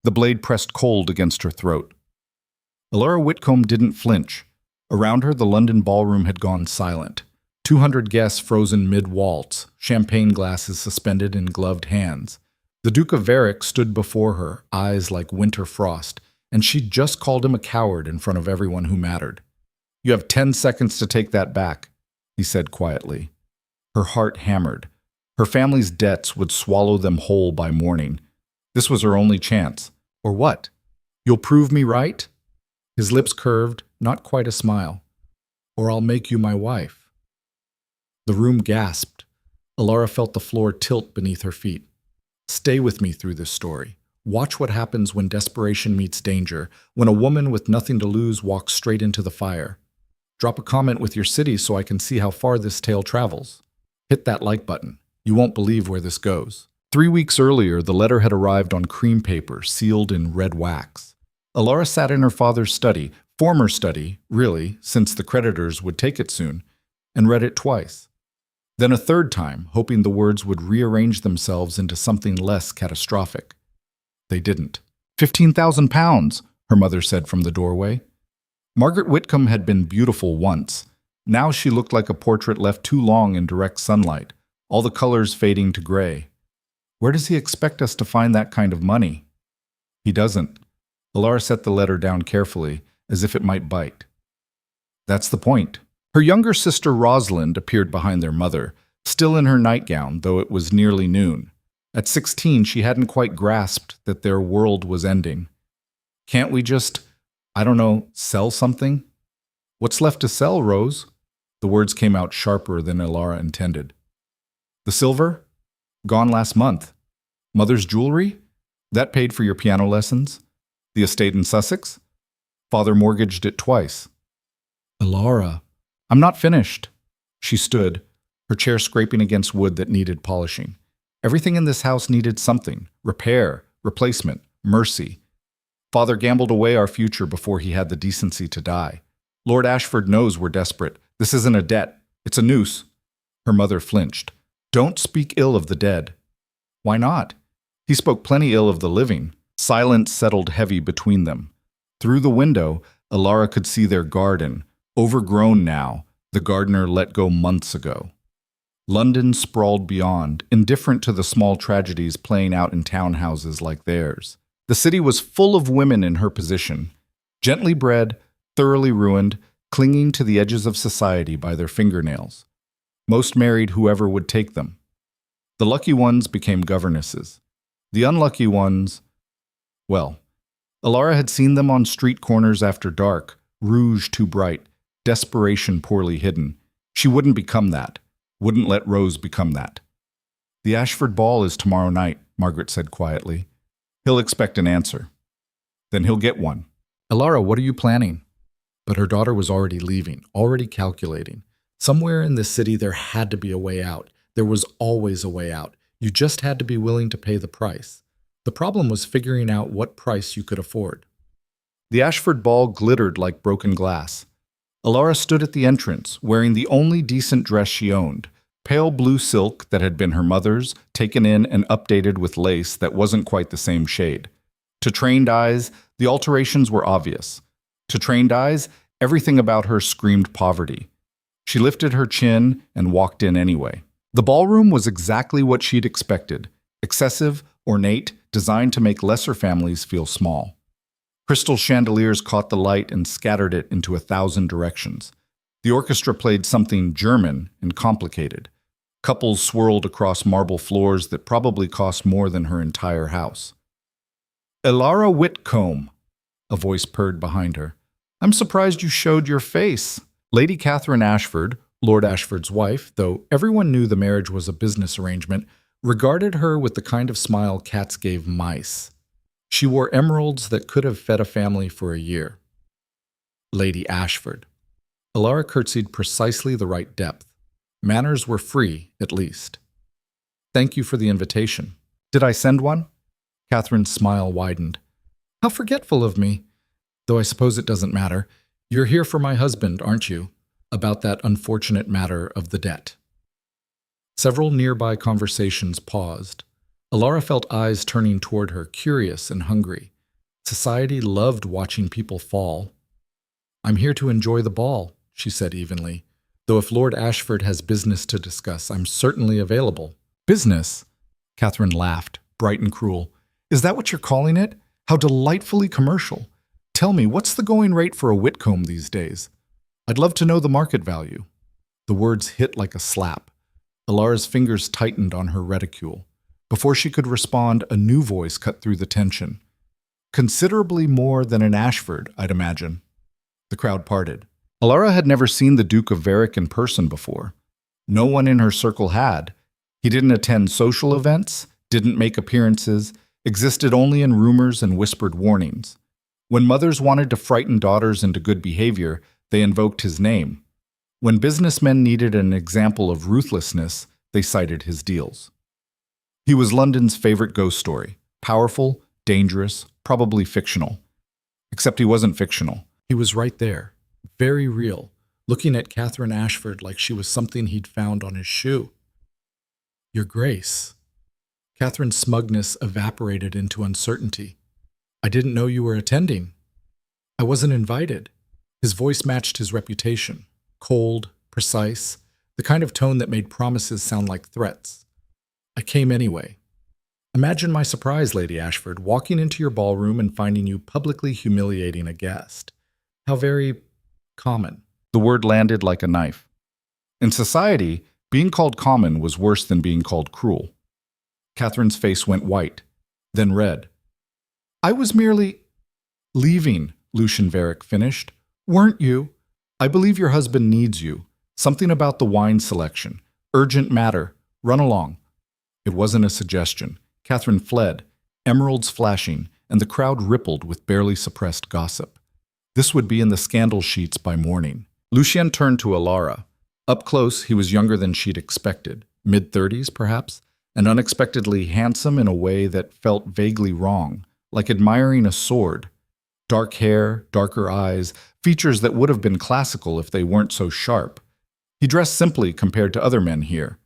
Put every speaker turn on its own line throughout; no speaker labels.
The blade pressed cold against her throat. Alara Whitcomb didn't flinch. Around her, the London ballroom had gone silent. 200 guests frozen mid-waltz, champagne glasses suspended in gloved hands. The Duke of Varick stood before her, eyes like winter frost, and she'd just called him a coward in front of everyone who mattered. "You have 10 seconds to take that back," he said quietly. Her heart hammered. Her family's debts would swallow them whole by morning. This was her only chance. Or what? "You'll prove me right?" His lips curved, not quite a smile. "Or I'll make you my wife." The room gasped. Alara felt the floor tilt beneath her feet. Stay with me through this story. Watch what happens when desperation meets danger, when a woman with nothing to lose walks straight into the fire. Drop a comment with your city so I can see how far this tale travels. Hit that like button. You won't believe where this goes. 3 weeks earlier, the letter had arrived on cream paper, sealed in red wax. Alara sat in her father's study, former study, really, since the creditors would take it soon, and read it twice. Then a third time, hoping the words would rearrange themselves into something less catastrophic. They didn't. £15,000, her mother said from the doorway. Margaret Whitcomb had been beautiful once. Now she looked like a portrait left too long in direct sunlight, all the colors fading to gray. Where does he expect us to find that kind of money? He doesn't. Alara set the letter down carefully, as if it might bite. That's the point. Her younger sister Rosalind appeared behind their mother, still in her nightgown, though it was nearly noon. At 16, she hadn't quite grasped that their world was ending. Can't we just, sell something? What's left to sell, Rose? The words came out sharper than Alara intended. The silver? Gone last month. Mother's jewelry? That paid for your piano lessons. The estate in Sussex? Father mortgaged it twice. Alara, I'm not finished. She stood, her chair scraping against wood that needed polishing. Everything in this house needed something. Repair, replacement, mercy. Father gambled away our future before he had the decency to die. Lord Ashford knows we're desperate. This isn't a debt. It's a noose. Her mother flinched. Don't speak ill of the dead. Why not? He spoke plenty ill of the living. Silence settled heavy between them. Through the window, Alara could see their garden, overgrown now, the gardener let go months ago. London sprawled beyond, indifferent to the small tragedies playing out in townhouses like theirs. The city was full of women in her position, gently bred, thoroughly ruined, clinging to the edges of society by their fingernails. Most married whoever would take them. The lucky ones became governesses. The unlucky ones, well, Alara had seen them on street corners after dark, rouge too bright, desperation poorly hidden. She wouldn't become that. Wouldn't let Rose become that. The Ashford ball is tomorrow night, Margaret said quietly. He'll expect an answer. Then he'll get one. Alara, what are you planning? But her daughter was already leaving, already calculating. Somewhere in this city there had to be a way out. There was always a way out. You just had to be willing to pay the price. The problem was figuring out what price you could afford. The Ashford ball glittered like broken glass. Alara stood at the entrance, wearing the only decent dress she owned, pale blue silk that had been her mother's, taken in and updated with lace that wasn't quite the same shade. To trained eyes, the alterations were obvious. To trained eyes, everything about her screamed poverty. She lifted her chin and walked in anyway. The ballroom was exactly what she'd expected, excessive, ornate, designed to make lesser families feel small. Crystal chandeliers caught the light and scattered it into 1,000 directions. The orchestra played something German and complicated. Couples swirled across marble floors that probably cost more than her entire house. Alara Whitcomb, a voice purred behind her. I'm surprised you showed your face. Lady Catherine Ashford, Lord Ashford's wife, though everyone knew the marriage was a business arrangement, regarded her with the kind of smile cats gave mice. She wore emeralds that could have fed a family for a year. Lady Ashford. Alara curtsied precisely the right depth. Manners were free, at least. Thank you for the invitation. Did I send one? Catherine's smile widened. How forgetful of me. Though I suppose it doesn't matter. You're here for my husband, aren't you? About that unfortunate matter of the debt. Several nearby conversations paused. Alara felt eyes turning toward her, curious and hungry. Society loved watching people fall. "I'm here to enjoy the ball," she said evenly. "Though if Lord Ashford has business to discuss, I'm certainly available." "Business?" Catherine laughed, bright and cruel. "Is that what you're calling it? How delightfully commercial. Tell me, what's the going rate for a Whitcomb these days? I'd love to know the market value." The words hit like a slap. Alara's fingers tightened on her reticule. Before she could respond, a new voice cut through the tension. "Considerably more than an Ashford, I'd imagine." The crowd parted. Alara had never seen the Duke of Varick in person before. No one in her circle had. He didn't attend social events, didn't make appearances, existed only in rumors and whispered warnings. When mothers wanted to frighten daughters into good behavior, they invoked his name. When businessmen needed an example of ruthlessness, they cited his deals. He was London's favorite ghost story. Powerful, dangerous, probably fictional. Except he wasn't fictional. He was right there, very real, looking at Catherine Ashford like she was something he'd found on his shoe. "Your Grace." Catherine's smugness evaporated into uncertainty. "I didn't know you were attending. I wasn't invited." His voice matched his reputation. Cold, precise, the kind of tone that made promises sound like threats. "I came anyway." "Imagine my surprise, Lady Ashford, walking into your ballroom and finding you publicly humiliating a guest. How very common." The word landed like a knife. In society, being called common was worse than being called cruel. Catherine's face went white, then red. "I was merely leaving," Lucian Varick finished. "Weren't you? I believe your husband needs you. Something about the wine selection. Urgent matter. Run along." It wasn't a suggestion. Catherine fled, emeralds flashing, and the crowd rippled with barely suppressed gossip. This would be in the scandal sheets by morning. Lucien turned to Alara. Up close, he was younger than she'd expected, mid-30s perhaps, and unexpectedly handsome in a way that felt vaguely wrong, like admiring a sword. Dark hair, darker eyes, features that would have been classical if they weren't so sharp. He dressed simply compared to other men here.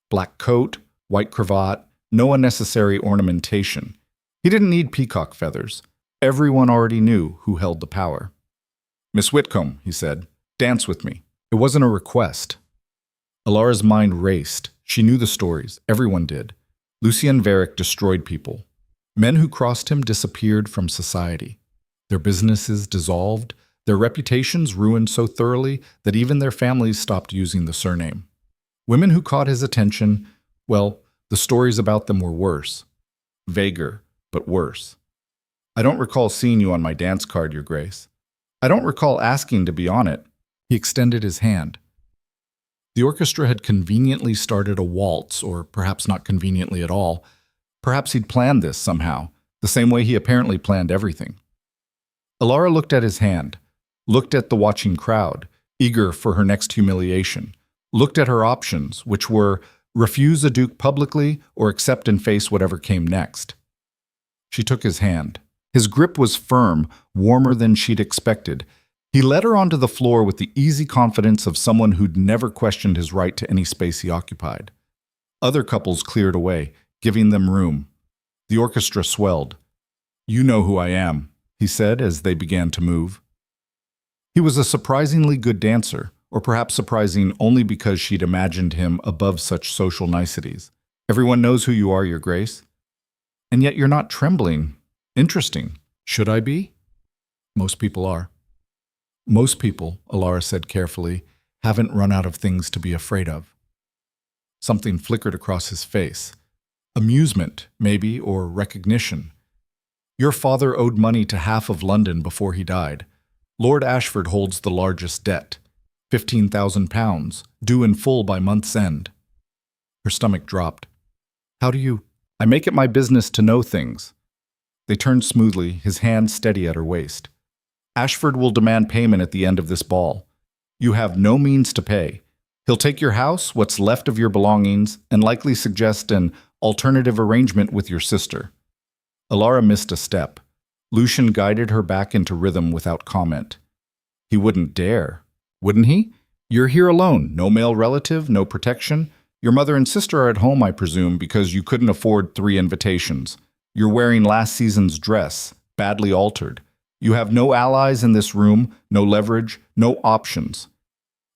Black coat, white cravat, no unnecessary ornamentation. He didn't need peacock feathers. Everyone already knew who held the power. "Miss Whitcomb," he said, "dance with me." It wasn't a request. Alara's mind raced. She knew the stories. Everyone did. Lucien Varick destroyed people. Men who crossed him disappeared from society. Their businesses dissolved, their reputations ruined so thoroughly that even their families stopped using the surname. Women who caught his attention, well, the stories about them were worse. Vaguer, but worse. "I don't recall seeing you on my dance card, Your Grace. I don't recall asking to be on it." He extended his hand. The orchestra had conveniently started a waltz, or perhaps not conveniently at all. Perhaps he'd planned this somehow, the same way he apparently planned everything. Alara looked at his hand, looked at the watching crowd, eager for her next humiliation, looked at her options, which were refuse a duke publicly or accept and face whatever came next. She took his hand. His grip was firm, warmer than she'd expected. He led her onto the floor with the easy confidence of someone who'd never questioned his right to any space he occupied. Other couples cleared away, giving them room. The orchestra swelled. "You know who I am," he said as they began to move. He was a surprisingly good dancer, or perhaps surprising only because she'd imagined him above such social niceties. "Everyone knows who you are, Your Grace. And yet you're not trembling. Interesting. Should I be?" "Most people are." "Most people," Alara said carefully, "haven't run out of things to be afraid of." Something flickered across his face. Amusement, maybe, or recognition. "Your father owed money to half of London before he died. Lord Ashford holds the largest debt. £15,000, due in full by month's end." Her stomach dropped. "How do you—" "I make it my business to know things." They turned smoothly, his hand steady at her waist. "Ashford will demand payment at the end of this ball. You have no means to pay. He'll take your house, what's left of your belongings, and likely suggest an alternative arrangement with your sister." Alara missed a step. Lucian guided her back into rhythm without comment. "He wouldn't dare. Wouldn't he? You're here alone, no male relative, no protection. Your mother and sister are at home, I presume, because you couldn't afford 3 invitations. You're wearing last season's dress, badly altered. You have no allies in this room, no leverage, no options.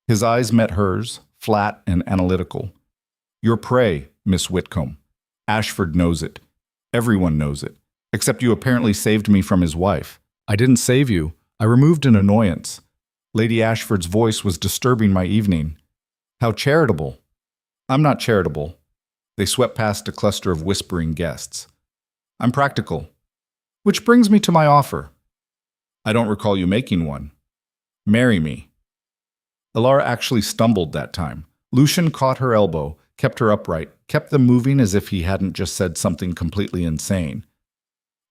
His eyes met hers, flat and analytical. Your prey, Miss Whitcomb. Ashford knows it. Everyone knows it. Except you apparently saved me from his wife. I didn't save you. I removed an annoyance. Lady Ashford's voice was disturbing my evening. How charitable. I'm not charitable. They swept past a cluster of whispering guests. I'm practical. Which brings me to my offer. I don't recall you making one. Marry me. Elara actually stumbled that time. Lucian caught her elbow, kept her upright, kept them moving as if he hadn't just said something completely insane.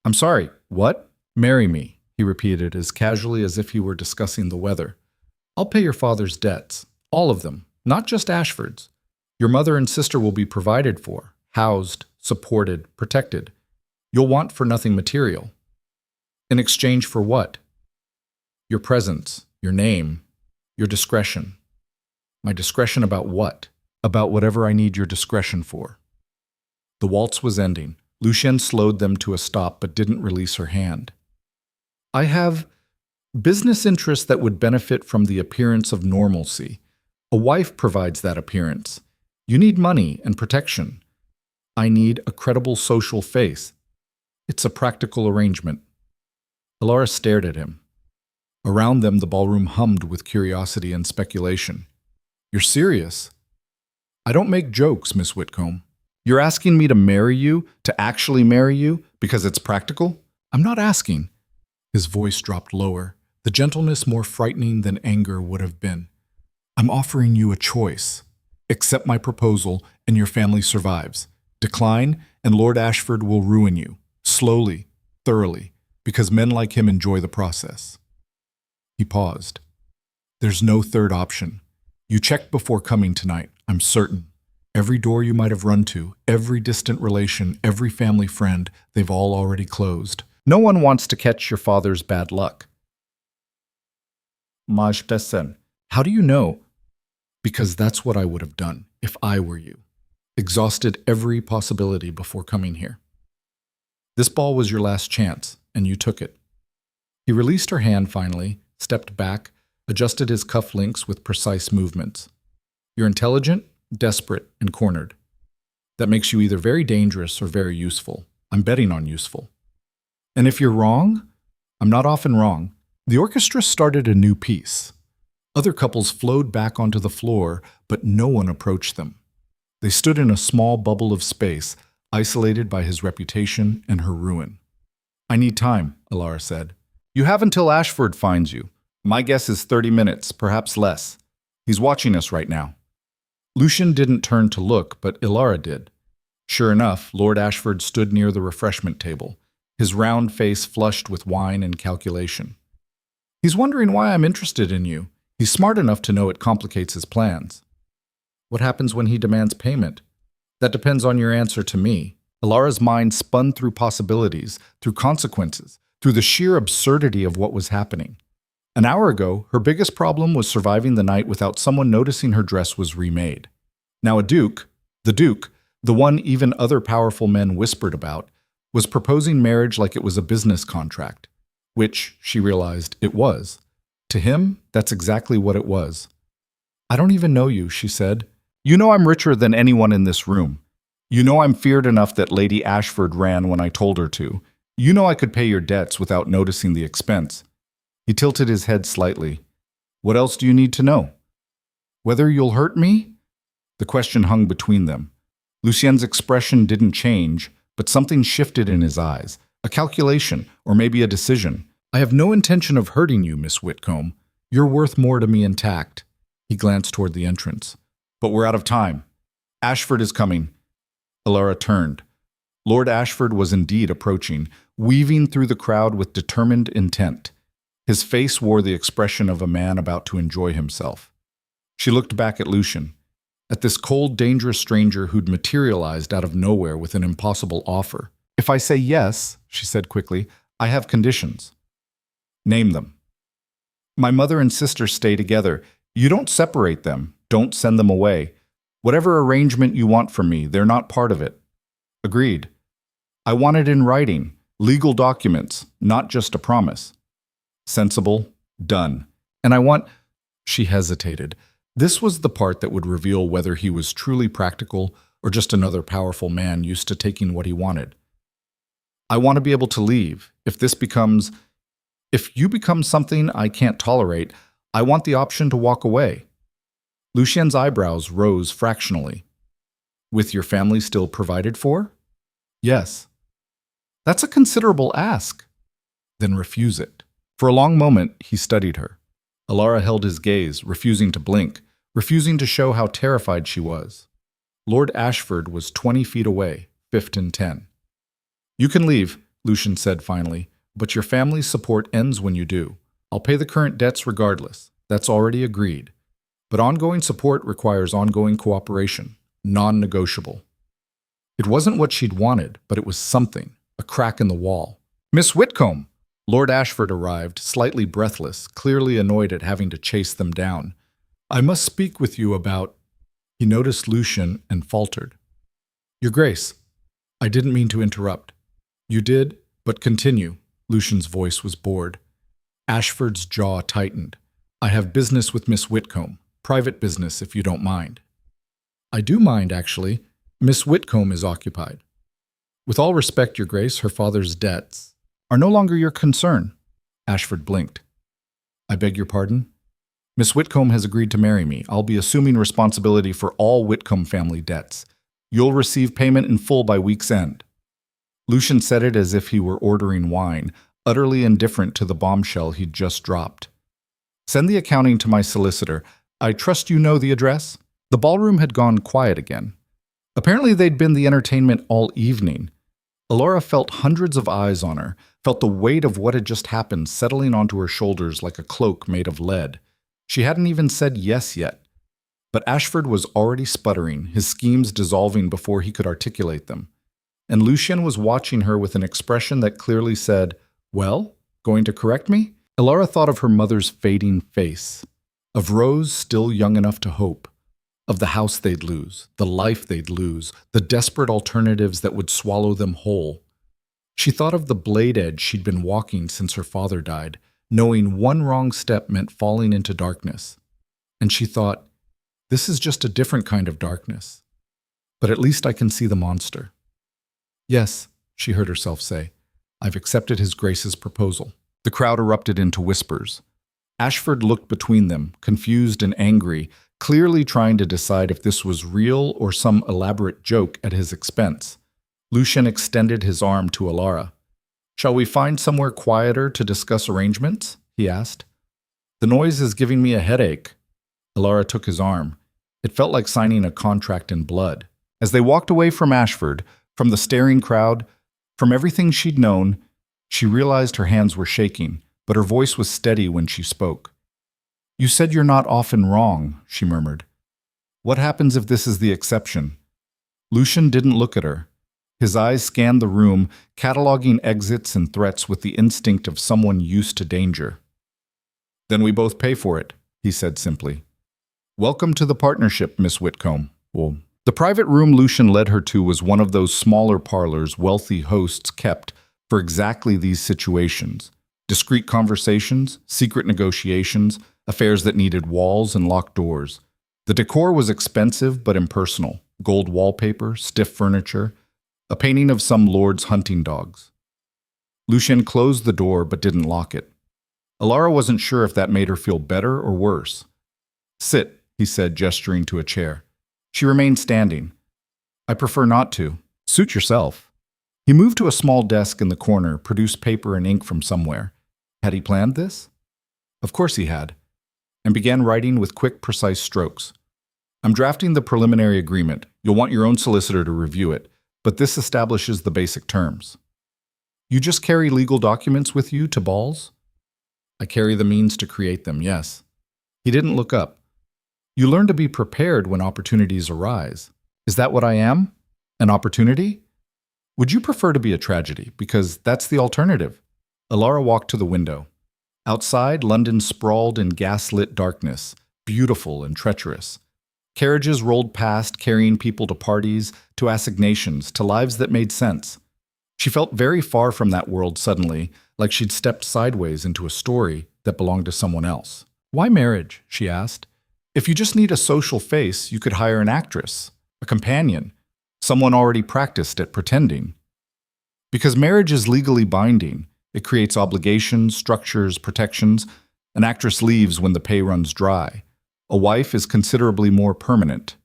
I'm sorry, what? Marry me, he repeated as casually as if he were discussing the weather. I'll pay your father's debts, all of them, not just Ashford's. Your mother and sister will be provided for, housed, supported, protected. You'll want for nothing material. In exchange for what? Your presence, your name, your discretion. My discretion about what? About whatever I need your discretion for. The waltz was ending. Lucien slowed them to a stop but didn't release her hand. I have business interests that would benefit from the appearance of normalcy. A wife provides that appearance. You need money and protection. I need a credible social face. It's a practical arrangement. Elara stared at him. Around them, the ballroom hummed with curiosity and speculation. You're serious? I don't make jokes, Miss Whitcomb. You're asking me to marry you, to actually marry you, because it's practical? I'm not asking. His voice dropped lower, the gentleness more frightening than anger would have been. I'm offering you a choice. Accept my proposal, and your family survives. Decline, and Lord Ashford will ruin you, slowly, thoroughly, because men like him enjoy the process. He paused. There's no third option. You checked before coming tonight, I'm certain. Every door you might have run to, every distant relation, every family friend, they've all already closed. No one wants to catch your father's bad luck. Maj Desen. How do you know? Because that's what I would have done if I were you. Exhausted every possibility before coming here. This ball was your last chance, and you took it. He released her hand finally, stepped back, adjusted his cufflinks with precise movements. You're intelligent, desperate, and cornered. That makes you either very dangerous or very useful. I'm betting on useful. And if you're wrong, I'm not often wrong, the orchestra started a new piece. Other couples flowed back onto the floor, but no one approached them. They stood in a small bubble of space, isolated by his reputation and her ruin. I need time, Elara said. You have until Ashford finds you. My guess is 30 minutes, perhaps less. He's watching us right now. Lucien didn't turn to look, but Elara did. Sure enough, Lord Ashford stood near the refreshment table, his round face flushed with wine and calculation. He's wondering why I'm interested in you. He's smart enough to know it complicates his plans. What happens when he demands payment? That depends on your answer to me. Elara's mind spun through possibilities, through consequences, through the sheer absurdity of what was happening. An hour ago, her biggest problem was surviving the night without someone noticing her dress was remade. Now a duke, the one even other powerful men whispered about, was proposing marriage like it was a business contract, which, she realized, it was. To him, that's exactly what it was. I don't even know you, she said. You know I'm richer than anyone in this room. You know I'm feared enough that Lady Ashford ran when I told her to. You know I could pay your debts without noticing the expense. He tilted his head slightly. What else do you need to know? Whether you'll hurt me? The question hung between them. Lucien's expression didn't change, but something shifted in his eyes. A calculation, or maybe a decision. I have no intention of hurting you, Miss Whitcomb. You're worth more to me intact. He glanced toward the entrance. But we're out of time. Ashford is coming. Elara turned. Lord Ashford was indeed approaching, weaving through the crowd with determined intent. His face wore the expression of a man about to enjoy himself. She looked back at Lucien, at this cold, dangerous stranger who'd materialized out of nowhere with an impossible offer. If I say yes, she said quickly, I have conditions. Name them. My mother and sister stay together. You don't separate them. Don't send them away. Whatever arrangement you want from me, they're not part of it. Agreed. I want it in writing, legal documents, not just a promise. Sensible, done. And I want... She hesitated. This was the part that would reveal whether he was truly practical or just another powerful man used to taking what he wanted. I want to be able to leave. If you become something I can't tolerate, I want the option to walk away. Lucien's eyebrows rose fractionally. With your family still provided for? Yes. That's a considerable ask. Then refuse it. For a long moment, he studied her. Alara held his gaze, refusing to blink, refusing to show how terrified she was. Lord Ashford was 20 feet away, 5th and 10. You can leave, Lucien said finally, but your family's support ends when you do. I'll pay the current debts regardless. That's already agreed. But ongoing support requires ongoing cooperation, non-negotiable. It wasn't what she'd wanted, but it was something, a crack in the wall. Miss Whitcomb! Lord Ashford arrived, slightly breathless, clearly annoyed at having to chase them down. I must speak with you about... He noticed Lucien and faltered. Your Grace, I didn't mean to interrupt. You did, but continue. Lucien's voice was bored. Ashford's jaw tightened. I have business with Miss Whitcomb. Private business, if you don't mind. I do mind, actually. Miss Whitcomb is occupied. With all respect, Your Grace, her father's debts are no longer your concern. Ashford blinked. I beg your pardon? Miss Whitcomb has agreed to marry me. I'll be assuming responsibility for all Whitcomb family debts. You'll receive payment in full by week's end. Lucien said it as if he were ordering wine, utterly indifferent to the bombshell he'd just dropped. Send the accounting to my solicitor. I trust you know the address? The ballroom had gone quiet again. Apparently they'd been the entertainment all evening. Alara felt hundreds of eyes on her, felt the weight of what had just happened settling onto her shoulders like a cloak made of lead. She hadn't even said yes yet. But Ashford was already sputtering, his schemes dissolving before he could articulate them. And Lucien was watching her with an expression that clearly said, well, going to correct me? Alara thought of her mother's fading face, of Rose still young enough to hope, of the house they'd lose, the life they'd lose, the desperate alternatives that would swallow them whole. She thought of the blade edge she'd been walking since her father died, knowing one wrong step meant falling into darkness. And she thought, this is just a different kind of darkness. But at least I can see the monster. Yes, she heard herself say, I've accepted His Grace's proposal. The crowd erupted into whispers. Ashford looked between them, confused and angry, clearly trying to decide if this was real or some elaborate joke at his expense. Lucien extended his arm to Alara. Shall we find somewhere quieter to discuss arrangements? He asked. The noise is giving me a headache. Alara took his arm. It felt like signing a contract in blood. As they walked away from Ashford, from the staring crowd, from everything she'd known, she realized her hands were shaking, but her voice was steady when she spoke. You said you're not often wrong, she murmured. What happens if this is the exception? Lucien didn't look at her. His eyes scanned the room, cataloging exits and threats with the instinct of someone used to danger. Then we both pay for it, he said simply. Welcome to the partnership, Miss Whitcomb. The private room Lucien led her to was one of those smaller parlors wealthy hosts kept for exactly these situations. Discreet conversations, secret negotiations, affairs that needed walls and locked doors. The decor was expensive but impersonal. Gold wallpaper, stiff furniture, a painting of some lord's hunting dogs. Lucien closed the door but didn't lock it. Alara wasn't sure if that made her feel better or worse. Sit, he said, gesturing to a chair. She remained standing. I prefer not to. Suit yourself. He moved to a small desk in the corner, produced paper and ink from somewhere. Had he planned this? Of course he had, and began writing with quick, precise strokes. I'm drafting the preliminary agreement. You'll want your own solicitor to review it, but this establishes the basic terms. You just carry legal documents with you to balls? I carry the means to create them, yes. He didn't look up. You learn to be prepared when opportunities arise. Is that what I am? An opportunity? Would you prefer to be a tragedy? Because that's the alternative. Alara walked to the window. Outside, London sprawled in gaslit darkness, beautiful and treacherous. Carriages rolled past, carrying people to parties, to assignations, to lives that made sense. She felt very far from that world suddenly, like she'd stepped sideways into a story that belonged to someone else. "Why marriage?" she asked. "If you just need a social face, you could hire an actress, a companion, someone already practiced at pretending." Because marriage is legally binding. It creates obligations, structures, protections. An actress leaves when the pay runs dry. A wife is considerably more permanent.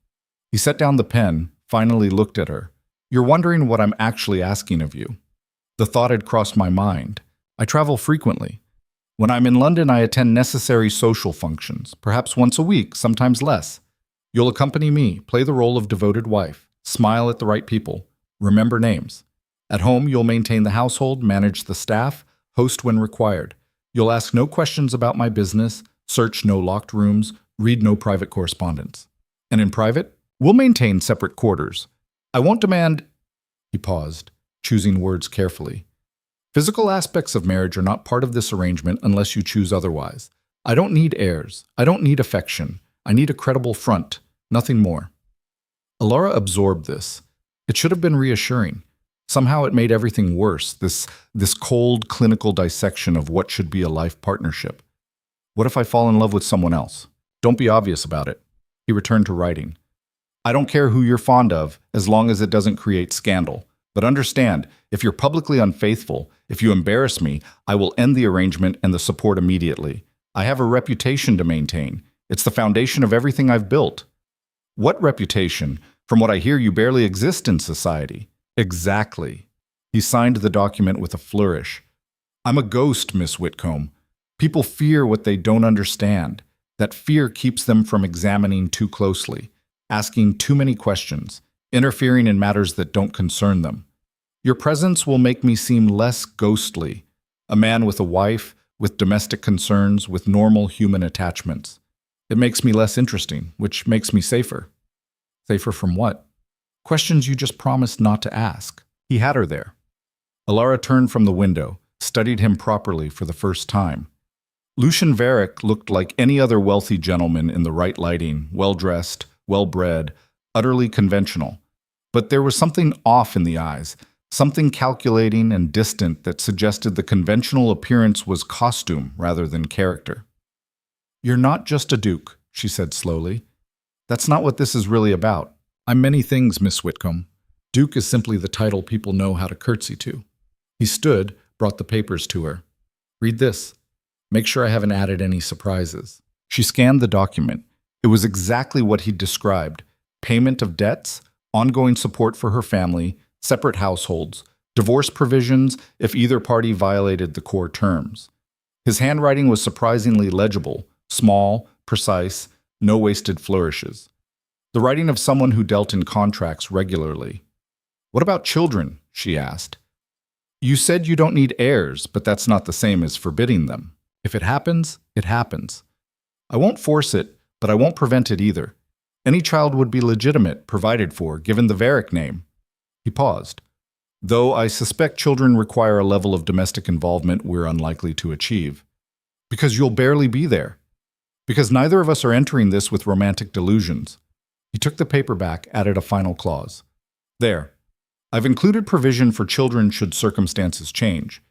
He set down the pen, finally looked at her. "You're wondering what I'm actually asking of you." The thought had crossed my mind. I travel frequently. When I'm in London, I attend necessary social functions, perhaps once a week, sometimes less. You'll accompany me, play the role of devoted wife, smile at the right people, remember names. At home, you'll maintain the household, manage the staff, host when required. You'll ask no questions about my business, search no locked rooms, read no private correspondence. And in private, we'll maintain separate quarters. I won't demand—" He paused, choosing words carefully. "Physical aspects of marriage are not part of this arrangement unless you choose otherwise. I don't need heirs. I don't need affection. I need a credible front, nothing more." Alara absorbed this. It should have been reassuring. Somehow it made everything worse, this cold, clinical dissection of what should be a life partnership. "What if I fall in love with someone else? Don't be obvious about it." He returned to writing. "I don't care who you're fond of, as long as it doesn't create scandal. But understand, if you're publicly unfaithful, if you embarrass me, I will end the arrangement and the support immediately. I have a reputation to maintain. It's the foundation of everything I've built." "What reputation? From what I hear, you barely exist in society." "Exactly." He signed the document with a flourish. "I'm a ghost, Miss Whitcomb. People fear what they don't understand. That fear keeps them from examining too closely, asking too many questions, interfering in matters that don't concern them. Your presence will make me seem less ghostly, a man with a wife, with domestic concerns, with normal human attachments. It makes me less interesting, which makes me safer." "Safer from what?" "Questions you just promised not to ask." He had her there. Alara turned from the window, studied him properly for the first time. Lucian Varick looked like any other wealthy gentleman in the right lighting, well-dressed, well-bred, utterly conventional. But there was something off in the eyes, something calculating and distant that suggested the conventional appearance was costume rather than character. "You're not just a duke," she said slowly. "That's not what this is really about. I'm many things, Miss Whitcomb. Duke is simply the title people know how to curtsy to." He stood, brought the papers to her. "Read this. Make sure I haven't added any surprises." She scanned the document. It was exactly what he'd described. Payment of debts, ongoing support for her family, separate households, divorce provisions if either party violated the core terms. His handwriting was surprisingly legible, small, precise, no wasted flourishes. The writing of someone who dealt in contracts regularly. "What about children?" she asked. "You said you don't need heirs, but that's not the same as forbidding them. If it happens, it happens. I won't force it, but I won't prevent it either. Any child would be legitimate, provided for, given the Varick name." He paused. "Though I suspect children require a level of domestic involvement we're unlikely to achieve. Because you'll barely be there. Because neither of us are entering this with romantic delusions." He took the paper back, added a final clause. "There. I've included provision for children should circumstances change.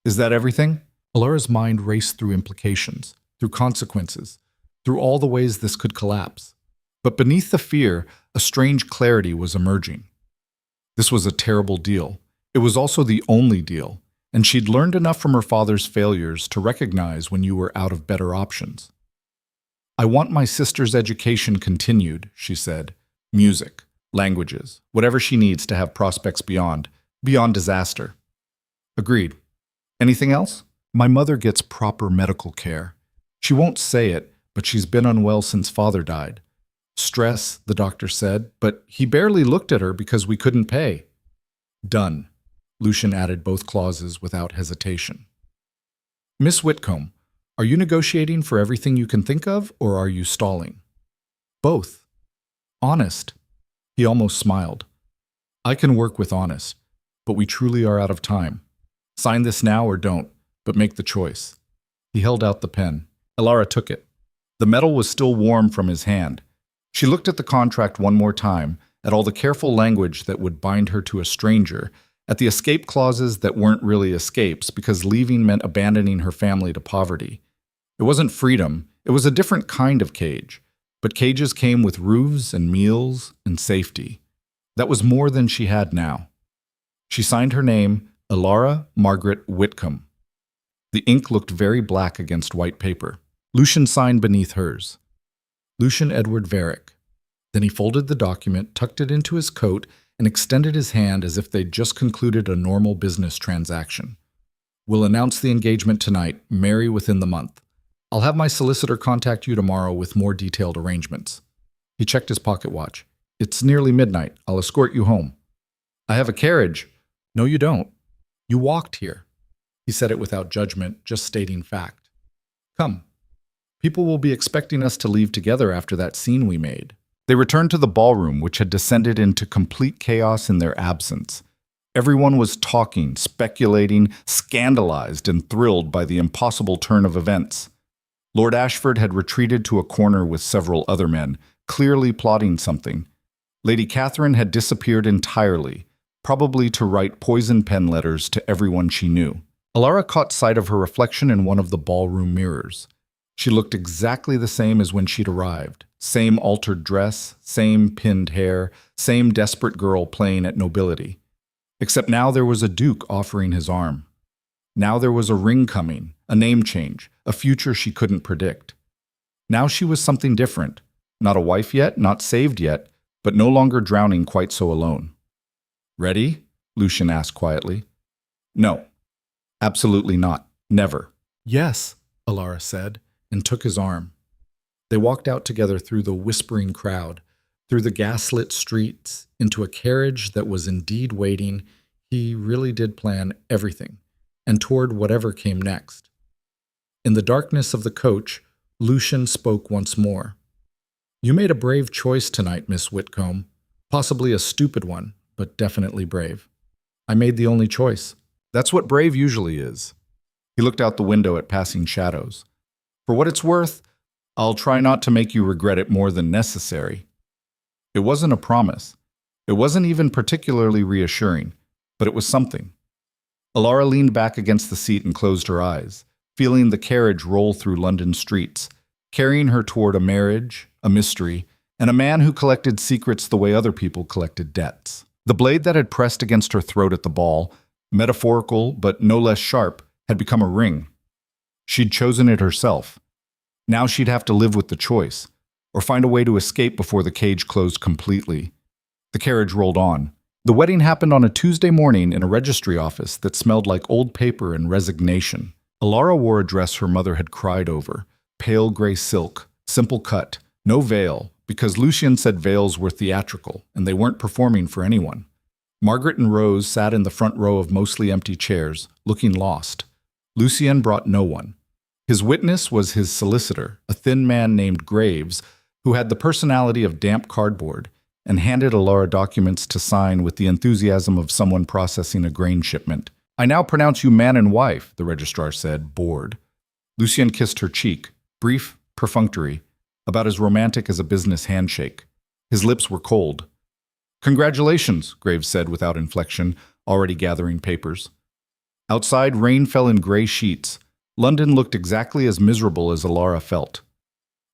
Is that everything?" Alara's mind raced through implications, through consequences, through all the ways this could collapse. But beneath the fear, a strange clarity was emerging. This was a terrible deal. It was also the only deal, and she'd learned enough from her father's failures to recognize when you were out of better options. "I want my sister's education continued," she said. "Music, languages, whatever she needs to have prospects beyond disaster." "Agreed. Anything else?" "My mother gets proper medical care. She won't say it, but she's been unwell since father died. Stress, the doctor said, but he barely looked at her because we couldn't pay." "Done." Lucian added both clauses without hesitation. "Miss Whitcomb, are you negotiating for everything you can think of, or are you stalling?" "Both." "Honest." He almost smiled. "I can work with honest, but we truly are out of time. Sign this now or don't, but make the choice." He held out the pen. Alara took it. The metal was still warm from his hand. She looked at the contract one more time, at all the careful language that would bind her to a stranger, at the escape clauses that weren't really escapes because leaving meant abandoning her family to poverty. It wasn't freedom, it was a different kind of cage, but cages came with roofs and meals and safety. That was more than she had now. She signed her name, Elara Margaret Whitcomb. The ink looked very black against white paper. Lucian signed beneath hers. Lucian Edward Varick. Then he folded the document, tucked it into his coat, and extended his hand as if they'd just concluded a normal business transaction. We'll announce the engagement tonight, marry within the month. I'll have my solicitor contact you tomorrow with more detailed arrangements. He checked his pocket watch. It's nearly midnight. I'll escort you home. I have a carriage. No, you don't. You walked here. He said it without judgment, just stating fact. Come. People will be expecting us to leave together after that scene we made. They returned to the ballroom, which had descended into complete chaos in their absence. Everyone was talking, speculating, scandalized, and thrilled by the impossible turn of events. Lord Ashford had retreated to a corner with several other men, clearly plotting something. Lady Catherine had disappeared entirely, probably to write poison pen letters to everyone she knew. Elara caught sight of her reflection in one of the ballroom mirrors. She looked exactly the same as when she'd arrived. Same altered dress, same pinned hair, same desperate girl playing at nobility. Except now there was a duke offering his arm. Now there was a ring coming, a name change, a future she couldn't predict. Now she was something different. Not a wife yet, not saved yet, but no longer drowning quite so alone. Ready? Lucian asked quietly. No. Absolutely not. Never. Yes, Elara said, and took his arm. They walked out together through the whispering crowd, through the gaslit streets, into a carriage that was indeed waiting. He really did plan everything, and toward whatever came next. In the darkness of the coach, Lucian spoke once more. You made a brave choice tonight, Miss Whitcomb. Possibly a stupid one, but definitely brave. I made the only choice. That's what brave usually is. He looked out the window at passing shadows. For what it's worth, I'll try not to make you regret it more than necessary. It wasn't a promise. It wasn't even particularly reassuring, but it was something. Elara leaned back against the seat and closed her eyes, feeling the carriage roll through London streets, carrying her toward a marriage, a mystery, and a man who collected secrets the way other people collected debts. The blade that had pressed against her throat at the ball, metaphorical but no less sharp, had become a ring. She'd chosen it herself. Now she'd have to live with the choice, or find a way to escape before the cage closed completely. The carriage rolled on. The wedding happened on a Tuesday morning in a registry office that smelled like old paper and resignation. Elara wore a dress her mother had cried over, pale gray silk, simple cut, no veil, because Lucian said veils were theatrical, and they weren't performing for anyone. Margaret and Rose sat in the front row of mostly empty chairs, looking lost. Lucien brought no one. His witness was his solicitor, a thin man named Graves, who had the personality of damp cardboard, and handed Elara documents to sign with the enthusiasm of someone processing a grain shipment. I now pronounce you man and wife, the registrar said, bored. Lucien kissed her cheek, brief, perfunctory, about as romantic as a business handshake. His lips were cold. Congratulations, Graves said without inflection, already gathering papers. Outside, rain fell in gray sheets. London looked exactly as miserable as Elara felt.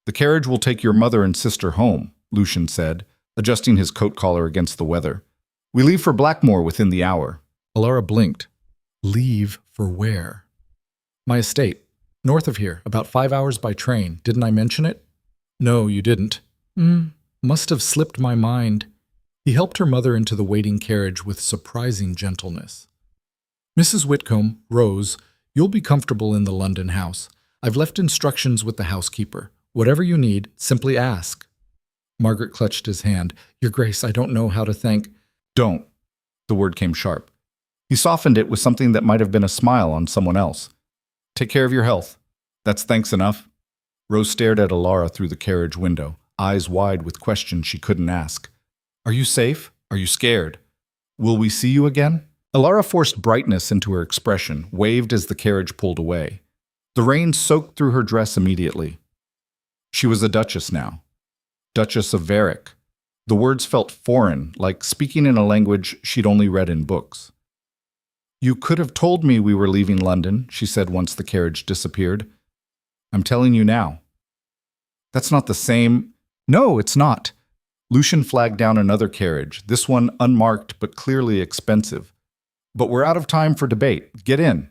The carriage will take your mother and sister home, Lucian said, adjusting his coat collar against the weather. We leave for Blackmore within the hour. Elara blinked. Leave for where? My estate. North of here, about 5 hours by train. Didn't I mention it? No, you didn't. Must have slipped my mind. He helped her mother into the waiting carriage with surprising gentleness. Mrs. Whitcomb, Rose, you'll be comfortable in the London house. I've left instructions with the housekeeper. Whatever you need, simply ask. Margaret clutched his hand. Your Grace, I don't know how to thank... Don't. The word came sharp. He softened it with something that might have been a smile on someone else. Take care of your health. That's thanks enough. Rose stared at Elara through the carriage window, eyes wide with questions she couldn't ask. Are you safe? Are you scared? Will we see you again? Elara forced brightness into her expression, waved as the carriage pulled away. The rain soaked through her dress immediately. She was a duchess now. Duchess of Varick. The words felt foreign, like speaking in a language she'd only read in books. "You could have told me we were leaving London," she said once the carriage disappeared. "I'm telling you now." "That's not the same." "No, it's not." Lucian flagged down another carriage, this one unmarked but clearly expensive. "But we're out of time for debate. Get in."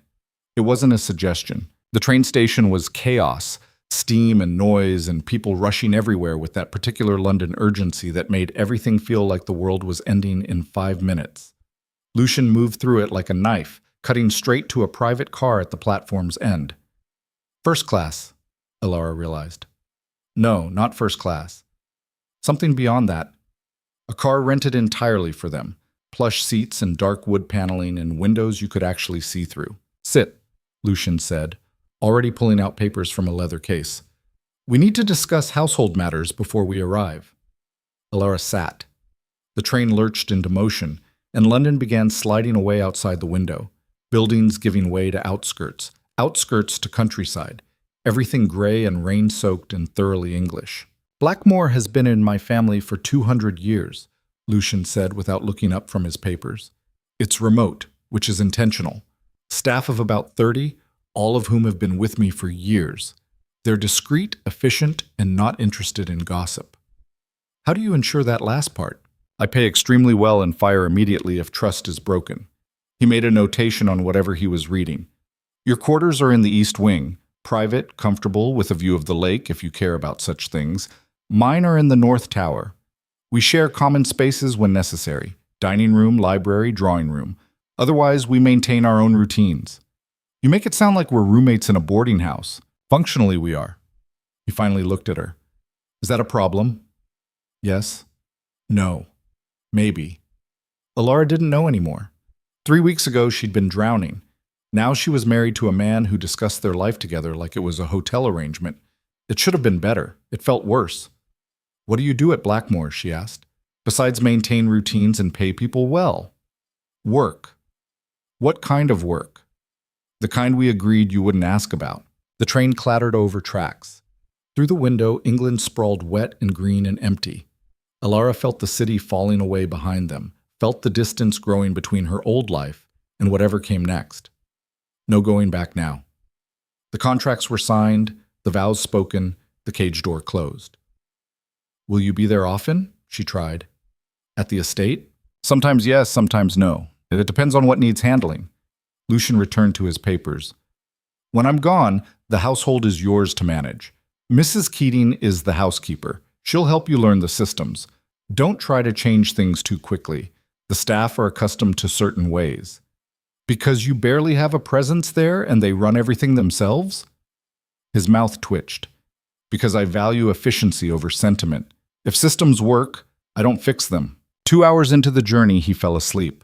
It wasn't a suggestion. The train station was chaos, steam and noise and people rushing everywhere with that particular London urgency that made everything feel like the world was ending in 5 minutes. Lucian moved through it like a knife, cutting straight to a private car at the platform's end. "First class," Alara realized. No, not first class. Something beyond that. A car rented entirely for them. Plush seats and dark wood paneling and windows you could actually see through. "Sit," Lucian said, already pulling out papers from a leather case. "We need to discuss household matters before we arrive." Alara sat. The train lurched into motion, and London began sliding away outside the window, buildings giving way to outskirts, outskirts to countryside, everything gray and rain-soaked and thoroughly English. "Blackmore has been in my family for 200 years, Lucian said without looking up from his papers. "It's remote, which is intentional. Staff of about 30, all of whom have been with me for years. They're discreet, efficient, and not interested in gossip." "How do you ensure that last part?" "I pay extremely well and fire immediately if trust is broken." He made a notation on whatever he was reading. "Your quarters are in the East Wing, private, comfortable, with a view of the lake if you care about such things. Mine are in the North Tower. We share common spaces when necessary, dining room, library, drawing room. Otherwise, we maintain our own routines." "You make it sound like we're roommates in a boarding house. Functionally, we are." He finally looked at her. "Is that a problem?" "Yes." "No." "Maybe." Alara didn't know anymore. 3 weeks ago, she'd been drowning. Now she was married to a man who discussed their life together like it was a hotel arrangement. It should have been better. It felt worse. "What do you do at Blackmore?" she asked. "Besides maintain routines and pay people well?" "Work." "What kind of work?" "The kind we agreed you wouldn't ask about." The train clattered over tracks. Through the window, England sprawled wet and green and empty. Alara felt the city falling away behind them, felt the distance growing between her old life and whatever came next. No going back now. The contracts were signed, the vows spoken, the cage door closed. "Will you be there often?" she tried. "At the estate?" "Sometimes yes, sometimes no. It depends on what needs handling." Lucian returned to his papers. "When I'm gone, the household is yours to manage. Mrs. Keating is the housekeeper. She'll help you learn the systems. Don't try to change things too quickly. The staff are accustomed to certain ways." "Because you barely have a presence there and they run everything themselves?" His mouth twitched. "Because I value efficiency over sentiment. If systems work, I don't fix them." 2 hours into the journey, he fell asleep.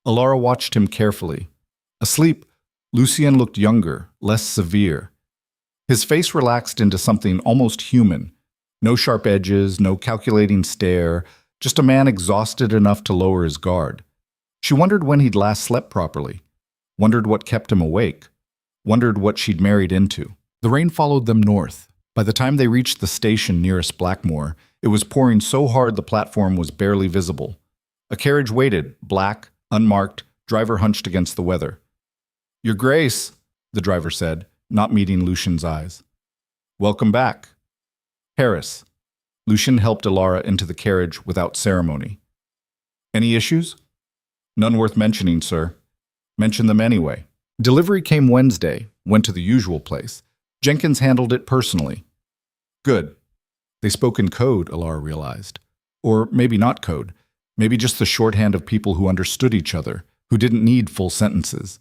Alara watched him carefully. Asleep, Lucien looked younger, less severe. His face relaxed into something almost human. No sharp edges, no calculating stare, just a man exhausted enough to lower his guard. She wondered when he'd last slept properly, wondered what kept him awake, wondered what she'd married into. The rain followed them north. By the time they reached the station nearest Blackmore, it was pouring so hard the platform was barely visible. A carriage waited, black, unmarked, driver hunched against the weather. "Your Grace," the driver said, not meeting Lucian's eyes. "Welcome back." "Paris." Lucian helped Alara into the carriage without ceremony. "Any issues?" "None worth mentioning, sir." "Mention them anyway." Delivery came Wednesday, went to the usual place. Jenkins handled it personally. "Good." They spoke in code, Alara realized. Or maybe not code. Maybe just the shorthand of people who understood each other, who didn't need full sentences.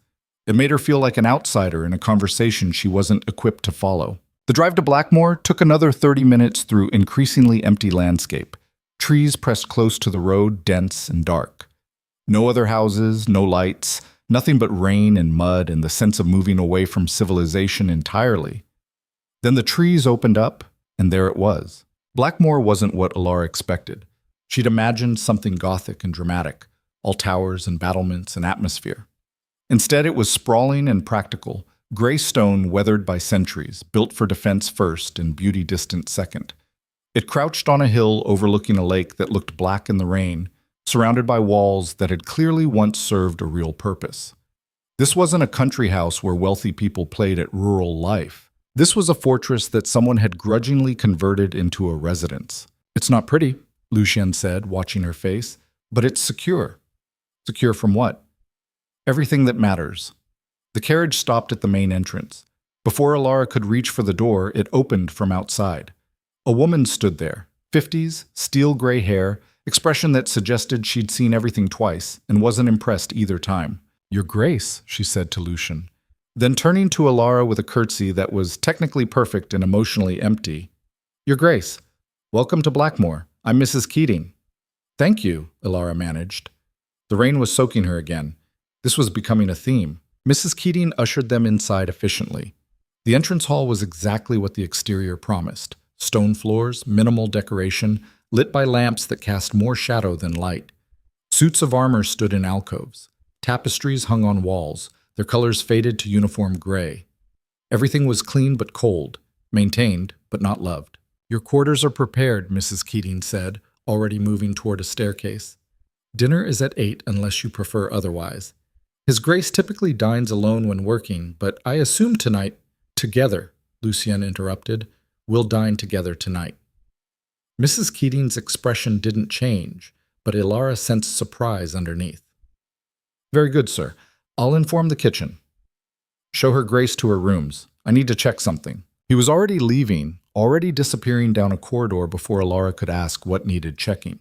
It made her feel like an outsider in a conversation she wasn't equipped to follow. The drive to Blackmore took another 30 minutes through increasingly empty landscape. Trees pressed close to the road, dense and dark. No other houses, no lights, nothing but rain and mud and the sense of moving away from civilization entirely. Then the trees opened up, and there it was. Blackmore wasn't what Alara expected. She'd imagined something gothic and dramatic, all towers and battlements and atmosphere. Instead, it was sprawling and practical, gray stone weathered by centuries, built for defense first and beauty distant second. It crouched on a hill overlooking a lake that looked black in the rain, surrounded by walls that had clearly once served a real purpose. This wasn't a country house where wealthy people played at rural life. This was a fortress that someone had grudgingly converted into a residence. "It's not pretty," Lucien said, watching her face, "but it's secure." "Secure from what?" "Everything that matters." The carriage stopped at the main entrance. Before Alara could reach for the door, it opened from outside. A woman stood there, 50s, steel gray hair, expression that suggested she'd seen everything twice and wasn't impressed either time. "Your Grace," she said to Lucien. Then turning to Alara with a curtsy that was technically perfect and emotionally empty. "Your Grace, welcome to Blackmore. I'm Mrs. Keating." "Thank you," Alara managed. The rain was soaking her again. This was becoming a theme. Mrs. Keating ushered them inside efficiently. The entrance hall was exactly what the exterior promised. Stone floors, minimal decoration, lit by lamps that cast more shadow than light. Suits of armor stood in alcoves. Tapestries hung on walls, their colors faded to uniform gray. Everything was clean but cold, maintained but not loved. "Your quarters are prepared," Mrs. Keating said, already moving toward a staircase. "Dinner is at 8 unless you prefer otherwise. His Grace typically dines alone when working, but I assume tonight—" "Together," Lucien interrupted. "We'll dine together tonight." Mrs. Keating's expression didn't change, but Alara sensed surprise underneath. "Very good, sir. I'll inform the kitchen." "Show her Grace to her rooms. I need to check something." He was already leaving, already disappearing down a corridor before Alara could ask what needed checking.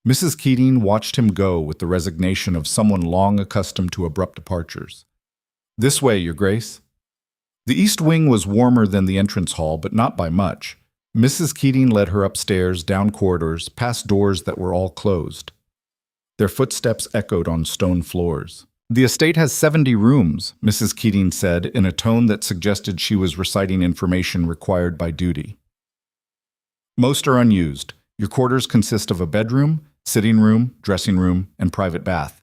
Mrs. Keating watched him go with the resignation of someone long accustomed to abrupt departures. "This way, Your Grace." The east wing was warmer than the entrance hall, but not by much. Mrs. Keating led her upstairs, down corridors, past doors that were all closed. Their footsteps echoed on stone floors. "The estate has 70 rooms," Mrs. Keating said in a tone that suggested she was reciting information required by duty. "Most are unused. Your quarters consist of a bedroom, sitting room, dressing room, and private bath.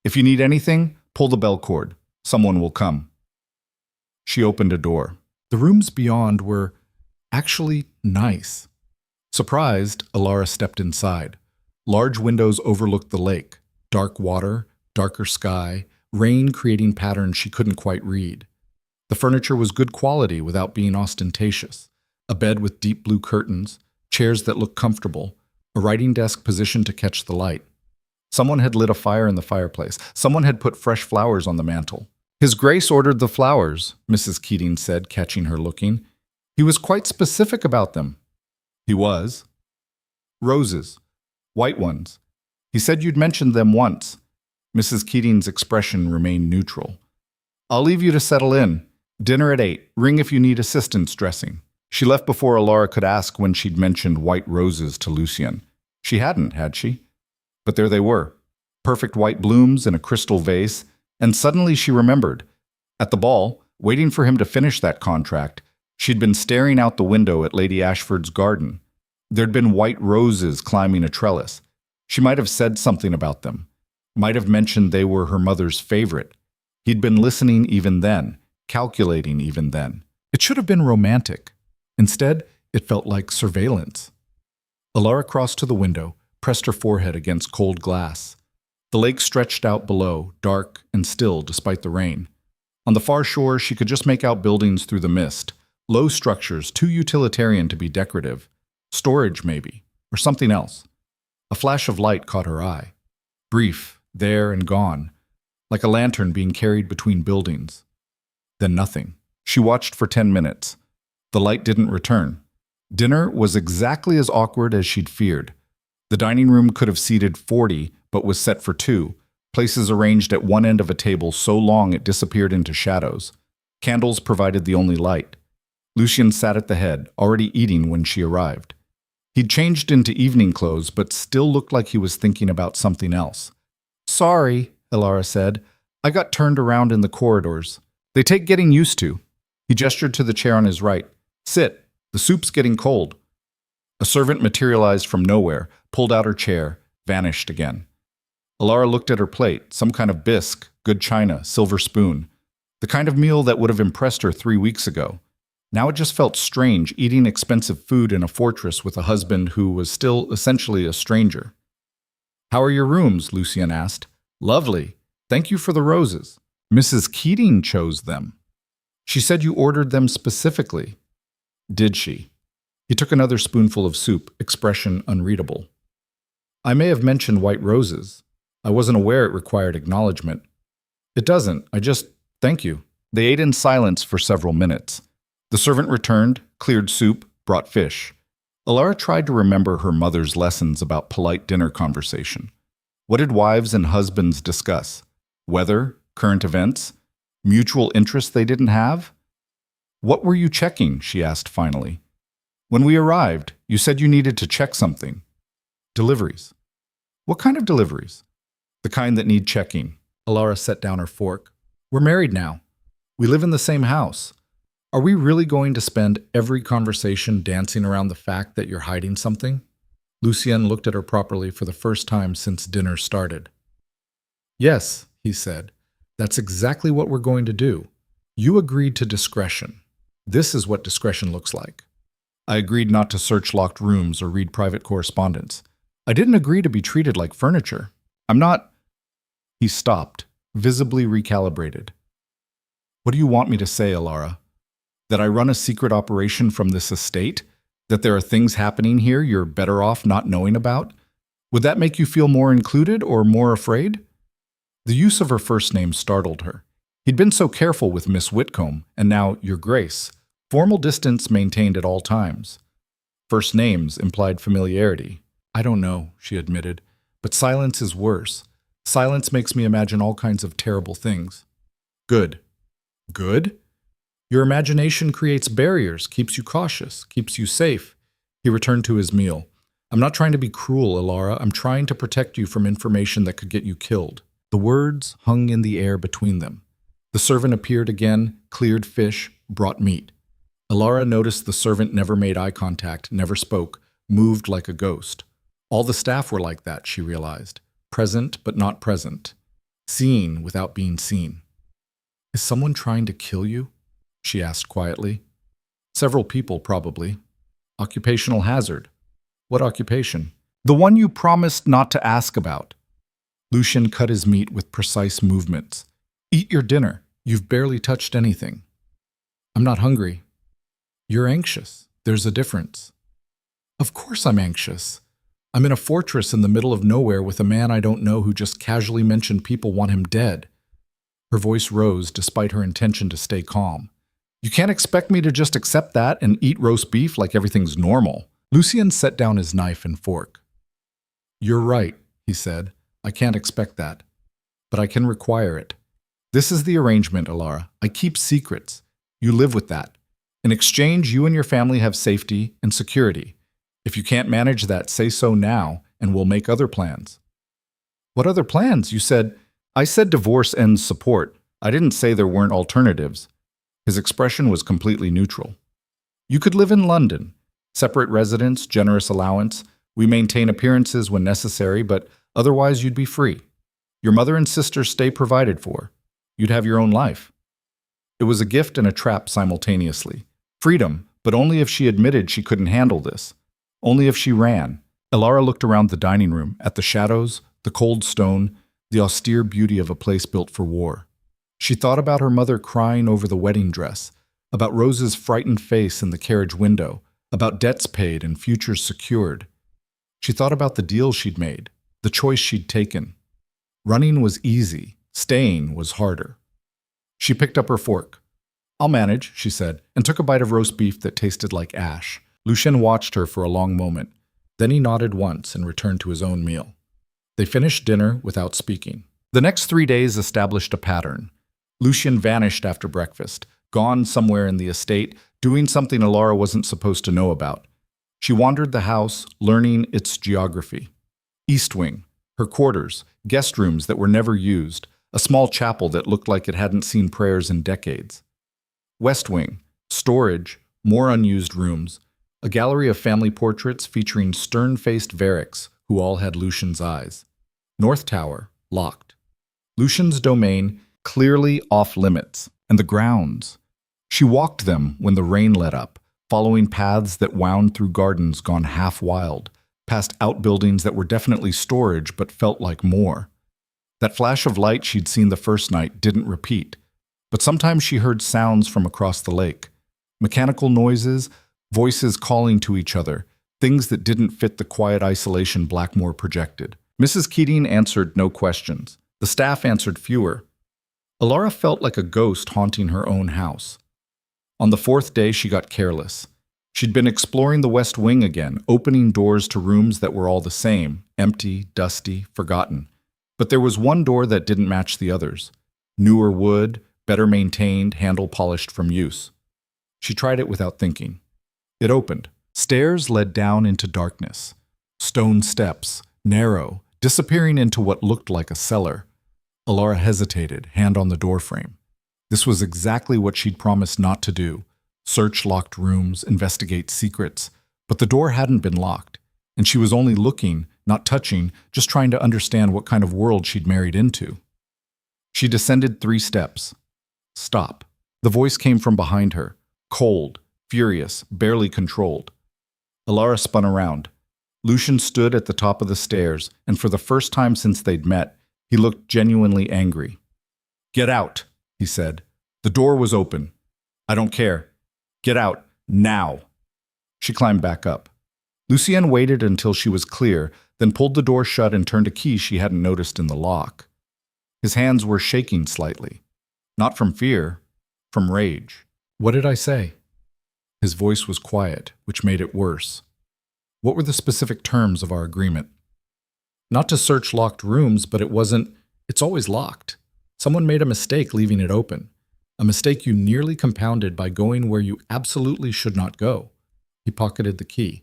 If you need anything, pull the bell cord. Someone will come." She opened a door. The rooms beyond were actually nice. Surprised, Alara stepped inside. Large windows overlooked the lake, dark water, darker sky, rain creating patterns she couldn't quite read. The furniture was good quality without being ostentatious. A bed with deep blue curtains, chairs that looked comfortable, a writing desk positioned to catch the light. Someone had lit a fire in the fireplace. Someone had put fresh flowers on the mantel. "His Grace ordered the flowers," Mrs. Keating said, catching her looking. "He was quite specific about them." "He was." "Roses. White ones. He said you'd mentioned them once." Mrs. Keating's expression remained neutral. "I'll leave you to settle in. Dinner at 8. Ring if you need assistance dressing." She left before Alara could ask when she'd mentioned white roses to Lucien. She hadn't, had she? But there they were. Perfect white blooms in a crystal vase, and suddenly she remembered. At the ball, waiting for him to finish that contract, she'd been staring out the window at Lady Ashford's garden. There'd been white roses climbing a trellis. She might have said something about them. Might have mentioned they were her mother's favorite. He'd been listening even then, calculating even then. It should have been romantic. Instead, it felt like surveillance. Alara crossed to the window, pressed her forehead against cold glass. The lake stretched out below, dark and still despite the rain. On the far shore, she could just make out buildings through the mist, low structures too utilitarian to be decorative. Storage, maybe, or something else. A flash of light caught her eye. Brief, there and gone, like a lantern being carried between buildings. Then nothing. She watched for 10 minutes. The light didn't return. Dinner was exactly as awkward as she'd feared. The dining room could have seated 40, but was set for 2, places arranged at one end of a table so long it disappeared into shadows. Candles provided the only light. Lucien sat at the head, already eating when she arrived. He'd changed into evening clothes, but still looked like he was thinking about something else. "Sorry," Alara said. "I got turned around in the corridors. They take getting used to." He gestured to the chair on his right. "Sit. The soup's getting cold." A servant materialized from nowhere, pulled out her chair, vanished again. Alara looked at her plate, some kind of bisque, good china, silver spoon. The kind of meal that would have impressed her 3 weeks ago. Now it just felt strange eating expensive food in a fortress with a husband who was still essentially a stranger. "How are your rooms?" Lucien asked. "Lovely. Thank you for the roses. Mrs. Keating chose them. She said you ordered them specifically." "Did she?" He took another spoonful of soup, expression unreadable. "I may have mentioned white roses. I wasn't aware it required acknowledgement." "It doesn't. Thank you." They ate in silence for several minutes. The servant returned, cleared soup, brought fish. Alara tried to remember her mother's lessons about polite dinner conversation. What did wives and husbands discuss? Weather? Current events? Mutual interests they didn't have? "What were you checking?" she asked finally. "When we arrived, you said you needed to check something." "Deliveries." "What kind of deliveries?" "The kind that need checking." Alara set down her fork. "We're married now. We live in the same house. Are we really going to spend every conversation dancing around the fact that you're hiding something?" Lucien looked at her properly for the first time since dinner started. "Yes," he said. "That's exactly what we're going to do. You agreed to discretion. This is what discretion looks like. I agreed not to search locked rooms or read private correspondence. I didn't agree to be treated like furniture. I'm not—" He stopped, visibly recalibrated. "What do you want me to say, Alara? That I run a secret operation from this estate? That there are things happening here you're better off not knowing about? Would that make you feel more included or more afraid?" The use of her first name startled her. He'd been so careful with Miss Whitcomb, and now Your Grace. Formal distance maintained at all times. First names implied familiarity. "I don't know," she admitted, "but silence is worse. Silence makes me imagine all kinds of terrible things." "Good." "Good? Your imagination creates barriers, keeps you cautious, keeps you safe." He returned to his meal. "I'm not trying to be cruel, Alara. I'm trying to protect you from information that could get you killed." The words hung in the air between them. The servant appeared again, cleared fish, brought meat. Alara noticed the servant never made eye contact, never spoke, moved like a ghost. All the staff were like that, she realized. Present but not present. Seeing without being seen. "Is someone trying to kill you?" she asked quietly. "Several people, probably." "Occupational hazard." "What occupation?" "The one you promised not to ask about." Lucien cut his meat with precise movements. "Eat your dinner. You've barely touched anything." "I'm not hungry." "You're anxious. There's a difference." "Of course I'm anxious. I'm in a fortress in the middle of nowhere with a man I don't know who just casually mentioned people want him dead." Her voice rose despite her intention to stay calm. "You can't expect me to just accept that and eat roast beef like everything's normal." Lucien set down his knife and fork. "You're right," he said. "I can't expect that. But I can require it. This is the arrangement, Alara. I keep secrets. You live with that. In exchange, you and your family have safety and security. If you can't manage that, say so now, and we'll make other plans." "What other plans? You said—" "I said divorce ends support. I didn't say there weren't alternatives." His expression was completely neutral. "You could live in London. Separate residence, generous allowance. We maintain appearances when necessary, but otherwise you'd be free. Your mother and sister stay provided for. You'd have your own life." It was a gift and a trap simultaneously. Freedom, but only if she admitted she couldn't handle this. Only if she ran. Alara looked around the dining room, at the shadows, the cold stone, the austere beauty of a place built for war. She thought about her mother crying over the wedding dress, about Rose's frightened face in the carriage window, about debts paid and futures secured. She thought about the deal she'd made, the choice she'd taken. Running was easy, staying was harder. She picked up her fork. "I'll manage," she said, and took a bite of roast beef that tasted like ash. Lucien watched her for a long moment. Then he nodded once and returned to his own meal. They finished dinner without speaking. The next 3 days established a pattern. Lucien vanished after breakfast, gone somewhere in the estate, doing something Alara wasn't supposed to know about. She wandered the house, learning its geography. East Wing, her quarters, guest rooms that were never used, a small chapel that looked like it hadn't seen prayers in decades. West Wing, storage, more unused rooms, a gallery of family portraits featuring stern-faced Variks, who all had Lucien's eyes. North Tower, locked. Lucien's domain, clearly off-limits. And the grounds. She walked them when the rain let up, following paths that wound through gardens gone half wild, past outbuildings that were definitely storage but felt like more. That flash of light she'd seen the first night didn't repeat, but sometimes she heard sounds from across the lake. Mechanical noises, voices calling to each other, things that didn't fit the quiet isolation Blackmore projected. Mrs. Keating answered no questions. The staff answered fewer. Alara felt like a ghost haunting her own house. On the fourth day, she got careless. She'd been exploring the West Wing again, opening doors to rooms that were all the same, empty, dusty, forgotten. But there was one door that didn't match the others. Newer wood, better maintained, handle polished from use. She tried it without thinking. It opened. Stairs led down into darkness. Stone steps, narrow, disappearing into what looked like a cellar. Alara hesitated, hand on the doorframe. This was exactly what she'd promised not to do. Search locked rooms, investigate secrets. But the door hadn't been locked, and she was only looking, not touching, just trying to understand what kind of world she'd married into. She descended 3 steps. Stop. The voice came from behind her, cold, furious, barely controlled. Alara spun around. Lucian stood at the top of the stairs, and for the first time since they'd met, he looked genuinely angry. "Get out," he said. "The door was open. I don't care. Get out, now." She climbed back up. Lucienne waited until she was clear, then pulled the door shut and turned a key she hadn't noticed in the lock. His hands were shaking slightly. Not from fear, from rage. "What did I say?" His voice was quiet, which made it worse. "What were the specific terms of our agreement?" "Not to search locked rooms, but it's always locked. Someone made a mistake leaving it open. A mistake you nearly compounded by going where you absolutely should not go." He pocketed the key.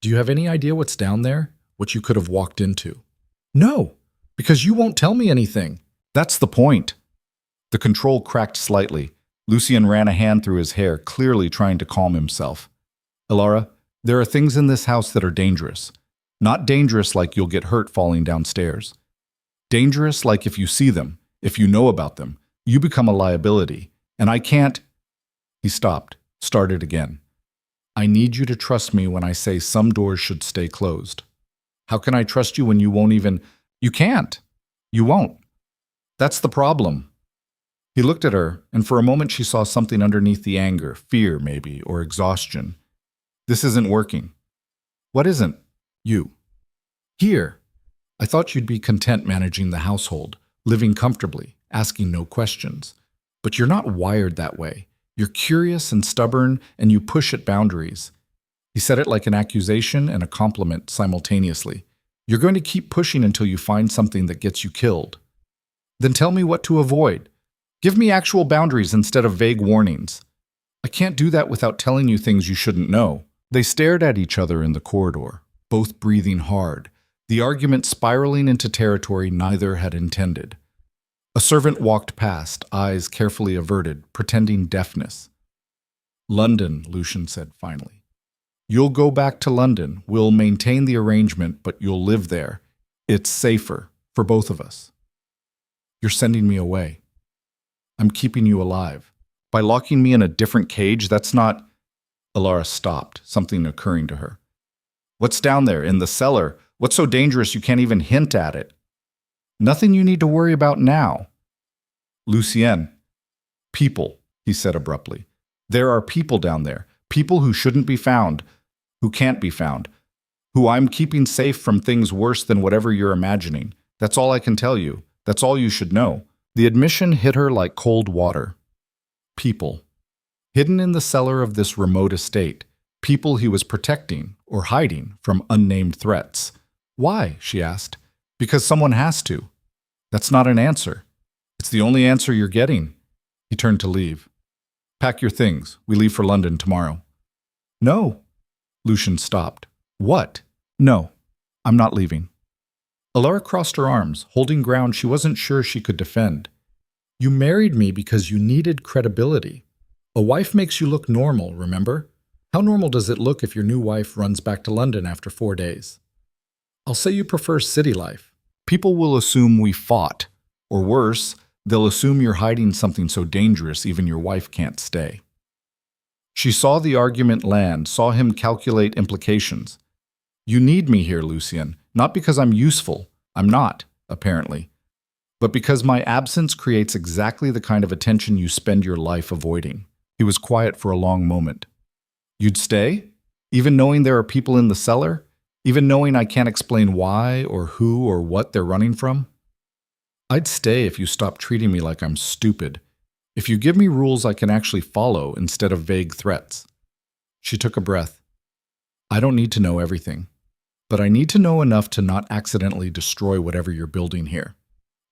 "Do you have any idea what's down there? What you could have walked into?" "No, because you won't tell me anything." "That's the point." The control cracked slightly. Lucian ran a hand through his hair, clearly trying to calm himself. "Alara, there are things in this house that are dangerous. Not dangerous like you'll get hurt falling downstairs. Dangerous like if you see them, if you know about them, you become a liability. And I can't—" He stopped, started again. "I need you to trust me when I say some doors should stay closed. How can I trust you when you won't even—" "You can't. You won't. That's the problem." He looked at her, and for a moment she saw something underneath the anger, fear maybe, or exhaustion. "This isn't working." "What isn't?" "You. Here. I thought you'd be content managing the household, living comfortably, asking no questions. But you're not wired that way. You're curious and stubborn, and you push at boundaries." He said it like an accusation and a compliment simultaneously. "You're going to keep pushing until you find something that gets you killed. Then tell me what to avoid. Give me actual boundaries instead of vague warnings." "I can't do that without telling you things you shouldn't know." They stared at each other in the corridor, both breathing hard, the argument spiraling into territory neither had intended. A servant walked past, eyes carefully averted, pretending deafness. "London," Lucian said finally. "You'll go back to London. We'll maintain the arrangement, but you'll live there. It's safer, for both of us." "You're sending me away." "I'm keeping you alive. By locking me in a different cage, that's not—" Alara stopped, something occurring to her. "What's down there, in the cellar? What's so dangerous you can't even hint at it?" "Nothing you need to worry about now." "Lucienne." "People," he said abruptly. "There are people down there. People who shouldn't be found, who can't be found, who I'm keeping safe from things worse than whatever you're imagining. That's all I can tell you. That's all you should know." The admission hit her like cold water. People. Hidden in the cellar of this remote estate. People he was protecting or hiding from unnamed threats. "Why?" she asked. "Because someone has to." "That's not an answer." "It's the only answer you're getting." He turned to leave. "Pack your things. We leave for London tomorrow." "No." Lucian stopped. "What?" "No. I'm not leaving." Alara crossed her arms, holding ground she wasn't sure she could defend. "You married me because you needed credibility. A wife makes you look normal, remember? How normal does it look if your new wife runs back to London after 4 days? I'll say you prefer city life. People will assume we fought. Or worse, they'll assume you're hiding something so dangerous even your wife can't stay." She saw the argument land, saw him calculate implications. You need me here, Lucien, not because I'm useful. I'm not, apparently. But because my absence creates exactly the kind of attention you spend your life avoiding. He was quiet for a long moment. You'd stay? Even knowing there are people in the cellar? Even knowing I can't explain why or who or what they're running from? I'd stay if you stop treating me like I'm stupid. If you give me rules I can actually follow instead of vague threats. She took a breath. I don't need to know everything, but I need to know enough to not accidentally destroy whatever you're building here.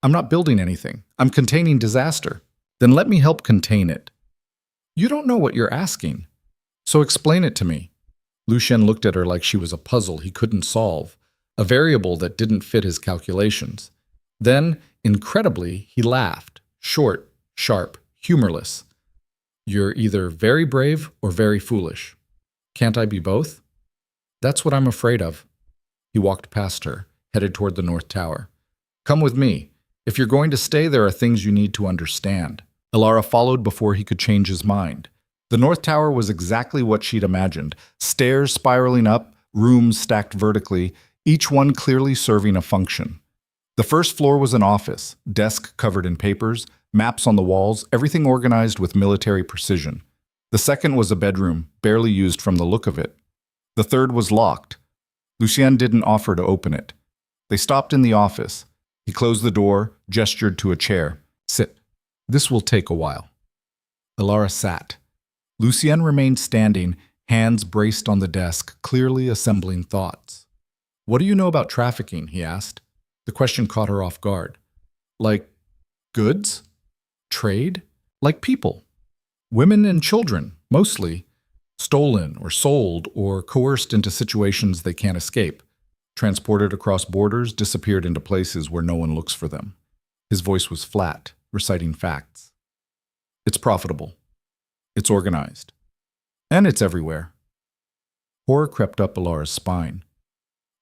I'm not building anything. I'm containing disaster. Then let me help contain it. You don't know what you're asking, so explain it to me. Lucien looked at her like she was a puzzle he couldn't solve, a variable that didn't fit his calculations. Then, incredibly, he laughed, short, sharp, humorless. You're either very brave or very foolish. Can't I be both? That's what I'm afraid of. He walked past her, headed toward the North Tower. Come with me. If you're going to stay, there are things you need to understand. Elara followed before he could change his mind. The North Tower was exactly what she'd imagined. Stairs spiraling up, rooms stacked vertically, each one clearly serving a function. The first floor was an office, desk covered in papers, maps on the walls, everything organized with military precision. The second was a bedroom, barely used from the look of it. The third was locked. Lucien didn't offer to open it. They stopped in the office. He closed the door, gestured to a chair. Sit. This will take a while. Elara sat. Lucien remained standing, hands braced on the desk, clearly assembling thoughts. What do you know about trafficking? He asked. The question caught her off guard. Like goods? Trade? Like people? Women and children, mostly. Stolen or sold or coerced into situations they can't escape. Transported across borders, disappeared into places where no one looks for them. His voice was flat, reciting facts. It's profitable. It's organized. And it's everywhere. Horror crept up Elara's spine.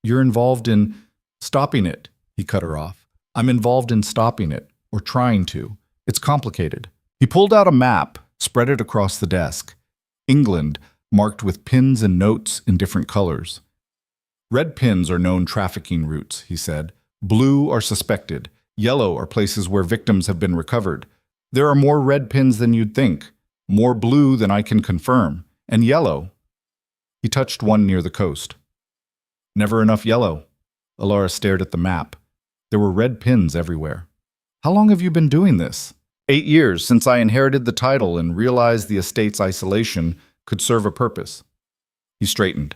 You're involved in stopping it, he cut her off. I'm involved in stopping it, or trying to. It's complicated. He pulled out a map, spread it across the desk. England, marked with pins and notes in different colors. Red pins are known trafficking routes, he said. Blue are suspected. Yellow are places where victims have been recovered. There are more red pins than you'd think. More blue than I can confirm. And yellow. He touched one near the coast. Never enough yellow. Elara stared at the map. There were red pins everywhere. How long have you been doing this? 8 years since I inherited the title and realized the estate's isolation could serve a purpose. He straightened.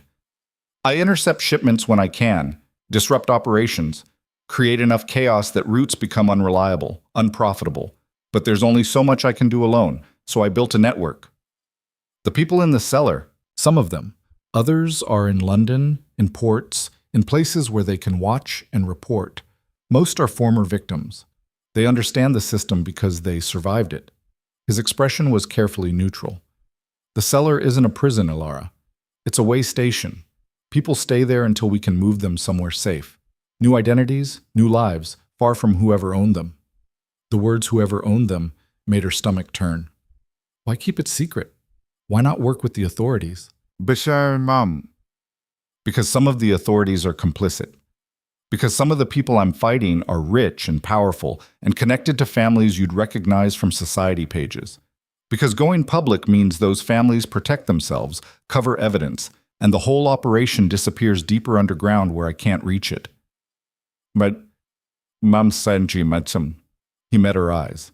I intercept shipments when I can, disrupt operations, create enough chaos that routes become unreliable, unprofitable. But there's only so much I can do alone, so I built a network. The people in the cellar, some of them. Others are in London, in ports, in places where they can watch and report. Most are former victims. They understand the system because they survived it. His expression was carefully neutral. The cellar isn't a prison, Elara. It's a way station. People stay there until we can move them somewhere safe. New identities, new lives, far from whoever owned them. The words whoever owned them made her stomach turn. Why keep it secret? Why not work with the authorities? Bashar Mom. Because some of the authorities are complicit. Because some of the people I'm fighting are rich and powerful and connected to families you'd recognize from society pages. Because going public means those families protect themselves, cover evidence, and the whole operation disappears deeper underground where I can't reach it. But Mam Sanji Matsum. He met her eyes.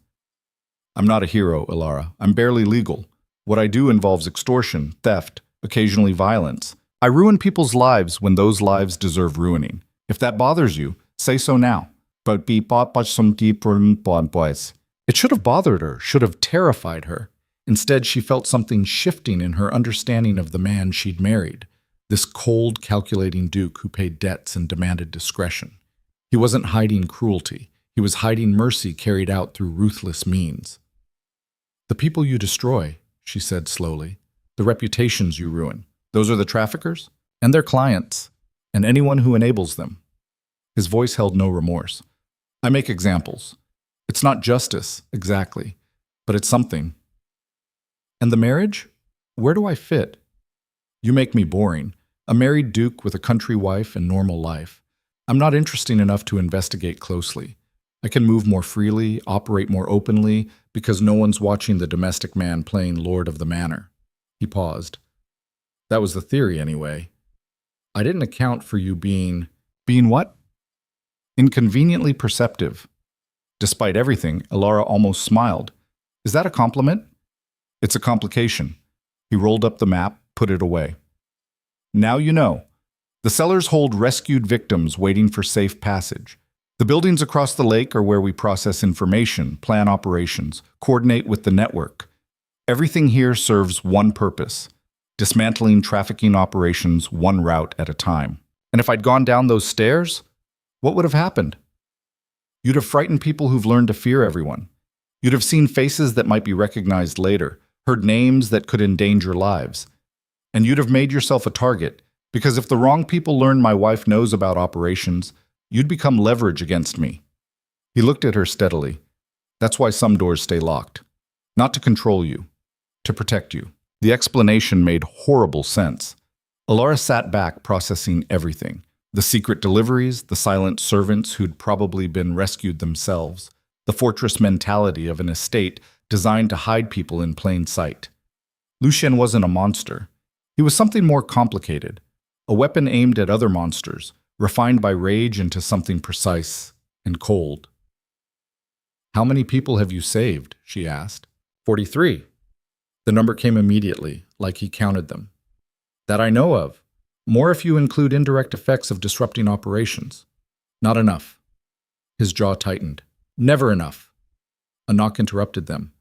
I'm not a hero, Elara. I'm barely legal. What I do involves extortion, theft, occasionally violence. I ruin people's lives when those lives deserve ruining. If that bothers you, say so now. But be some deeper boys. It should have bothered her, should have terrified her. Instead, she felt something shifting in her understanding of the man she'd married, this cold, calculating duke who paid debts and demanded discretion. He wasn't hiding cruelty. He was hiding mercy carried out through ruthless means. The people you destroy, she said slowly, the reputations you ruin, those are the traffickers and their clients, and anyone who enables them. His voice held no remorse. I make examples. It's not justice, exactly, but it's something. And the marriage? Where do I fit? You make me boring. A married duke with a country wife and normal life. I'm not interesting enough to investigate closely. I can move more freely, operate more openly, because no one's watching the domestic man playing Lord of the Manor. He paused. That was the theory, anyway. I didn't account for you being... Being what? Inconveniently perceptive. Despite everything, Alara almost smiled. Is that a compliment? It's a complication. He rolled up the map, put it away. Now you know. The cellars hold rescued victims waiting for safe passage. The buildings across the lake are where we process information, plan operations, coordinate with the network. Everything here serves one purpose: dismantling trafficking operations one route at a time. And if I'd gone down those stairs, what would have happened? You'd have frightened people who've learned to fear everyone. You'd have seen faces that might be recognized later, heard names that could endanger lives. And you'd have made yourself a target, because if the wrong people learn my wife knows about operations, you'd become leverage against me. He looked at her steadily. That's why some doors stay locked. Not to control you, to protect you. The explanation made horrible sense. Alara sat back, processing everything. The secret deliveries, the silent servants who'd probably been rescued themselves, the fortress mentality of an estate designed to hide people in plain sight. Lucien wasn't a monster. He was something more complicated, a weapon aimed at other monsters, refined by rage into something precise and cold. How many people have you saved? She asked. 43. The number came immediately, like he counted them. That I know of. More if you include indirect effects of disrupting operations. Not enough. His jaw tightened. Never enough. A knock interrupted them.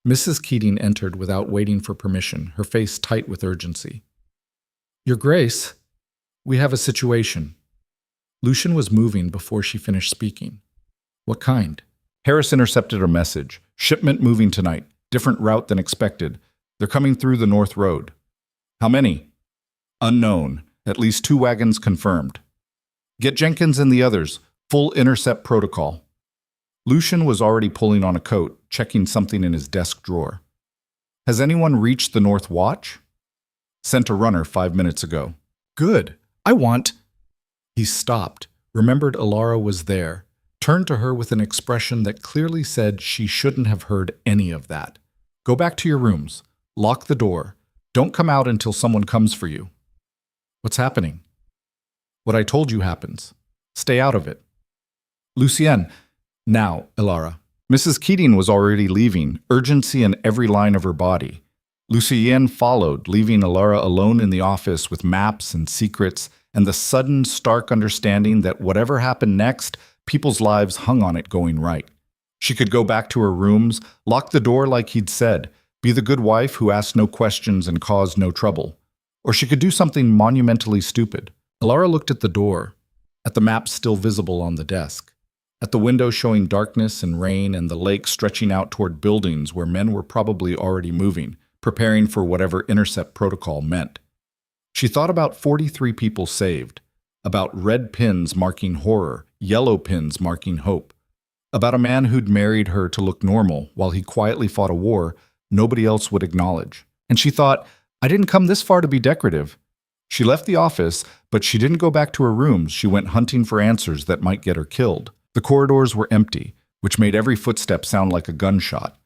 Mrs. Keating entered without waiting for permission, her face tight with urgency. Your Grace, we have a situation. Lucien was moving before she finished speaking. What kind? Harris intercepted a message. Shipment moving tonight. Different route than expected. They're coming through the North Road. How many? Unknown. At least 2 wagons confirmed. Get Jenkins and the others. Full intercept protocol. Lucien was already pulling on a coat, checking something in his desk drawer. Has anyone reached the North Watch? Sent a runner 5 minutes ago. Good. I want... He stopped, remembered Alara was there, turned to her with an expression that clearly said she shouldn't have heard any of that. Go back to your rooms. Lock the door. Don't come out until someone comes for you. What's happening? What I told you happens. Stay out of it. Lucien. Now, Alara. Mrs. Keating was already leaving, urgency in every line of her body. Lucien followed, leaving Alara alone in the office with maps and secrets, and the sudden, stark understanding that whatever happened next, people's lives hung on it going right. She could go back to her rooms, lock the door like he'd said, be the good wife who asked no questions and caused no trouble. Or she could do something monumentally stupid. Alara looked at the door, at the map still visible on the desk, at the window showing darkness and rain and the lake stretching out toward buildings where men were probably already moving, preparing for whatever intercept protocol meant. She thought about 43 people saved, about red pins marking horror, yellow pins marking hope, about a man who'd married her to look normal while he quietly fought a war nobody else would acknowledge. And she thought, I didn't come this far to be decorative. She left the office, but she didn't go back to her rooms. She went hunting for answers that might get her killed. The corridors were empty, which made every footstep sound like a gunshot.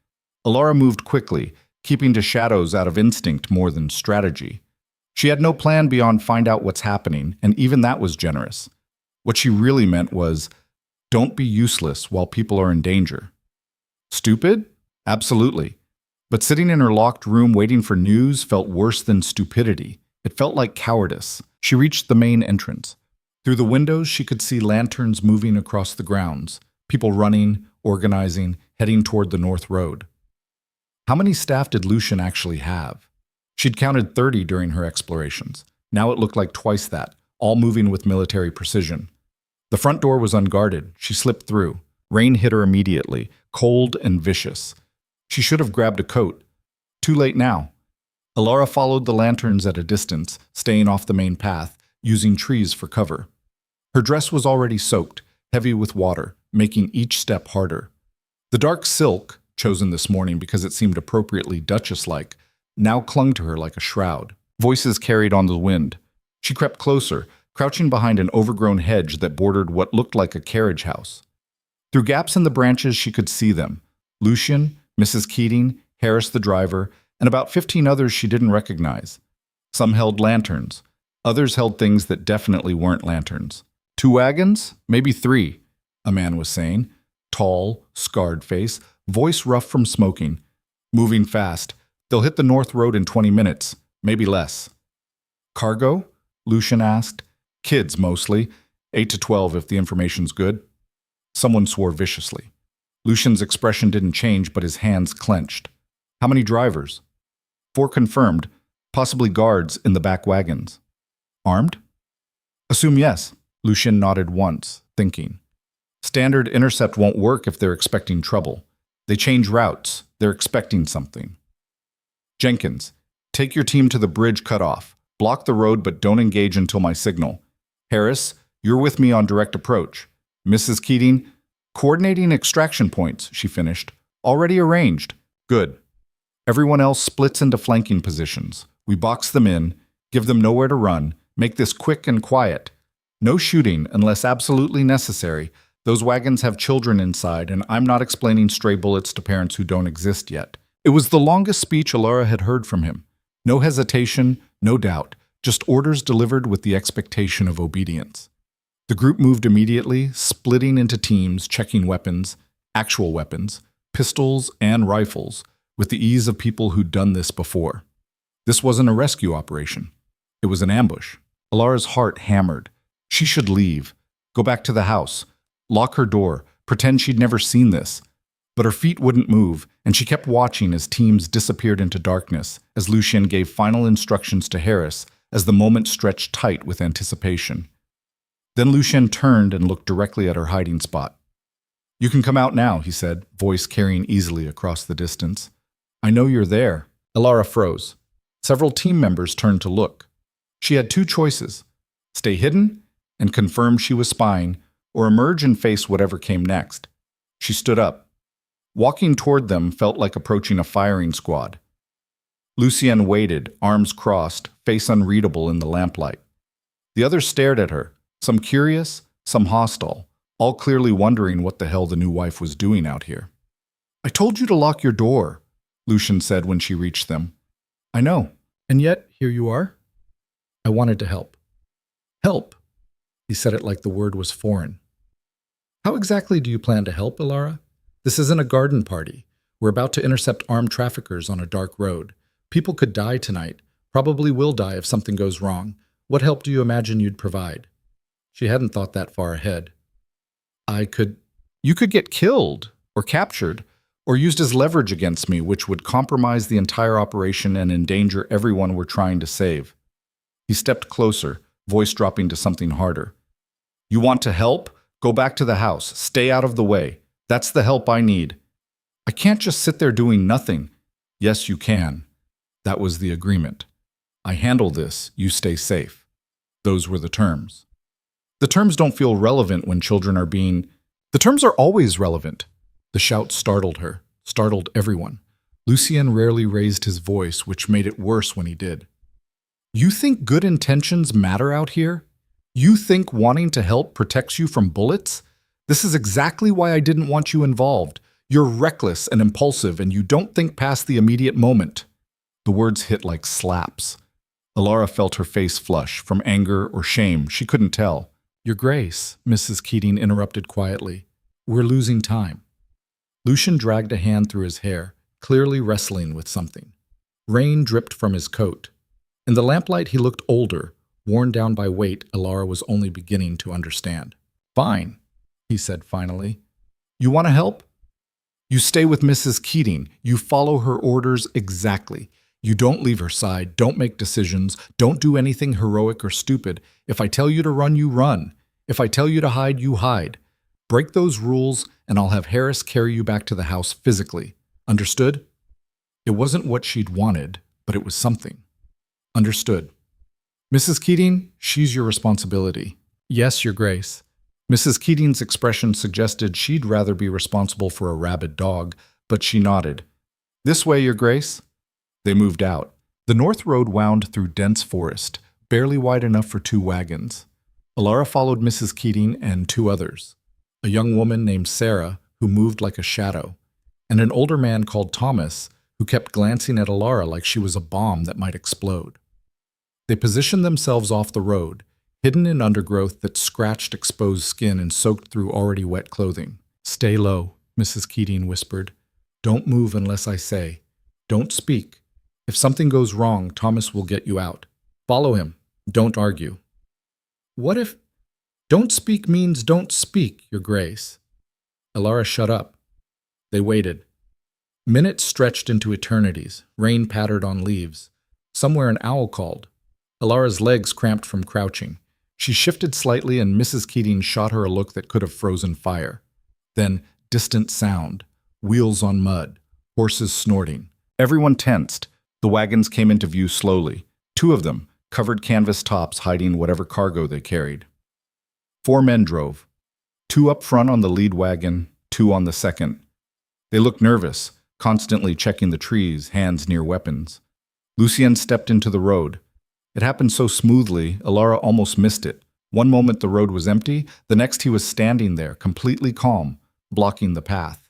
Alara moved quickly, keeping to shadows out of instinct more than strategy. She had no plan beyond find out what's happening, and even that was generous. What she really meant was, don't be useless while people are in danger. Stupid? Absolutely. But sitting in her locked room waiting for news felt worse than stupidity. It felt like cowardice. She reached the main entrance. Through the windows, she could see lanterns moving across the grounds, people running, organizing, heading toward the North Road. How many staff did Lucien actually have? She'd counted 30 during her explorations. Now it looked like twice that, all moving with military precision. The front door was unguarded. She slipped through. Rain hit her immediately, cold and vicious. She should have grabbed a coat. Too late now. Alara followed the lanterns at a distance, staying off the main path, using trees for cover. Her dress was already soaked, heavy with water, making each step harder. The dark silk, chosen this morning because it seemed appropriately Duchess-like, now clung to her like a shroud. Voices carried on the wind. She crept closer, crouching behind an overgrown hedge that bordered what looked like a carriage house. Through gaps in the branches, she could see them: Lucian, Mrs. Keating, Harris the driver, and about 15 others she didn't recognize. Some held lanterns. Others held things that definitely weren't lanterns. 2 wagons? Maybe 3, a man was saying. Tall, scarred face, voice rough from smoking. Moving fast. They'll hit the North Road in 20 minutes, maybe less. Cargo? Lucian asked. Kids, mostly. 8 to 12 if the information's good. Someone swore viciously. Lucian's expression didn't change, but his hands clenched. How many drivers? 4 confirmed, possibly guards in the back wagons. Armed? Assume yes. Lucian nodded once, thinking. Standard intercept won't work if they're expecting trouble. They change routes. They're expecting something. Jenkins, take your team to the bridge cutoff. Block the road, but don't engage until my signal. Harris, you're with me on direct approach. Mrs. Keating, coordinating extraction points, she finished. Already arranged. Good. Everyone else splits into flanking positions. We box them in, give them nowhere to run, make this quick and quiet. No shooting unless absolutely necessary. Those wagons have children inside, and I'm not explaining stray bullets to parents who don't exist yet. It was the longest speech Alara had heard from him. No hesitation, no doubt, just orders delivered with the expectation of obedience. The group moved immediately, splitting into teams, checking weapons, actual weapons, pistols and rifles, with the ease of people who'd done this before. This wasn't a rescue operation. It was an ambush. Alara's heart hammered. She should leave, go back to the house, lock her door, pretend she'd never seen this. But her feet wouldn't move, and she kept watching as teams disappeared into darkness, as Lucian gave final instructions to Harris, as the moment stretched tight with anticipation. Then Lucian turned and looked directly at her hiding spot. You can come out now, he said, voice carrying easily across the distance. I know you're there. Alara froze. Several team members turned to look. She had 2 choices: stay hidden and confirm she was spying, or emerge and face whatever came next. She stood up. Walking toward them felt like approaching a firing squad. Lucian waited, arms crossed, face unreadable in the lamplight. The others stared at her, some curious, some hostile, all clearly wondering what the hell the new wife was doing out here. I told you to lock your door, Lucian said when she reached them. I know, and yet here you are. I wanted to help. Help? He said it like the word was foreign. How exactly do you plan to help, Alara? This isn't a garden party. We're about to intercept armed traffickers on a dark road. People could die tonight, probably will die if something goes wrong. What help do you imagine you'd provide? She hadn't thought that far ahead. You could get killed, or captured, or used as leverage against me, which would compromise the entire operation and endanger everyone we're trying to save. He stepped closer, voice dropping to something harder. You want to help? Go back to the house. Stay out of the way. That's the help I need. I can't just sit there doing nothing. Yes, you can. That was the agreement. I handle this. You stay safe. Those were the terms. The terms don't feel relevant when children are being... The terms are always relevant. The shout startled her, startled everyone. Lucian rarely raised his voice, which made it worse when he did. You think good intentions matter out here? You think wanting to help protects you from bullets? This is exactly why I didn't want you involved. You're reckless and impulsive, and you don't think past the immediate moment. The words hit like slaps. Alara felt her face flush, from anger or shame, she couldn't tell. Your Grace, Mrs. Keating interrupted quietly. We're losing time. Lucian dragged a hand through his hair, clearly wrestling with something. Rain dripped from his coat. In the lamplight he looked older, worn down by weight Alara was only beginning to understand. Fine, he said finally. You want to help? You stay with Mrs. Keating. You follow her orders exactly. You don't leave her side, don't make decisions, don't do anything heroic or stupid. If I tell you to run, you run. If I tell you to hide, you hide. Break those rules, and I'll have Harris carry you back to the house physically. Understood? It wasn't what she'd wanted, but it was something. Understood. Mrs. Keating, she's your responsibility. Yes, Your Grace. Mrs. Keating's expression suggested she'd rather be responsible for a rabid dog, but she nodded. This way, Your Grace. They moved out. The north road wound through dense forest, barely wide enough for 2 wagons. Alara followed Mrs. Keating and 2 others, a young woman named Sarah, who moved like a shadow, and an older man called Thomas, who kept glancing at Alara like she was a bomb that might explode. They positioned themselves off the road, hidden in undergrowth that scratched exposed skin and soaked through already wet clothing. "Stay low," Mrs. Keating whispered. "Don't move unless I say. Don't speak. If something goes wrong, Thomas will get you out. Follow him. Don't argue." "What if don't speak means don't speak, Your Grace?" Alara shut up. They waited. Minutes stretched into eternities. Rain pattered on leaves. Somewhere an owl called. Alara's legs cramped from crouching. She shifted slightly and Mrs. Keating shot her a look that could have frozen fire. Then, distant sound. Wheels on mud. Horses snorting. Everyone tensed. The wagons came into view slowly. 2 of them, covered canvas tops hiding whatever cargo they carried. 4 men drove. 2 up front on the lead wagon, 2 on the second. They looked nervous, constantly checking the trees, hands near weapons. Lucien stepped into the road. It happened so smoothly, Alara almost missed it. One moment the road was empty, the next he was standing there, completely calm, blocking the path.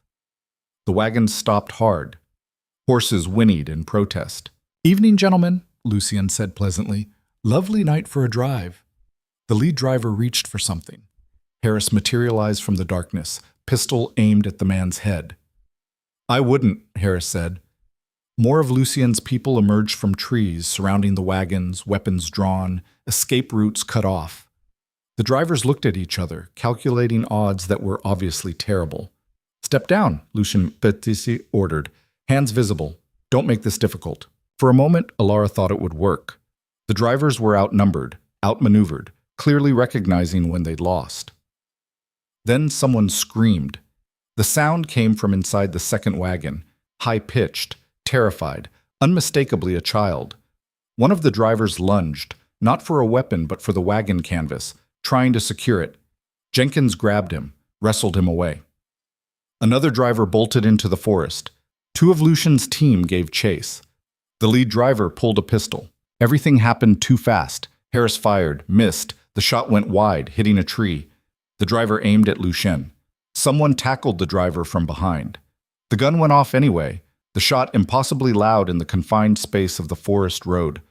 The wagons stopped hard. Horses whinnied in protest. "Evening, gentlemen," Lucien said pleasantly. "Lovely night for a drive." The lead driver reached for something. Harris materialized from the darkness, pistol aimed at the man's head. "I wouldn't," Harris said. More of Lucien's people emerged from trees surrounding the wagons, weapons drawn, escape routes cut off. The drivers looked at each other, calculating odds that were obviously terrible. "Step down," Lucien Petitsi ordered. "Hands visible. Don't make this difficult." For a moment, Alara thought it would work. The drivers were outnumbered, outmaneuvered, clearly recognizing when they'd lost. Then someone screamed. The sound came from inside the second wagon, high-pitched, terrified, unmistakably a child. One of the drivers lunged, not for a weapon but for the wagon canvas, trying to secure it. Jenkins grabbed him, wrestled him away. Another driver bolted into the forest. 2 of Lucien's team gave chase. The lead driver pulled a pistol. Everything happened too fast. Harris fired, missed. The shot went wide, hitting a tree. The driver aimed at Lucien. Someone tackled the driver from behind. The gun went off anyway, the shot impossibly loud in the confined space of the forest road.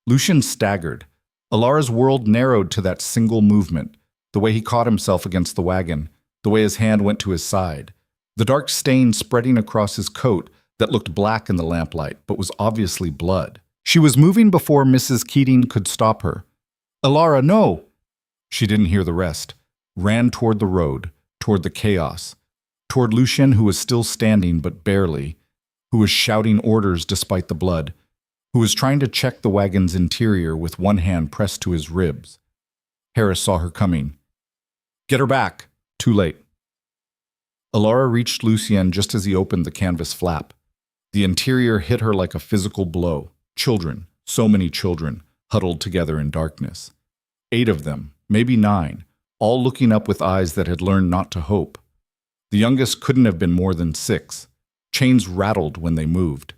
Lucien staggered. Alara's world narrowed to that single movement, the way he caught himself against the wagon, the way his hand went to his side, the dark stain spreading across his coat that looked black in the lamplight but was obviously blood. She was moving before Mrs. Keating could stop her. "Alara, no!" She didn't hear the rest. Ran toward the road, toward the chaos, toward Lucien, who was still standing but barely, who was shouting orders despite the blood, who was trying to check the wagon's interior with one hand pressed to his ribs. Harris saw her coming. "Get her back!" Too late. Alara reached Lucien just as he opened the canvas flap. The interior hit her like a physical blow. Children, so many children, huddled together in darkness. 8 of them, maybe 9, all looking up with eyes that had learned not to hope. The youngest couldn't have been more than 6. Chains rattled when they moved.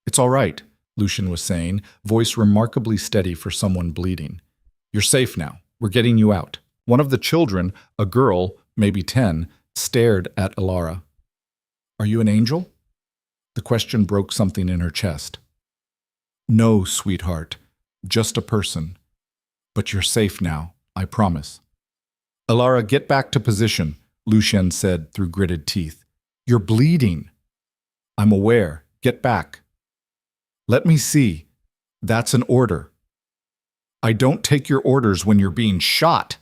"It's all right," Lucien was saying, voice remarkably steady for someone bleeding. "You're safe now. We're getting you out." One of the children, a girl, maybe 10, stared at Alara. "Are you an angel?" The question broke something in her chest. "No, sweetheart, just a person. But you're safe now, I promise." "Alara, get back to position," Lucien said through gritted teeth. "You're bleeding." "I'm aware. Get back." "Let me see. That's an order." "I don't take your orders when you're being shot."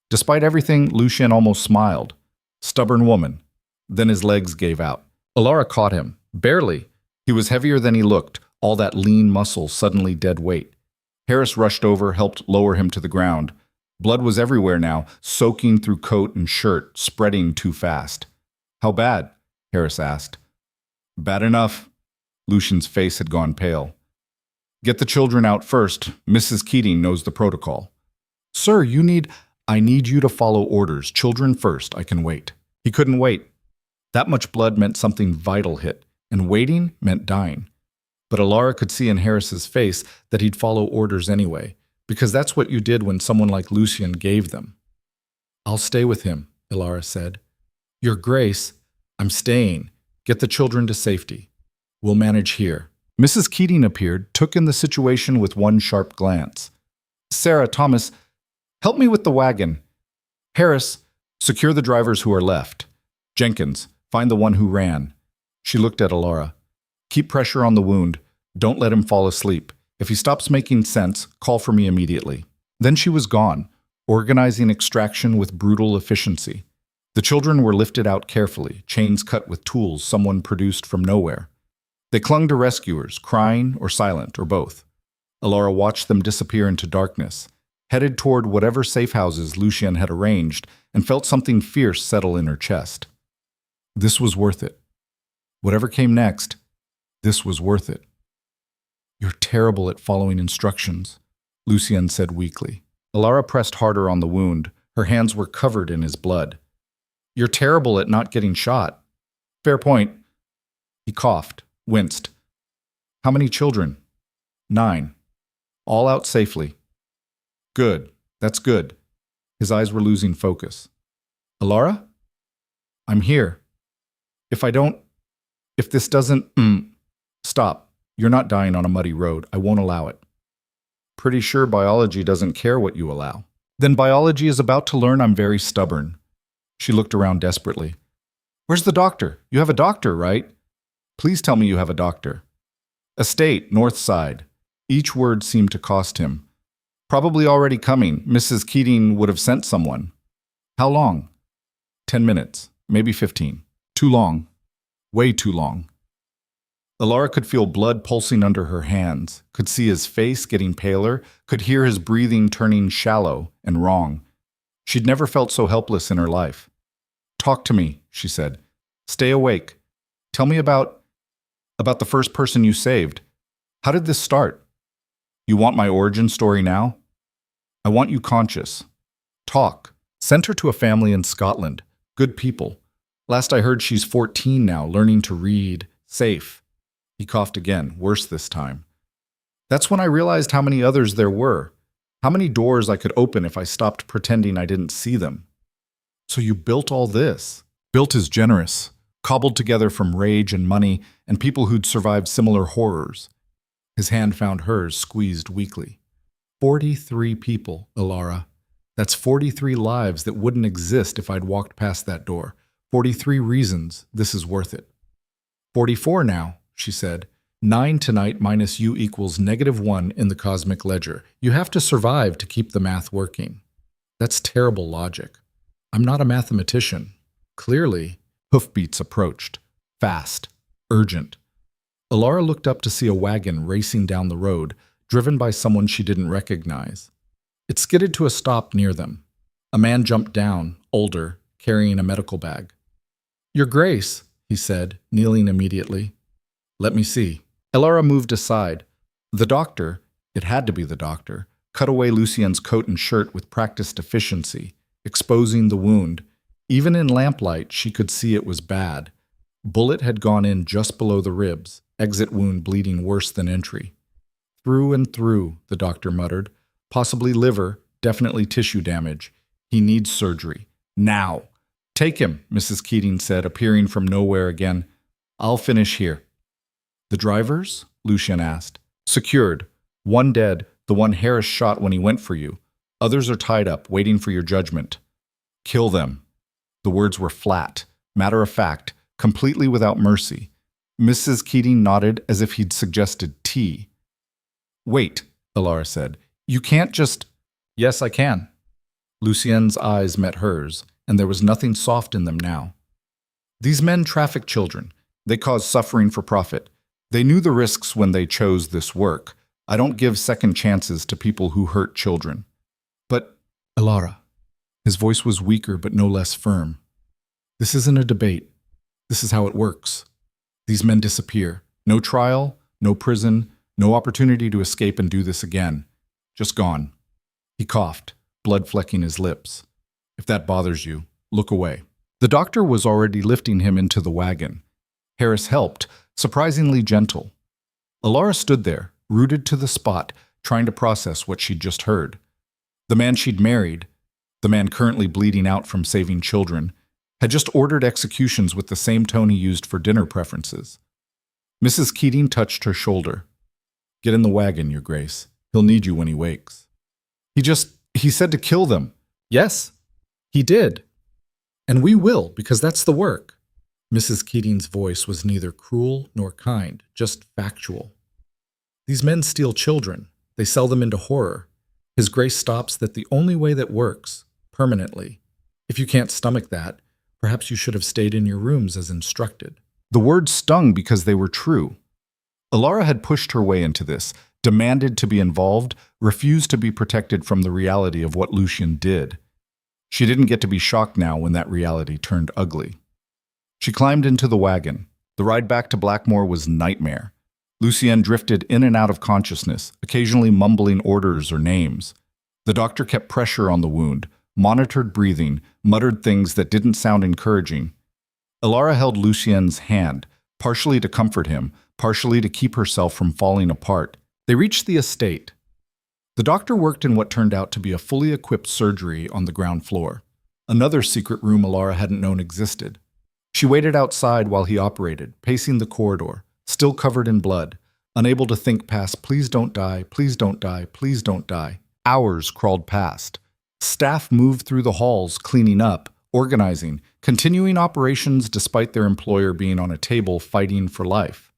Despite everything, Lucien almost smiled. Stubborn woman. Then his legs gave out. Alara caught him. Barely. He was heavier than he looked, all that lean muscle suddenly dead weight. Harris rushed over, helped lower him to the ground. Blood was everywhere now, soaking through coat and shirt, spreading too fast. "How bad?" Harris asked. "Bad enough." Lucien's face had gone pale. "Get the children out first. Mrs. Keating knows the protocol." "Sir, I need you to follow orders. Children first. I can wait." He couldn't wait. That much blood meant something vital hit, and waiting meant dying. But Alara could see in Harris's face that he'd follow orders anyway, because that's what you did when someone like Lucian gave them. "I'll stay with him," Alara said. "Your Grace, I'm staying. Get the children to safety. We'll manage here." Mrs. Keating appeared, took in the situation with one sharp glance. "Sarah, Thomas, help me with the wagon. Harris, secure the drivers who are left. Jenkins, find the one who ran." She looked at Alara. "Keep pressure on the wound. Don't let him fall asleep. If he stops making sense, call for me immediately." Then she was gone, organizing extraction with brutal efficiency. The children were lifted out carefully, chains cut with tools someone produced from nowhere. They clung to rescuers, crying or silent, or both. Alara watched them disappear into darkness, headed toward whatever safe houses Lucian had arranged, and felt something fierce settle in her chest. This was worth it. Whatever came next, this was worth it. "You're terrible at following instructions," Lucian said weakly. Alara pressed harder on the wound. Her hands were covered in his blood. "You're terrible at not getting shot." "Fair point." He coughed, winced. "How many children?" 9. "All out safely." "Good. That's good." His eyes were losing focus. "Alara? I'm here. If this doesn't, stop. You're not dying on a muddy road. I won't allow it." "Pretty sure biology doesn't care what you allow." "Then biology is about to learn I'm very stubborn." She looked around desperately. "Where's the doctor? You have a doctor, right? Please tell me you have a doctor." "Estate, north side." Each word seemed to cost him. "Probably already coming. Mrs. Keating would have sent someone." "How long?" 10 minutes, maybe 15. Too long. Way too long. Alara could feel blood pulsing under her hands, could see his face getting paler, could hear his breathing turning shallow and wrong. She'd never felt so helpless in her life. "Talk to me," she said. "Stay awake. Tell me about the first person you saved. How did this start? You want my origin story now? I want you conscious. Talk." Sent her to a family in Scotland. Good people. Last I heard she's 14 now, learning to read. Safe. He coughed again, worse this time. "That's when I realized how many others there were. How many doors I could open if I stopped pretending I didn't see them." "So you built all this?" "Built is generous. Cobbled together from rage and money and people who'd survived similar horrors." His hand found hers, squeezed weakly. 43 people, Alara. That's 43 lives that wouldn't exist if I'd walked past that door. 43 reasons this is worth it. 44 now, she said. 9 tonight minus you equals -1 in the cosmic ledger. You have to survive to keep the math working. That's terrible logic. I'm not a mathematician. Clearly, hoofbeats approached. Fast. Urgent. Alara looked up to see a wagon racing down the road, driven by someone she didn't recognize. It skidded to a stop near them. A man jumped down, older, carrying a medical bag. "Your Grace," he said, kneeling immediately. "Let me see." Alara moved aside. The doctor, it had to be the doctor, cut away Lucien's coat and shirt with practiced efficiency, exposing the wound. Even in lamplight, she could see it was bad. Bullet had gone in just below the ribs, exit wound bleeding worse than entry. "Through and through," the doctor muttered. "Possibly liver, definitely tissue damage. He needs surgery. Now." "Take him," Mrs. Keating said, appearing from nowhere again. "I'll finish here." "The drivers?" Lucian asked. "Secured. One dead, the one Harris shot when he went for you. Others are tied up, waiting for your judgment." "Kill them." The words were flat, matter of fact, completely without mercy. Mrs. Keating nodded as if he'd suggested tea. "Wait," Alara said. "You can't just—" "Yes, I can." Lucien's eyes met hers, and there was nothing soft in them now. "These men traffic children. They cause suffering for profit. They knew the risks when they chose this work. I don't give second chances to people who hurt children." "But, Alara," his voice was weaker but no less firm, "this isn't a debate. This is how it works. These men disappear. No trial, no prison, no opportunity to escape and do this again. Just gone." He coughed, blood flecking his lips. "If that bothers you, look away." The doctor was already lifting him into the wagon. Harris helped, surprisingly gentle. Alara stood there, rooted to the spot, trying to process what she'd just heard. The man she'd married, the man currently bleeding out from saving children, had just ordered executions with the same tone he used for dinner preferences. Mrs. Keating touched her shoulder. "Get in the wagon, Your Grace. He'll need you when he wakes." He said to kill them." "Yes, he did. And we will, because that's the work." Mrs. Keating's voice was neither cruel nor kind, just factual. "These men steal children. They sell them into horror. His Grace stops that the only way that works, permanently. If you can't stomach that, perhaps you should have stayed in your rooms as instructed." The words stung because they were true. Alara had pushed her way into this, demanded to be involved, refused to be protected from the reality of what Lucien did. She didn't get to be shocked now when that reality turned ugly. She climbed into the wagon. The ride back to Blackmore was nightmare. Lucien drifted in and out of consciousness, occasionally mumbling orders or names. The doctor kept pressure on the wound, monitored breathing, muttered things that didn't sound encouraging. Alara held Lucien's hand, partially to comfort him, partially to keep herself from falling apart. They reached the estate. The doctor worked in what turned out to be a fully equipped surgery on the ground floor, another secret room Alara hadn't known existed. She waited outside while he operated, pacing the corridor, still covered in blood, unable to think past "please don't die, please don't die, please don't die." Hours crawled past. Staff moved through the halls, cleaning up, organizing, continuing operations despite their employer being on a table fighting for life.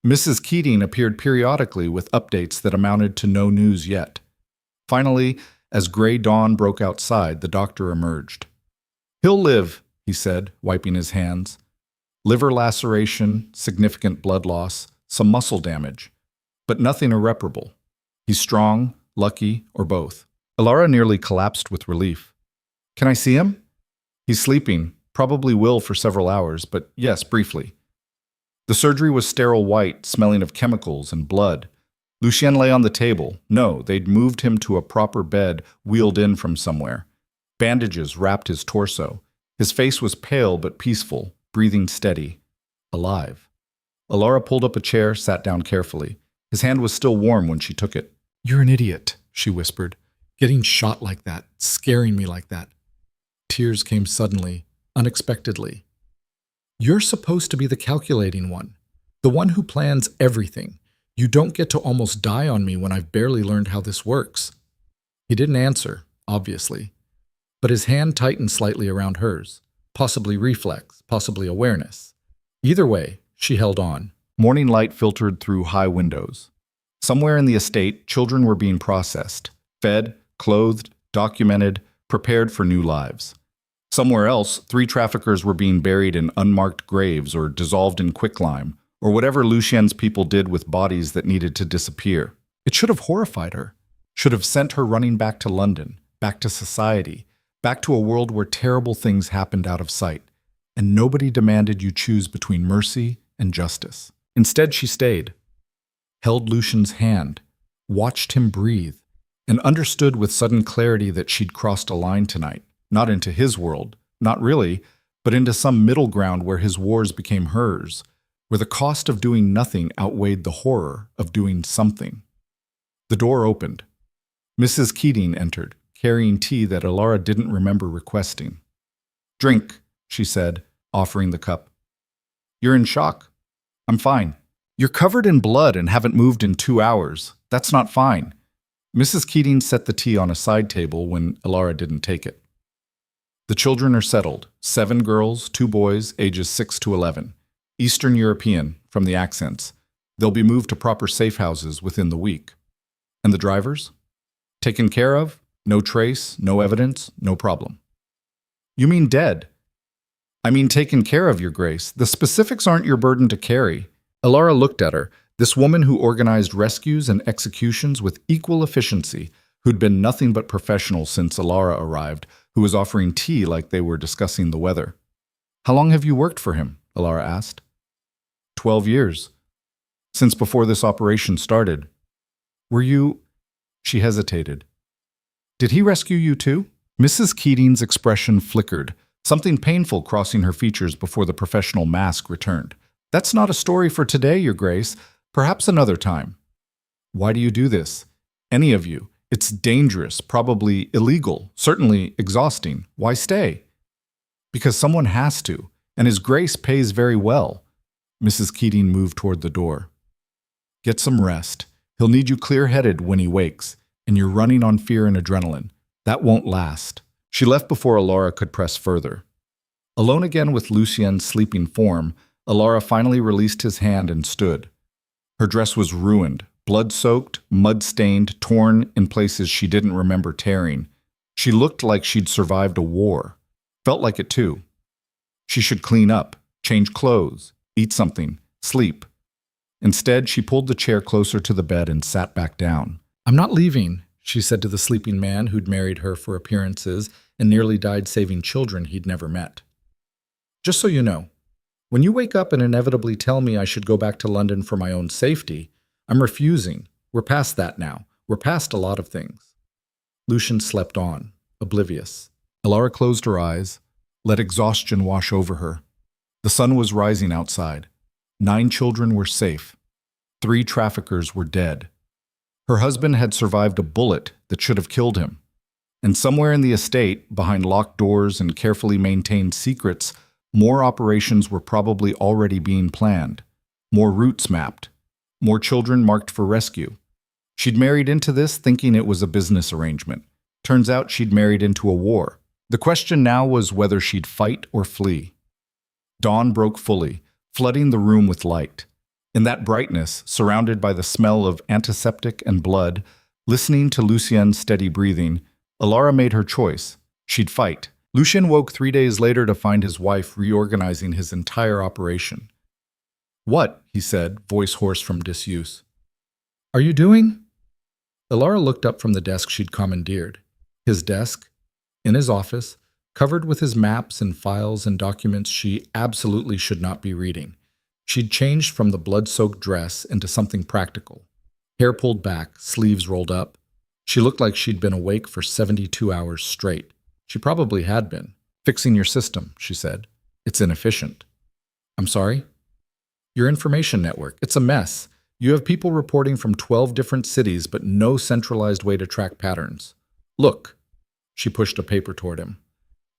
Mrs. Keating appeared periodically with updates that amounted to no news yet. Finally, as gray dawn broke outside, the doctor emerged. "He'll live," he said, wiping his hands. "Liver laceration, significant blood loss, some muscle damage, but nothing irreparable. He's strong, lucky, or both." Alara nearly collapsed with relief. "Can I see him?" "He's sleeping, probably will for several hours, but yes, briefly." The surgery was sterile white, smelling of chemicals and blood. Lucien lay on the table. No, they'd moved him to a proper bed, wheeled in from somewhere. Bandages wrapped his torso. His face was pale but peaceful, breathing steady. Alive. Alara pulled up a chair, sat down carefully. His hand was still warm when she took it. "You're an idiot," she whispered. "Getting shot like that, scaring me like that." Tears came suddenly, unexpectedly. "You're supposed to be the calculating one, the one who plans everything. You don't get to almost die on me when I've barely learned how this works." He didn't answer, obviously, but his hand tightened slightly around hers, possibly reflex, possibly awareness. Either way, she held on. Morning light filtered through high windows. Somewhere in the estate, children were being processed, fed, clothed, documented, prepared for new lives. Somewhere else, 3 traffickers were being buried in unmarked graves or dissolved in quicklime, or whatever Lucien's people did with bodies that needed to disappear. It should have horrified her, should have sent her running back to London, back to society, back to a world where terrible things happened out of sight, and nobody demanded you choose between mercy and justice. Instead, she stayed, held Lucien's hand, watched him breathe, and understood with sudden clarity that she'd crossed a line tonight. Not into his world, not really, but into some middle ground where his wars became hers, where the cost of doing nothing outweighed the horror of doing something. The door opened. Mrs. Keating entered, carrying tea that Alara didn't remember requesting. "Drink," she said, offering the cup. "You're in shock." "I'm fine." "You're covered in blood and haven't moved in 2 hours. That's not fine." Mrs. Keating set the tea on a side table when Alara didn't take it. "The children are settled. 7 girls, 2 boys, ages 6 to 11. Eastern European, from the accents. They'll be moved to proper safe houses within the week." "And the drivers?" "Taken care of. No trace, no evidence, no problem." "You mean dead?" "I mean taken care of, Your Grace. The specifics aren't your burden to carry." Alara looked at her, this woman who organized rescues and executions with equal efficiency, who'd been nothing but professional since Alara arrived, who was offering tea like they were discussing the weather. "How long have you worked for him?" Alara asked. 12 years. Since before this operation started. "Were you—" She hesitated. "Did he rescue you too?" Mrs. Keating's expression flickered, something painful crossing her features before the professional mask returned. "That's not a story for today, Your Grace. Perhaps another time. Why do you do this? Any of you. It's dangerous, probably illegal, certainly exhausting. Why stay? Because someone has to, and His grace pays very well. Mrs. Keating moved toward the door. Get some rest. He'll need you clear-headed when he wakes, and you're running on fear and adrenaline. That won't last. She left before Alara could press further. Alone again with Lucien's sleeping form, Alara finally released his hand and stood. Her dress was ruined, blood-soaked, mud-stained, torn in places she didn't remember tearing. She looked like she'd survived a war. Felt like it too. She should clean up, change clothes, eat something, sleep. Instead, she pulled the chair closer to the bed and sat back down. I'm not leaving, she said to the sleeping man who'd married her for appearances and nearly died saving children he'd never met. Just so you know, when you wake up and inevitably tell me I should go back to London for my own safety, I'm refusing. We're past that now. We're past a lot of things. Lucien slept on, oblivious. Alara closed her eyes, let exhaustion wash over her. The sun was rising outside. 9 children were safe. 3 traffickers were dead. Her husband had survived a bullet that should have killed him. And somewhere in the estate, behind locked doors and carefully maintained secrets, more operations were probably already being planned. More routes mapped. More children marked for rescue. She'd married into this thinking it was a business arrangement. Turns out she'd married into a war. The question now was whether she'd fight or flee. Dawn broke fully, flooding the room with light. In that brightness, surrounded by the smell of antiseptic and blood, listening to Lucien's steady breathing, Alara made her choice. She'd fight. Lucien woke 3 days later to find his wife reorganizing his entire operation. What? He said, voice hoarse from disuse. Are you doing? Alara looked up from the desk she'd commandeered. His desk, in his office, covered with his maps and files and documents she absolutely should not be reading. She'd changed from the blood-soaked dress into something practical. Hair pulled back, sleeves rolled up. She looked like she'd been awake for 72 hours straight. She probably had been. Fixing your system, she said. It's inefficient. I'm sorry? Your information network. It's a mess. You have people reporting from 12 different cities, but no centralized way to track patterns. Look. She pushed a paper toward him.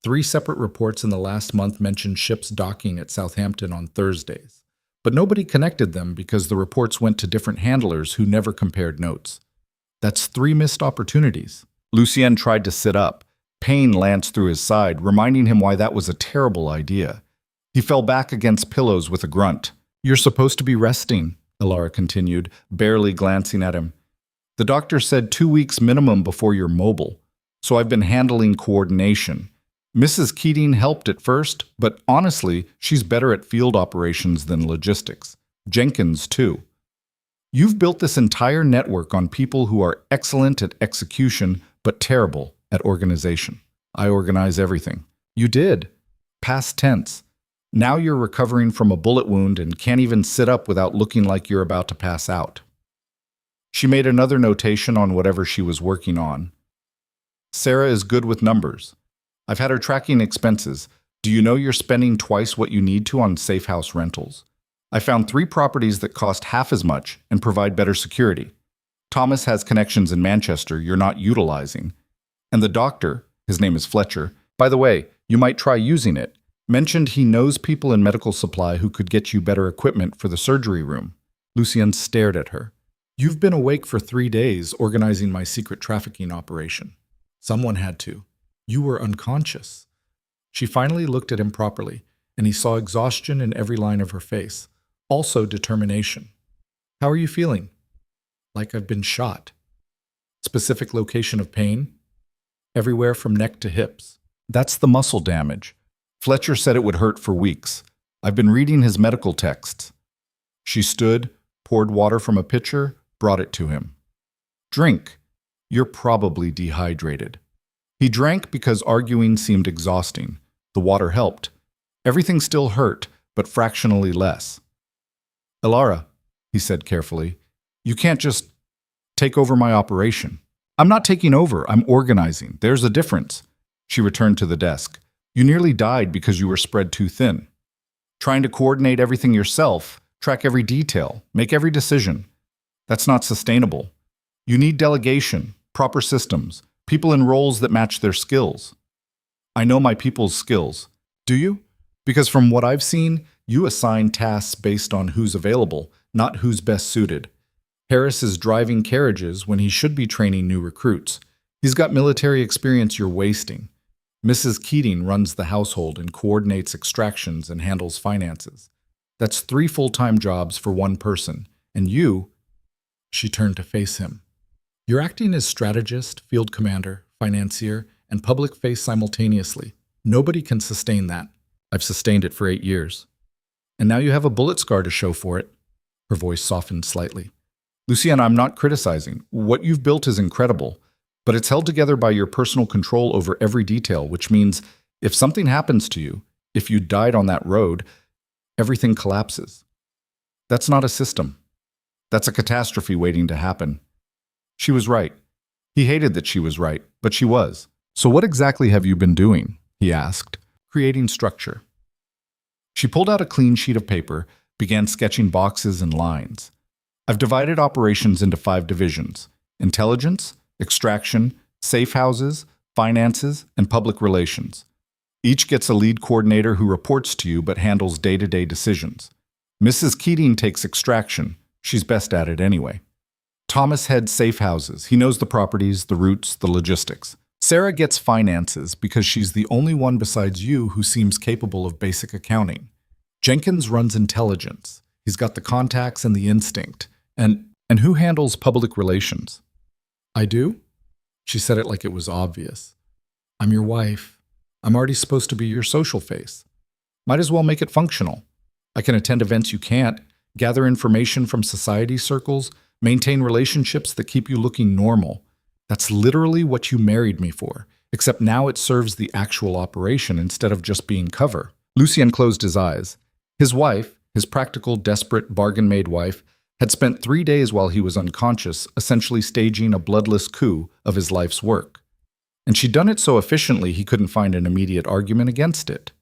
3 separate reports in the last month mentioned ships docking at Southampton on Thursdays. But nobody connected them because the reports went to different handlers who never compared notes. That's 3 missed opportunities. Lucien tried to sit up. Pain lanced through his side, reminding him why that was a terrible idea. He fell back against pillows with a grunt. You're supposed to be resting, Alara continued, barely glancing at him. The doctor said 2 weeks minimum before you're mobile, so I've been handling coordination. Mrs. Keating helped at first, but honestly, she's better at field operations than logistics. Jenkins, too. You've built this entire network on people who are excellent at execution, but terrible at organization. I organize everything. You did. Past tense. Now you're recovering from a bullet wound and can't even sit up without looking like you're about to pass out. She made another notation on whatever she was working on. Sarah is good with numbers. I've had her tracking expenses. Do you know you're spending twice what you need to on safe house rentals? I found 3 properties that cost half as much and provide better security. Thomas has connections in Manchester you're not utilizing. And the doctor, his name is Fletcher, by the way, you might try using it, mentioned he knows people in medical supply who could get you better equipment for the surgery room. Lucien stared at her. You've been awake for 3 days organizing my secret trafficking operation. Someone had to. You were unconscious. She finally looked at him properly, and he saw exhaustion in every line of her face. Also determination. How are you feeling? Like I've been shot. Specific location of pain? Everywhere from neck to hips. That's the muscle damage. Fletcher said it would hurt for weeks. I've been reading his medical texts. She stood, poured water from a pitcher, brought it to him. Drink. You're probably dehydrated. He drank because arguing seemed exhausting. The water helped. Everything still hurt, but fractionally less. Alara, he said carefully, you can't just take over my operation. I'm not taking over, I'm organizing. There's a difference. She returned to the desk. You nearly died because you were spread too thin. Trying to coordinate everything yourself, track every detail, make every decision. That's not sustainable. You need delegation, proper systems, people in roles that match their skills. I know my people's skills. Do you? Because from what I've seen, you assign tasks based on who's available, not who's best suited. Harris is driving carriages when he should be training new recruits. He's got military experience you're wasting. Mrs. Keating runs the household and coordinates extractions and handles finances. That's 3 full-time jobs for one person. And you, she turned to face him. You're acting as strategist, field commander, financier, and public face simultaneously. Nobody can sustain that. I've sustained it for 8 years. And now you have a bullet scar to show for it. Her voice softened slightly. Lucienne, I'm not criticizing. What you've built is incredible, but it's held together by your personal control over every detail, which means if something happens to you, if you died on that road, everything collapses. That's not a system. That's a catastrophe waiting to happen. She was right. He hated that she was right, but she was. So what exactly have you been doing? He asked. Creating structure. She pulled out a clean sheet of paper, began sketching boxes and lines. I've divided operations into 5 divisions: intelligence, extraction, safe houses, finances, and public relations. Each gets a lead coordinator who reports to you but handles day-to-day decisions. Mrs. Keating takes extraction. She's best at it anyway. Thomas heads safe houses. He knows the properties, the routes, the logistics. Sarah gets finances because she's the only one besides you who seems capable of basic accounting. Jenkins runs intelligence. He's got the contacts and the instinct. And who handles public relations? I do? She said it like it was obvious. I'm your wife. I'm already supposed to be your social face. Might as well make it functional. I can attend events you can't, gather information from society circles, maintain relationships that keep you looking normal. That's literally what you married me for, except now it serves the actual operation instead of just being cover. Lucien closed his eyes. His wife, his practical, desperate, bargain-made wife, had spent 3 days while he was unconscious, essentially staging a bloodless coup of his life's work. And she'd done it so efficiently he couldn't find an immediate argument against it.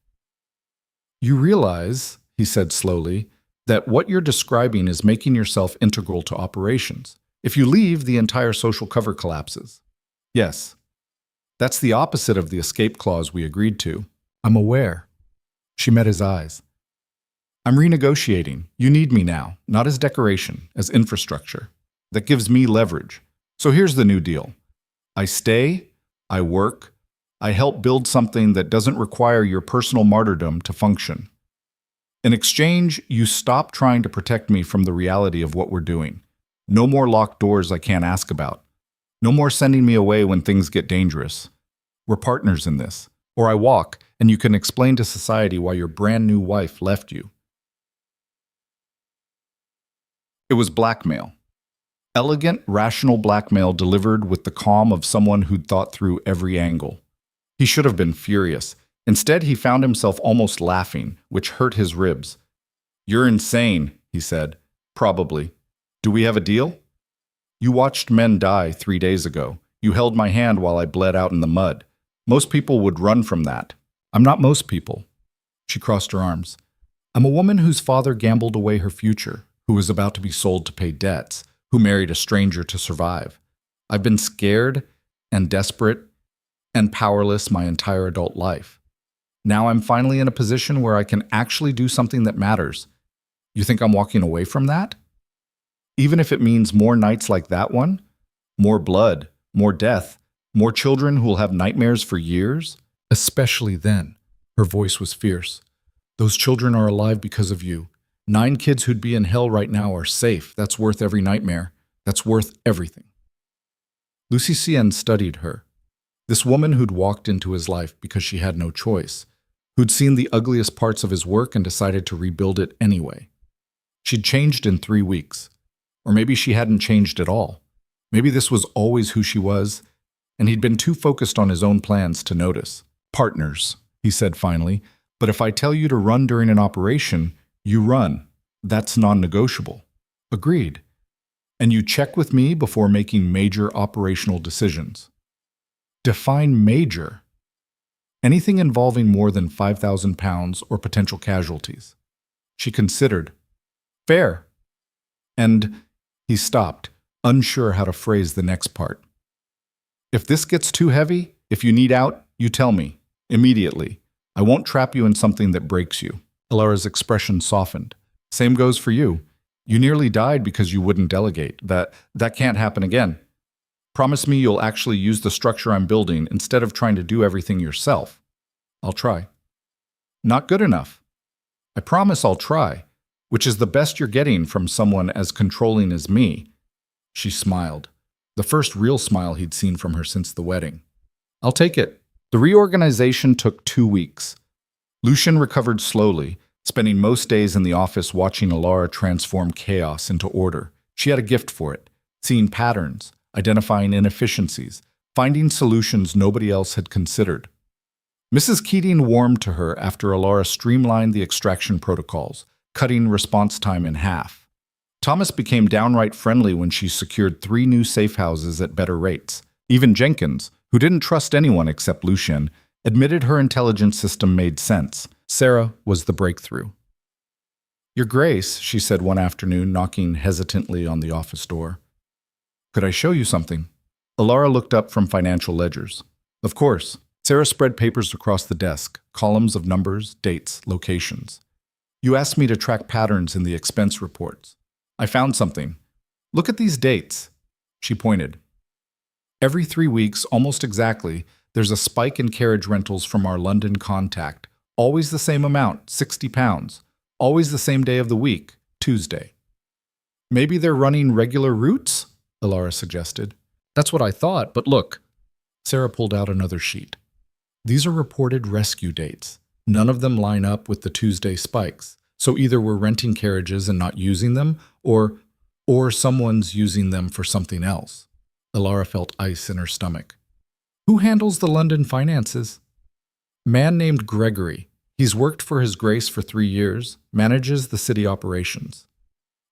You realize, he said slowly, that what you're describing is making yourself integral to operations. If you leave, the entire social cover collapses. Yes. That's the opposite of the escape clause we agreed to. I'm aware. She met his eyes. I'm renegotiating. You need me now, not as decoration, as infrastructure. That gives me leverage. So here's the new deal. I stay, I work, I help build something that doesn't require your personal martyrdom to function. In exchange, you stop trying to protect me from the reality of what we're doing. No more locked doors I can't ask about. No more sending me away when things get dangerous. We're partners in this. Or I walk, and you can explain to society why your brand new wife left you. It was blackmail. Elegant, rational blackmail delivered with the calm of someone who'd thought through every angle. He should have been furious. Instead, he found himself almost laughing, which hurt his ribs. You're insane, he said. Probably. Do we have a deal? You watched men die 3 days ago. You held my hand while I bled out in the mud. Most people would run from that. I'm not most people. She crossed her arms. I'm a woman whose father gambled away her future, who was about to be sold to pay debts, who married a stranger to survive. I've been scared and desperate and powerless my entire adult life. Now I'm finally in a position where I can actually do something that matters. You think I'm walking away from that? Even if it means more nights like that one, more blood, more death, more children who will have nightmares for years? Especially then. Her voice was fierce. Those children are alive because of you. 9 kids who'd be in hell right now are safe. That's worth every nightmare. That's worth everything. Lucy Cien studied her. This woman who'd walked into his life because she had no choice, who'd seen the ugliest parts of his work and decided to rebuild it anyway. She'd changed in 3 weeks. Or maybe she hadn't changed at all. Maybe this was always who she was, and he'd been too focused on his own plans to notice. Partners, he said finally, but if I tell you to run during an operation, you run. That's non-negotiable. Agreed. And you check with me before making major operational decisions. Define major. Anything involving more than 5,000 pounds or potential casualties. She considered. Fair. And he stopped, unsure how to phrase the next part. If this gets too heavy, if you need out, you tell me. Immediately. I won't trap you in something that breaks you. Alara's expression softened. Same goes for you. You nearly died because you wouldn't delegate. That can't happen again. Promise me you'll actually use the structure I'm building instead of trying to do everything yourself. I'll try. Not good enough. I promise I'll try, which is the best you're getting from someone as controlling as me. She smiled, the first real smile he'd seen from her since the wedding. I'll take it. The reorganization took 2 weeks. Lucien recovered slowly, spending most days in the office watching Alara transform chaos into order. She had a gift for it, seeing patterns, identifying inefficiencies, finding solutions nobody else had considered. Mrs. Keating warmed to her after Alara streamlined the extraction protocols, cutting response time in half. Thomas became downright friendly when she secured 3 new safe houses at better rates. Even Jenkins, who didn't trust anyone except Lucien, admitted her intelligence system made sense. Sarah was the breakthrough. Your Grace, she said one afternoon, knocking hesitantly on the office door. Could I show you something? Alara looked up from financial ledgers. Of course. Sarah spread papers across the desk, columns of numbers, dates, locations. You asked me to track patterns in the expense reports. I found something. Look at these dates. She pointed. Every 3 weeks, almost exactly, there's a spike in carriage rentals from our London contact. Always the same amount, £60. Always the same day of the week, Tuesday. Maybe they're running regular routes? Alara suggested. That's what I thought, but look. Sarah pulled out another sheet. These are reported rescue dates. None of them line up with the Tuesday spikes. So either we're renting carriages and not using them, or someone's using them for something else. Alara felt ice in her stomach. Who handles the London finances? Man named Gregory. He's worked for His Grace for 3 years, manages the city operations.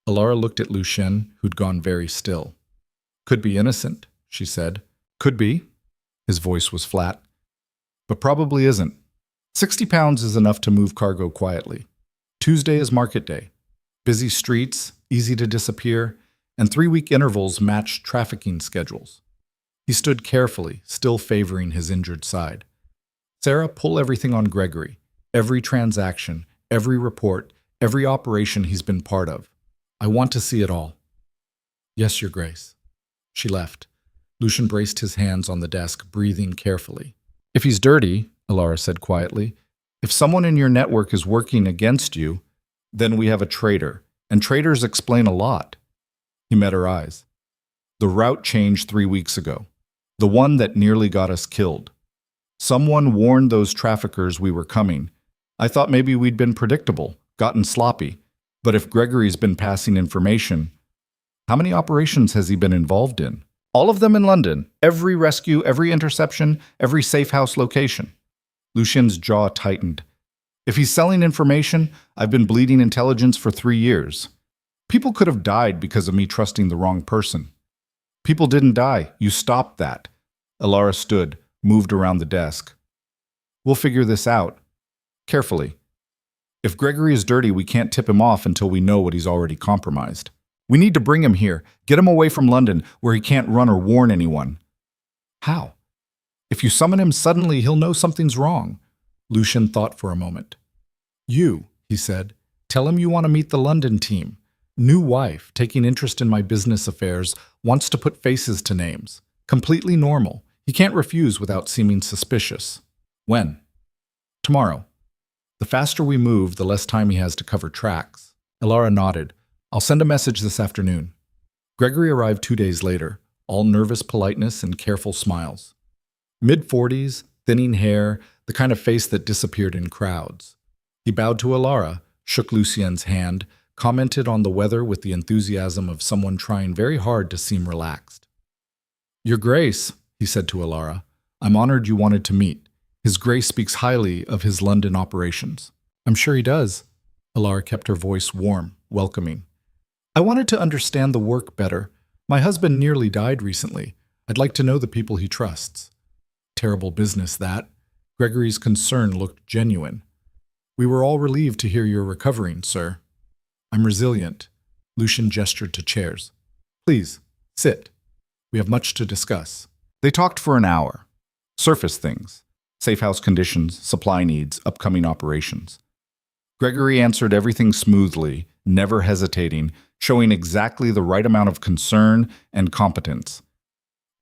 Alara looked at Lucien, who'd gone very still. Could be innocent, she said. Could be. His voice was flat. But probably isn't. £60 is enough to move cargo quietly. Tuesday is market day. Busy streets, easy to disappear, and 3-week intervals matched trafficking schedules. He stood carefully, still favoring his injured side. Sarah, pull everything on Gregory. Every transaction, every report, every operation he's been part of. I want to see it all. Yes, Your Grace. She left. Lucien braced his hands on the desk, breathing carefully. If he's dirty, Alara said quietly, if someone in your network is working against you, then we have a traitor, and traitors explain a lot. He met her eyes. The route changed 3 weeks ago. The one that nearly got us killed. Someone warned those traffickers we were coming. I thought maybe we'd been predictable, gotten sloppy. But if Gregory's been passing information, how many operations has he been involved in? All of them in London. Every rescue, every interception, every safe house location. Lucien's jaw tightened. If he's selling information, I've been bleeding intelligence for 3 years. People could have died because of me trusting the wrong person. People didn't die. You stopped that. Alara stood, moved around the desk. We'll figure this out. Carefully. If Gregory is dirty, we can't tip him off until we know what he's already compromised. We need to bring him here, get him away from London, where he can't run or warn anyone. How? If you summon him suddenly, he'll know something's wrong. Lucien thought for a moment. You, he said, tell him you want to meet the London team. New wife, taking interest in my business affairs, wants to put faces to names. Completely normal. He can't refuse without seeming suspicious. When? Tomorrow. The faster we move, the less time he has to cover tracks. Alara nodded. I'll send a message this afternoon. Gregory arrived 2 days later, all nervous politeness and careful smiles. Mid-40s, thinning hair, the kind of face that disappeared in crowds. He bowed to Alara, shook Lucien's hand, commented on the weather with the enthusiasm of someone trying very hard to seem relaxed. Your Grace, he said to Alara, I'm honored you wanted to meet. His Grace speaks highly of his London operations. I'm sure he does. Alara kept her voice warm, welcoming. I wanted to understand the work better. My husband nearly died recently. I'd like to know the people he trusts. Terrible business, that. Gregory's concern looked genuine. We were all relieved to hear you're recovering, sir. I'm resilient. Lucian gestured to chairs. Please, sit. We have much to discuss. They talked for an hour. Surface things. Safe house conditions, supply needs, upcoming operations. Gregory answered everything smoothly, never hesitating, showing exactly the right amount of concern and competence.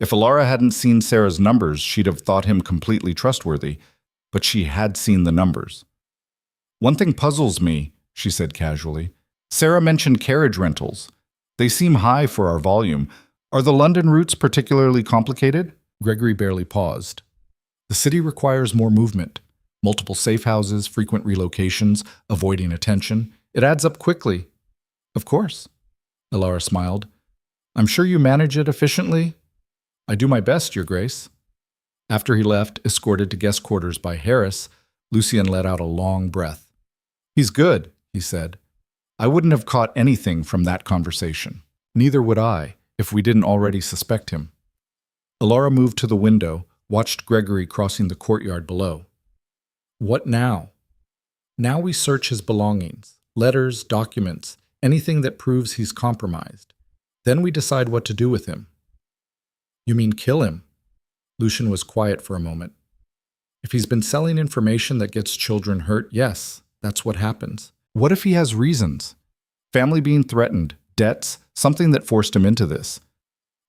If Alara hadn't seen Sarah's numbers, she'd have thought him completely trustworthy, but she had seen the numbers. One thing puzzles me, she said casually. Sarah mentioned carriage rentals. They seem high for our volume. Are the London routes particularly complicated? Gregory barely paused. The city requires more movement. Multiple safe houses, frequent relocations, avoiding attention. It adds up quickly. Of course. Alara smiled. I'm sure you manage it efficiently. I do my best, Your Grace. After he left, escorted to guest quarters by Harris, Lucien let out a long breath. He's good, he said. I wouldn't have caught anything from that conversation. Neither would I, if we didn't already suspect him. Alara moved to the window, watched Gregory crossing the courtyard below. What now? Now we search his belongings, letters, documents, anything that proves he's compromised. Then we decide what to do with him. You mean kill him? Lucian was quiet for a moment. If he's been selling information that gets children hurt, yes, that's what happens. What if he has reasons? Family being threatened, debts, something that forced him into this.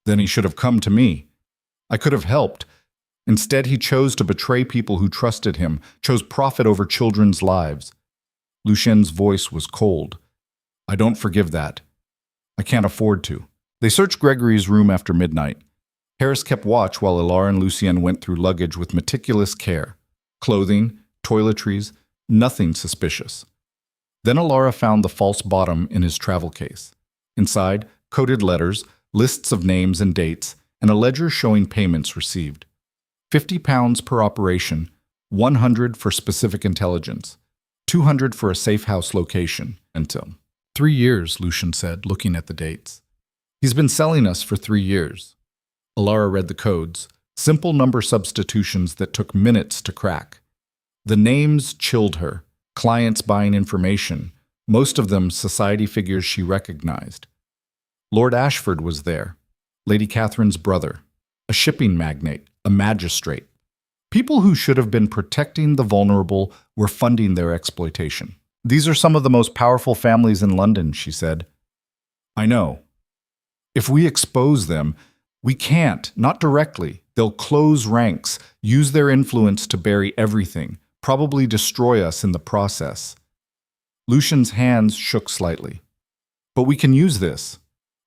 Then he should have come to me. I could have helped. Instead, he chose to betray people who trusted him, chose profit over children's lives. Lucien's voice was cold. I don't forgive that. I can't afford to. They searched Gregory's room after midnight. Harris kept watch while Alara and Lucien went through luggage with meticulous care. Clothing, toiletries, nothing suspicious. Then Alara found the false bottom in his travel case. Inside, coded letters, lists of names and dates, and a ledger showing payments received. £50 per operation, 100 for specific intelligence, 200 for a safe house location, until 3 years, Lucian said, looking at the dates. He's been selling us for 3 years. Alara read the codes, simple number substitutions that took minutes to crack. The names chilled her, clients buying information, most of them society figures she recognized. Lord Ashford was there, Lady Catherine's brother, a shipping magnate, a magistrate. People who should have been protecting the vulnerable were funding their exploitation. These are some of the most powerful families in London, she said. I know. If we expose them, we can't, not directly. They'll close ranks, use their influence to bury everything, probably destroy us in the process. Lucian's hands shook slightly. But we can use this.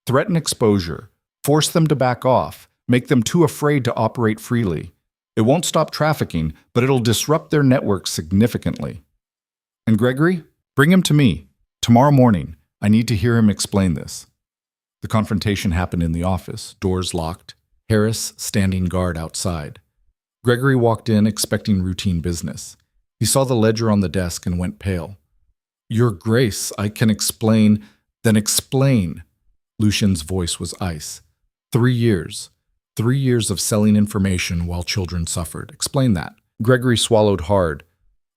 Threaten exposure, force them to back off, make them too afraid to operate freely. It won't stop trafficking, but it'll disrupt their network significantly. And Gregory, bring him to me. Tomorrow morning, I need to hear him explain this. The confrontation happened in the office, doors locked, Harris standing guard outside. Gregory walked in expecting routine business. He saw the ledger on the desk and went pale. Your Grace, I can explain. Then explain. Lucian's voice was ice. 3 years. 3 years of selling information while children suffered. Explain that. Gregory swallowed hard.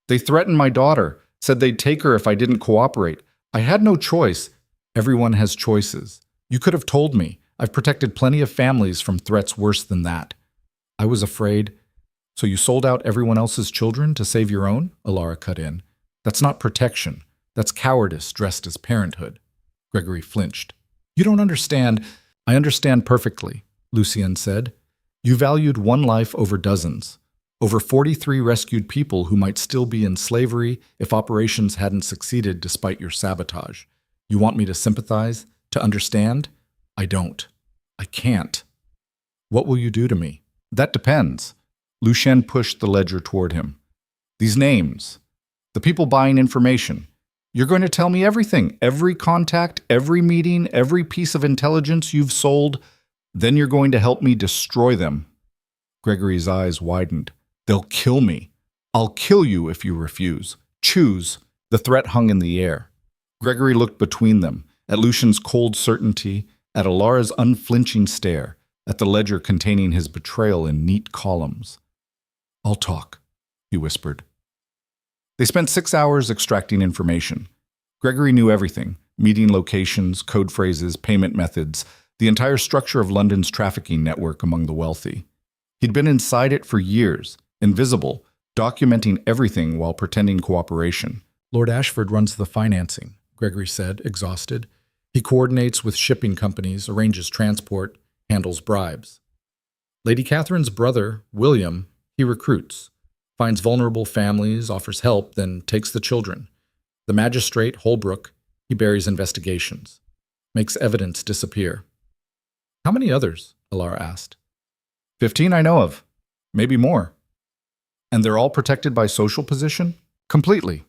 They threatened my daughter, said they'd take her if I didn't cooperate. I had no choice. Everyone has choices. You could have told me. I've protected plenty of families from threats worse than that. I was afraid. So you sold out everyone else's children to save your own? Alara cut in. That's not protection. That's cowardice dressed as parenthood. Gregory flinched. You don't understand. I understand perfectly, Lucien said. You valued one life over dozens. Over 43 rescued people who might still be in slavery if operations hadn't succeeded despite your sabotage. You want me to sympathize? To understand? I don't. I can't. What will you do to me? That depends. Lucien pushed the ledger toward him. These names. The people buying information. You're going to tell me everything. Every contact, every meeting, every piece of intelligence you've sold. Then you're going to help me destroy them. Gregory's eyes widened. They'll kill me. I'll kill you if you refuse. Choose. The threat hung in the air. Gregory looked between them, at Lucian's cold certainty, at Alara's unflinching stare, at the ledger containing his betrayal in neat columns. I'll talk, he whispered. They spent 6 hours extracting information. Gregory knew everything. meeting locations, code phrases, payment methods, the entire structure of London's trafficking network among the wealthy. He'd been inside it for years, invisible, documenting everything while pretending cooperation. Lord Ashford runs the financing, Gregory said, exhausted. He coordinates with shipping companies, arranges transport, handles bribes. Lady Catherine's brother, William, he recruits, finds vulnerable families, offers help, then takes the children. The magistrate, Holbrook, he buries investigations, makes evidence disappear. How many others? Alara asked. 15 I know of, maybe more. And they're all protected by social position? Completely.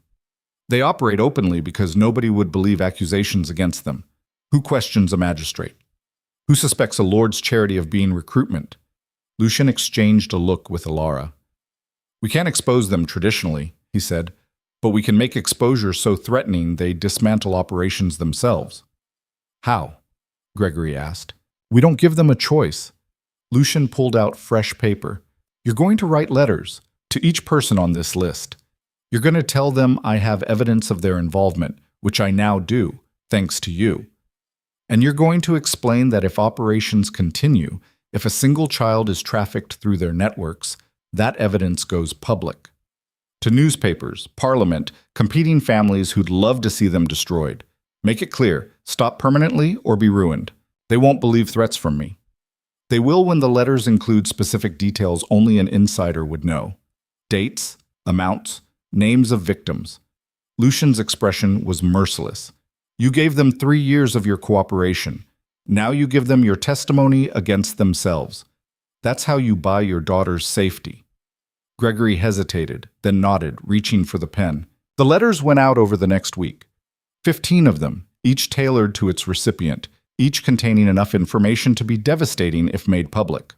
They operate openly because nobody would believe accusations against them. Who questions a magistrate? Who suspects a lord's charity of being recruitment? Lucian exchanged a look with Alara. We can't expose them traditionally, he said, but we can make exposure so threatening they dismantle operations themselves. How? Gregory asked. We don't give them a choice. Lucian pulled out fresh paper. You're going to write letters to each person on this list. You're going to tell them I have evidence of their involvement, which I now do, thanks to you. And you're going to explain that if operations continue, if a single child is trafficked through their networks, that evidence goes public. To newspapers, parliament, competing families who'd love to see them destroyed. Make it clear, stop permanently or be ruined. They won't believe threats from me. They will when the letters include specific details only an insider would know. Dates, amounts, names of victims. Lucian's expression was merciless. You gave them 3 years of your cooperation. Now you give them your testimony against themselves. That's how you buy your daughter's safety. Gregory hesitated, then nodded, reaching for the pen. The letters went out over the next week. 15 of them, each tailored to its recipient, each containing enough information to be devastating if made public.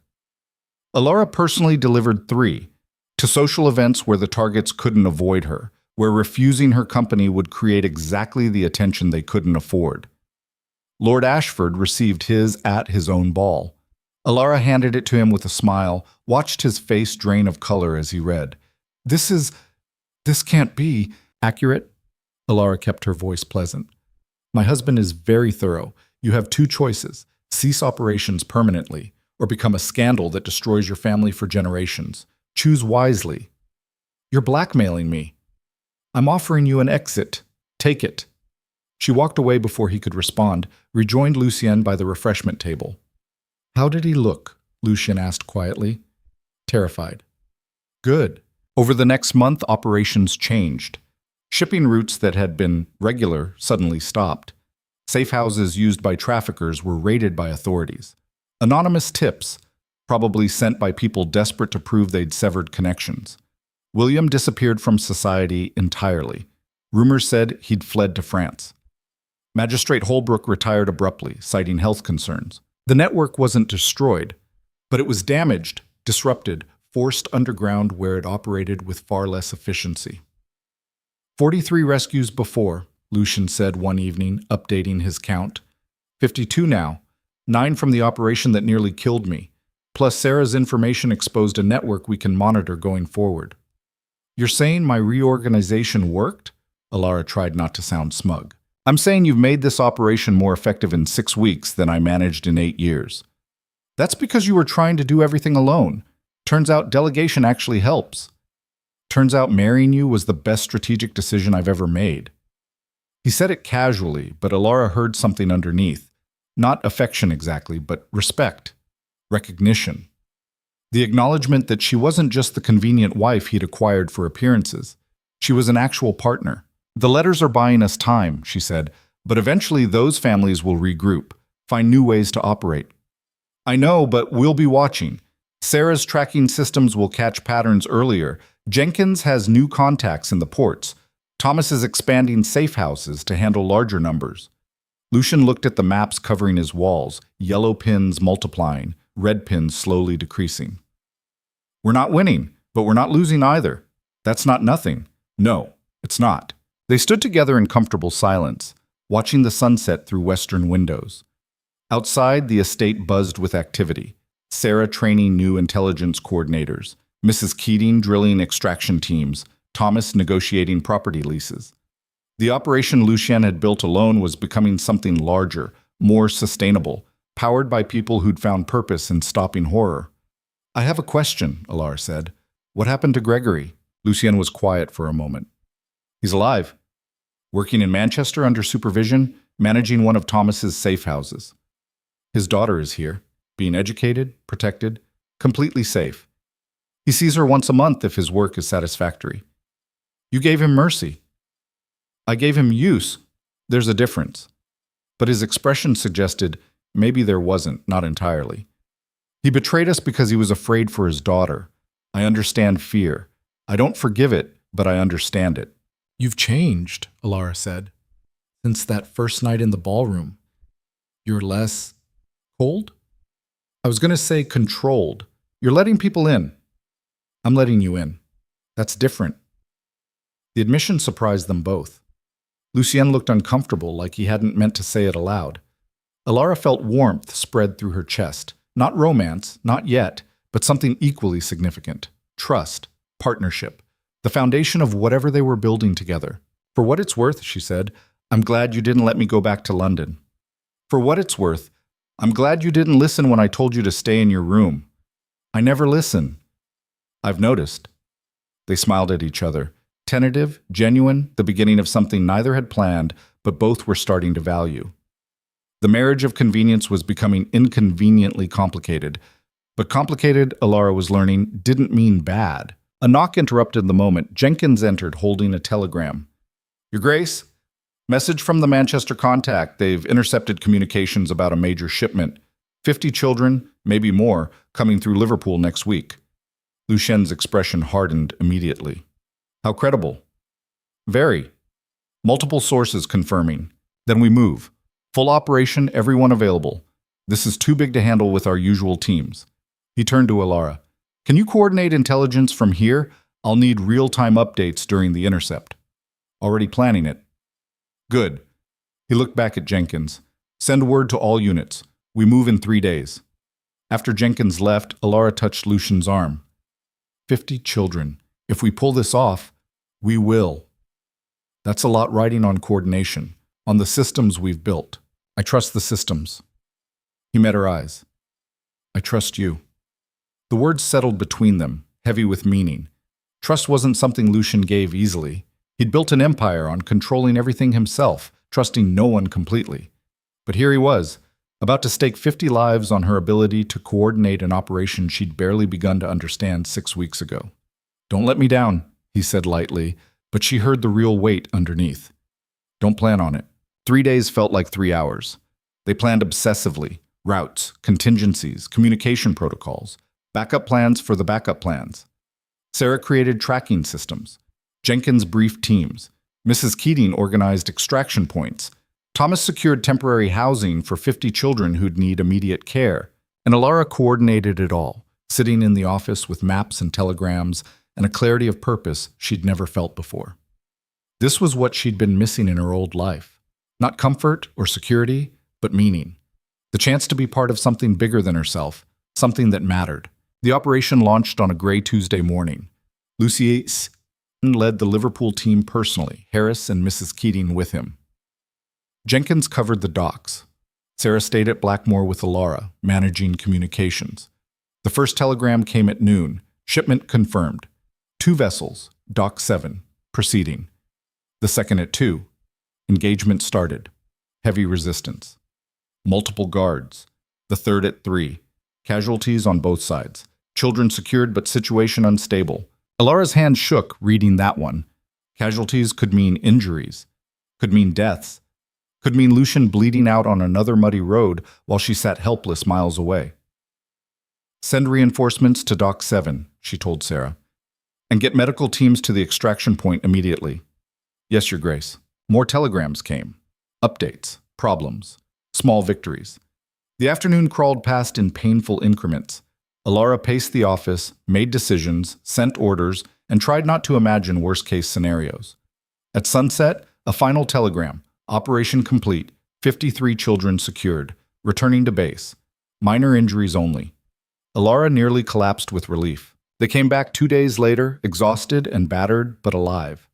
Alara personally delivered 3, to social events where the targets couldn't avoid her, where refusing her company would create exactly the attention they couldn't afford. Lord Ashford received his at his own ball. Alara handed it to him with a smile, watched his face drain of color as he read. This can't be accurate. Alara kept her voice pleasant. My husband is very thorough. You have 2 choices. Cease operations permanently, or become a scandal that destroys your family for generations. Choose wisely. You're blackmailing me. I'm offering you an exit. Take it. She walked away before he could respond, rejoined Lucien by the refreshment table. How did he look? Lucien asked quietly. Terrified. Good. Over the next month, operations changed. Shipping routes that had been regular suddenly stopped. Safe houses used by traffickers were raided by authorities. Anonymous tips, probably sent by people desperate to prove they'd severed connections. William disappeared from society entirely. Rumors said he'd fled to France. Magistrate Holbrook retired abruptly, citing health concerns. The network wasn't destroyed, but it was damaged, disrupted, forced underground where it operated with far less efficiency. 43 rescues before, Lucien said one evening, updating his count. 52 now, 9 from the operation that nearly killed me. Plus Sarah's information exposed a network we can monitor going forward. You're saying my reorganization worked? Alara tried not to sound smug. I'm saying you've made this operation more effective in 6 weeks than I managed in 8 years. That's because you were trying to do everything alone. Turns out delegation actually helps. Turns out marrying you was the best strategic decision I've ever made. He said it casually, but Alara heard something underneath. Not affection exactly, but respect. Recognition. The acknowledgement that she wasn't just the convenient wife he'd acquired for appearances. She was an actual partner. The letters are buying us time, she said, but eventually those families will regroup, find new ways to operate. I know, but we'll be watching. Sarah's tracking systems will catch patterns earlier. Jenkins has new contacts in the ports. Thomas is expanding safe houses to handle larger numbers. Lucien looked at the maps covering his walls, yellow pins multiplying, red pins slowly decreasing. We're not winning, but we're not losing either. That's not nothing. No, it's not. They stood together in comfortable silence, watching the sunset through western windows. Outside, the estate buzzed with activity. Sarah training new intelligence coordinators, Mrs. Keating drilling extraction teams, Thomas negotiating property leases. The operation Lucien had built alone was becoming something larger, more sustainable, powered by people who'd found purpose in stopping horror. I have a question, Alara said. What happened to Gregory? Lucien was quiet for a moment. He's alive. Working in Manchester under supervision, managing one of Thomas's safe houses. His daughter is here, being educated, protected, completely safe. He sees her once a month if his work is satisfactory. You gave him mercy. I gave him use. There's a difference. But his expression suggested maybe there wasn't, not entirely. He betrayed us because he was afraid for his daughter. I understand fear. I don't forgive it, but I understand it. You've changed, Alara said. Since that first night in the ballroom. You're less cold? I was going to say controlled. You're letting people in. I'm letting you in. That's different. The admission surprised them both. Lucien looked uncomfortable, like he hadn't meant to say it aloud. Alara felt warmth spread through her chest. Not romance, not yet, but something equally significant. Trust, partnership, the foundation of whatever they were building together. For what it's worth, she said, I'm glad you didn't let me go back to London. For what it's worth, I'm glad you didn't listen when I told you to stay in your room. I never listen. I've noticed. They smiled at each other. Tentative, genuine, the beginning of something neither had planned, but both were starting to value. The marriage of convenience was becoming inconveniently complicated. But complicated, Alara was learning, didn't mean bad. A knock interrupted the moment. Jenkins entered, holding a telegram. Your Grace, message from the Manchester contact. They've intercepted communications about a major shipment. 50 children, maybe more, coming through Liverpool next week. Lucien's expression hardened immediately. How credible? Very. Multiple sources confirming. Then we move. Full operation, everyone available. This is too big to handle with our usual teams. He turned to Alara. Can you coordinate intelligence from here? I'll need real-time updates during the intercept. Already planning it. Good. He looked back at Jenkins. Send word to all units. We move in 3 days. After Jenkins left, Alara touched Lucien's arm. 50 children. If we pull this off, we will. That's a lot riding on coordination, on the systems we've built. I trust the systems. He met her eyes. I trust you. The words settled between them, heavy with meaning. Trust wasn't something Lucien gave easily. He'd built an empire on controlling everything himself, trusting no one completely. But here he was, about to stake 50 lives on her ability to coordinate an operation she'd barely begun to understand 6 weeks ago. Don't let me down, he said lightly, but she heard the real weight underneath. Don't plan on it. 3 days felt like 3 hours. They planned obsessively. Routes, contingencies, communication protocols, backup plans for the backup plans. Sarah created tracking systems. Jenkins briefed teams. Mrs. Keating organized extraction points. Thomas secured temporary housing for 50 children who'd need immediate care. And Alara coordinated it all, sitting in the office with maps and telegrams and a clarity of purpose she'd never felt before. This was what she'd been missing in her old life. Not comfort or security, but meaning. The chance to be part of something bigger than herself, something that mattered. The operation launched on a gray Tuesday morning. Lucien led the Liverpool team personally, Harris and Mrs. Keating with him. Jenkins covered the docks. Sarah stayed at Blackmore with Alara, managing communications. The first telegram came at noon. Shipment confirmed. 2 vessels, Dock 7, proceeding. The second at 2. Engagement started. Heavy resistance. Multiple guards. The third at 3. Casualties on both sides. Children secured but situation unstable. Alara's hand shook reading that one. Casualties could mean injuries. Could mean deaths. Could mean Lucien bleeding out on another muddy road while she sat helpless miles away. Send reinforcements to Dock 7, she told Sarah. And get medical teams to the extraction point immediately. Yes, Your Grace. More telegrams came. Updates. Problems. Small victories. The afternoon crawled past in painful increments. Alara paced the office, made decisions, sent orders, and tried not to imagine worst-case scenarios. At sunset, a final telegram. Operation complete. 53 children secured. Returning to base. Minor injuries only. Alara nearly collapsed with relief. They came back 2 days later, exhausted and battered, but alive.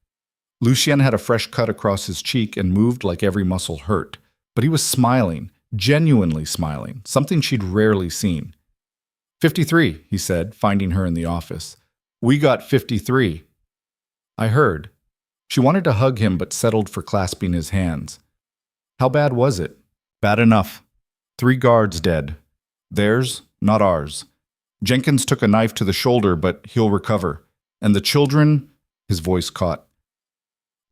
Lucien had a fresh cut across his cheek and moved like every muscle hurt. But he was smiling, genuinely smiling, something she'd rarely seen. 53, he said, finding her in the office. We got 53. I heard. She wanted to hug him but settled for clasping his hands. How bad was it? Bad enough. 3 guards dead. Theirs, not ours. Jenkins took a knife to the shoulder, but he'll recover. And the children, his voice caught.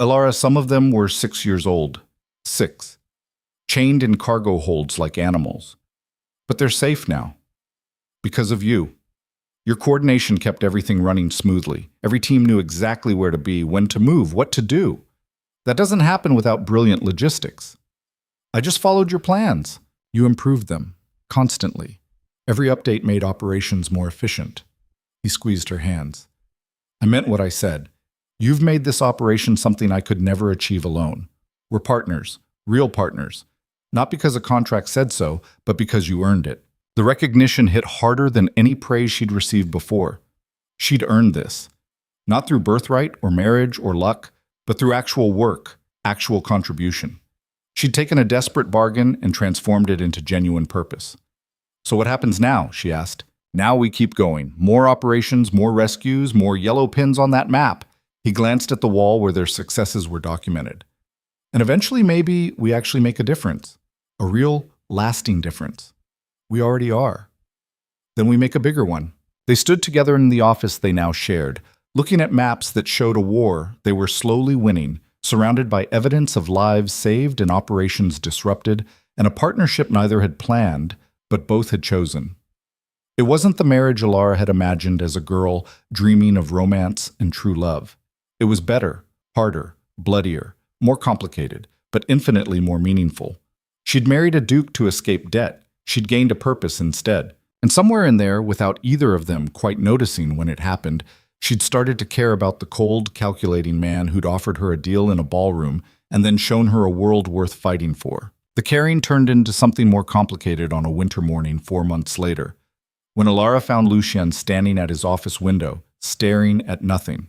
Elara, some of them were 6 years old. 6. Chained in cargo holds like animals. But they're safe now. Because of you. Your coordination kept everything running smoothly. Every team knew exactly where to be, when to move, what to do. That doesn't happen without brilliant logistics. I just followed your plans. You improved them, constantly. Every update made operations more efficient. He squeezed her hands. I meant what I said. You've made this operation something I could never achieve alone. We're partners, real partners. Not because a contract said so, but because you earned it. The recognition hit harder than any praise she'd received before. She'd earned this. Not through birthright or marriage or luck, but through actual work, actual contribution. She'd taken a desperate bargain and transformed it into genuine purpose. So what happens now? She asked. Now we keep going. More operations, more rescues, more yellow pins on that map. He glanced at the wall where their successes were documented. And eventually maybe we actually make a difference. A real, lasting difference. We already are. Then we make a bigger one. They stood together in the office they now shared, looking at maps that showed a war they were slowly winning, surrounded by evidence of lives saved and operations disrupted, and a partnership neither had planned, but both had chosen. It wasn't the marriage Elara had imagined as a girl dreaming of romance and true love. It was better, harder, bloodier, more complicated, but infinitely more meaningful. She'd married a duke to escape debt. She'd gained a purpose instead. And somewhere in there, without either of them quite noticing when it happened, she'd started to care about the cold, calculating man who'd offered her a deal in a ballroom and then shown her a world worth fighting for. The caring turned into something more complicated on a winter morning 4 months later, when Elara found Lucien standing at his office window, staring at nothing.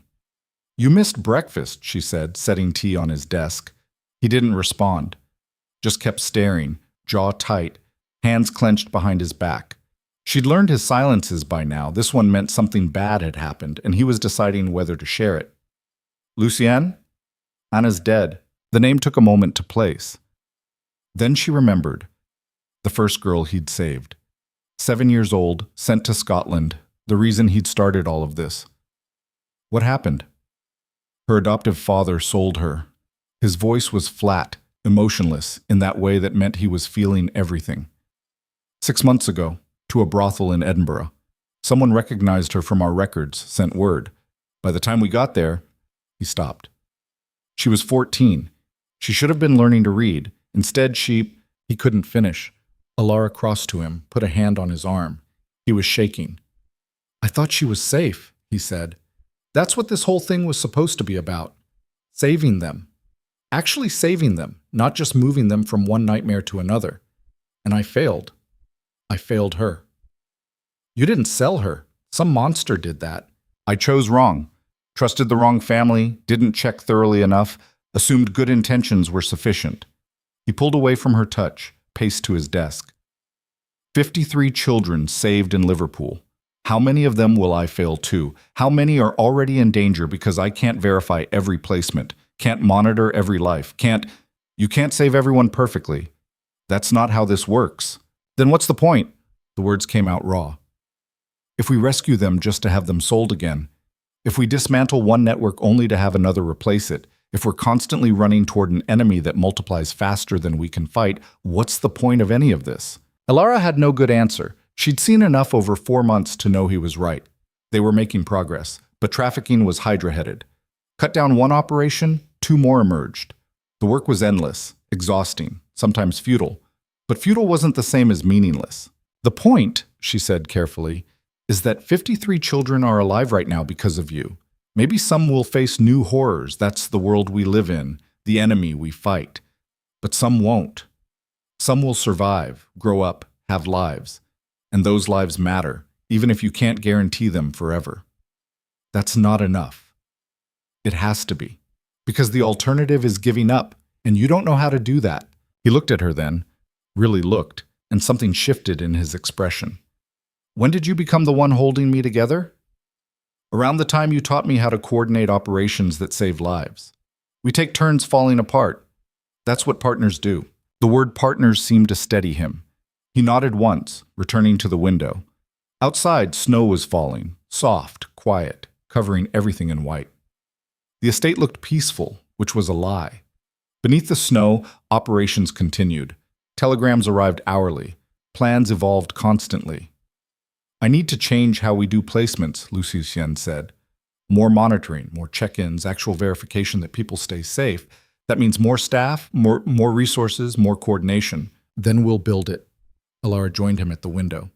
You missed breakfast, she said, setting tea on his desk. He didn't respond, just kept staring, jaw tight, hands clenched behind his back. She'd learned his silences by now. This one meant something bad had happened, and he was deciding whether to share it. Lucien? Anna's dead. The name took a moment to place. Then she remembered. The first girl he'd saved. 7 years old, sent to Scotland, the reason he'd started all of this. What happened? Her adoptive father sold her. His voice was flat, emotionless, in that way that meant he was feeling everything. 6 months ago, to a brothel in Edinburgh. Someone recognized her from our records, sent word. By the time we got there, he stopped. She was 14. She should have been learning to read. Instead, he couldn't finish. Elara crossed to him, put a hand on his arm. He was shaking. I thought she was safe, he said. That's what this whole thing was supposed to be about. Saving them. Actually saving them, not just moving them from one nightmare to another. And I failed. I failed her. You didn't sell her. Some monster did that. I chose wrong. Trusted the wrong family, didn't check thoroughly enough, assumed good intentions were sufficient. He pulled away from her touch, paced to his desk. 53 children saved in Liverpool. How many of them will I fail too? How many are already in danger because I can't verify every placement, can't monitor every life, You can't save everyone perfectly. That's not how this works. Then what's the point? The words came out raw. If we rescue them just to have them sold again, if we dismantle one network only to have another replace it, if we're constantly running toward an enemy that multiplies faster than we can fight, what's the point of any of this? Elara had no good answer. She'd seen enough over 4 months to know he was right. They were making progress, but trafficking was hydra-headed. Cut down one operation, 2 more emerged. The work was endless, exhausting, sometimes futile. But futile wasn't the same as meaningless. The point, she said carefully, is that 53 children are alive right now because of you. Maybe some will face new horrors. That's the world we live in, the enemy we fight. But some won't. Some will survive, grow up, have lives. And those lives matter, even if you can't guarantee them forever. That's not enough. It has to be. Because the alternative is giving up, and you don't know how to do that. He looked at her then, really looked, and something shifted in his expression. When did you become the one holding me together? Around the time you taught me how to coordinate operations that save lives. We take turns falling apart. That's what partners do. The word partners seemed to steady him. He nodded once, returning to the window. Outside, snow was falling, soft, quiet, covering everything in white. The estate looked peaceful, which was a lie. Beneath the snow, operations continued. Telegrams arrived hourly. Plans evolved constantly. I need to change how we do placements, Lucien said. More monitoring, more check-ins, actual verification that people stay safe. That means more staff, more resources, more coordination. Then we'll build it. Alara joined him at the window.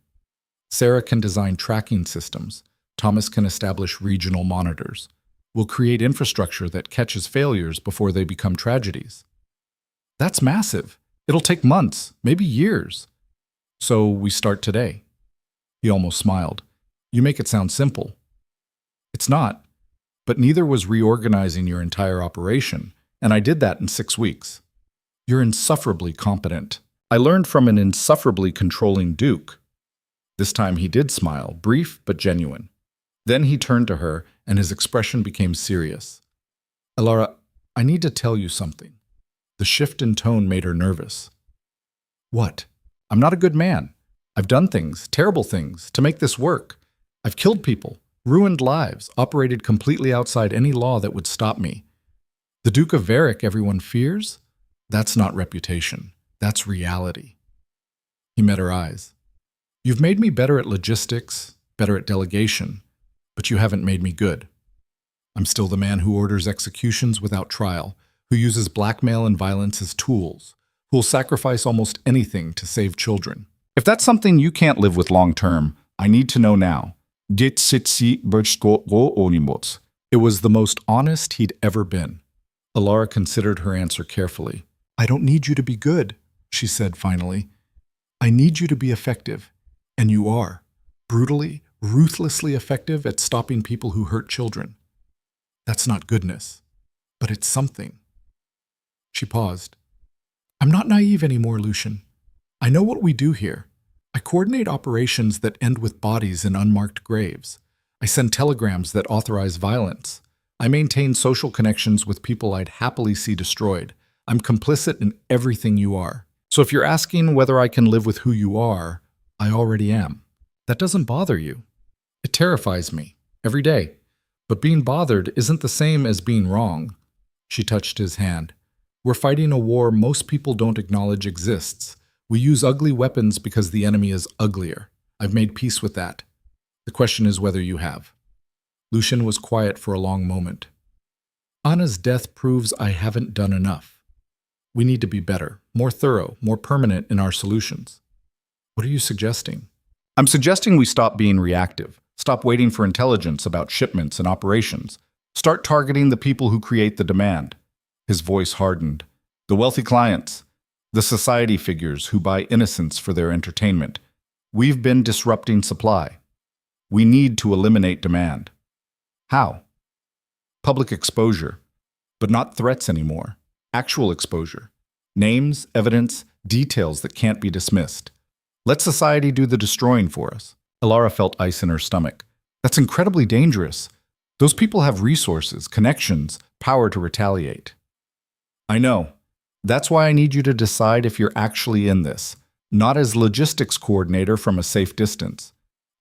Sarah can design tracking systems. Thomas can establish regional monitors. We'll create infrastructure that catches failures before they become tragedies. That's massive. It'll take months, maybe years. So we start today. He almost smiled. You make it sound simple. It's not. But neither was reorganizing your entire operation, and I did that in 6 weeks. You're insufferably competent. I learned from an insufferably controlling Duke. This time he did smile, brief but genuine. Then he turned to her, and his expression became serious. Alara, I need to tell you something. The shift in tone made her nervous. What? I'm not a good man. I've done things, terrible things, to make this work. I've killed people, ruined lives, operated completely outside any law that would stop me. The Duke of Varick everyone fears? That's not reputation. That's reality. He met her eyes. You've made me better at logistics, better at delegation, but you haven't made me good. I'm still the man who orders executions without trial, who uses blackmail and violence as tools, who will sacrifice almost anything to save children. If that's something you can't live with long term, I need to know now. It was the most honest he'd ever been. Alara considered her answer carefully. I don't need you to be good, she said finally. I need you to be effective, and you are. Brutally, ruthlessly effective at stopping people who hurt children. That's not goodness, but it's something. She paused. I'm not naive anymore, Lucian. I know what we do here. I coordinate operations that end with bodies in unmarked graves. I send telegrams that authorize violence. I maintain social connections with people I'd happily see destroyed. I'm complicit in everything you are. So if you're asking whether I can live with who you are, I already am. That doesn't bother you. It terrifies me, every day. But being bothered isn't the same as being wrong. She touched his hand. We're fighting a war most people don't acknowledge exists. We use ugly weapons because the enemy is uglier. I've made peace with that. The question is whether you have. Lucian was quiet for a long moment. Anna's death proves I haven't done enough. We need to be better, more thorough, more permanent in our solutions. What are you suggesting? I'm suggesting we stop being reactive. Stop waiting for intelligence about shipments and operations. Start targeting the people who create the demand. His voice hardened. The wealthy clients. The society figures who buy innocence for their entertainment. We've been disrupting supply. We need to eliminate demand. How? Public exposure, but not threats anymore. Actual exposure. Names, evidence, details that can't be dismissed. Let society do the destroying for us. Alara felt ice in her stomach. That's incredibly dangerous. Those people have resources, connections, power to retaliate. I know. That's why I need you to decide if you're actually in this, not as logistics coordinator from a safe distance,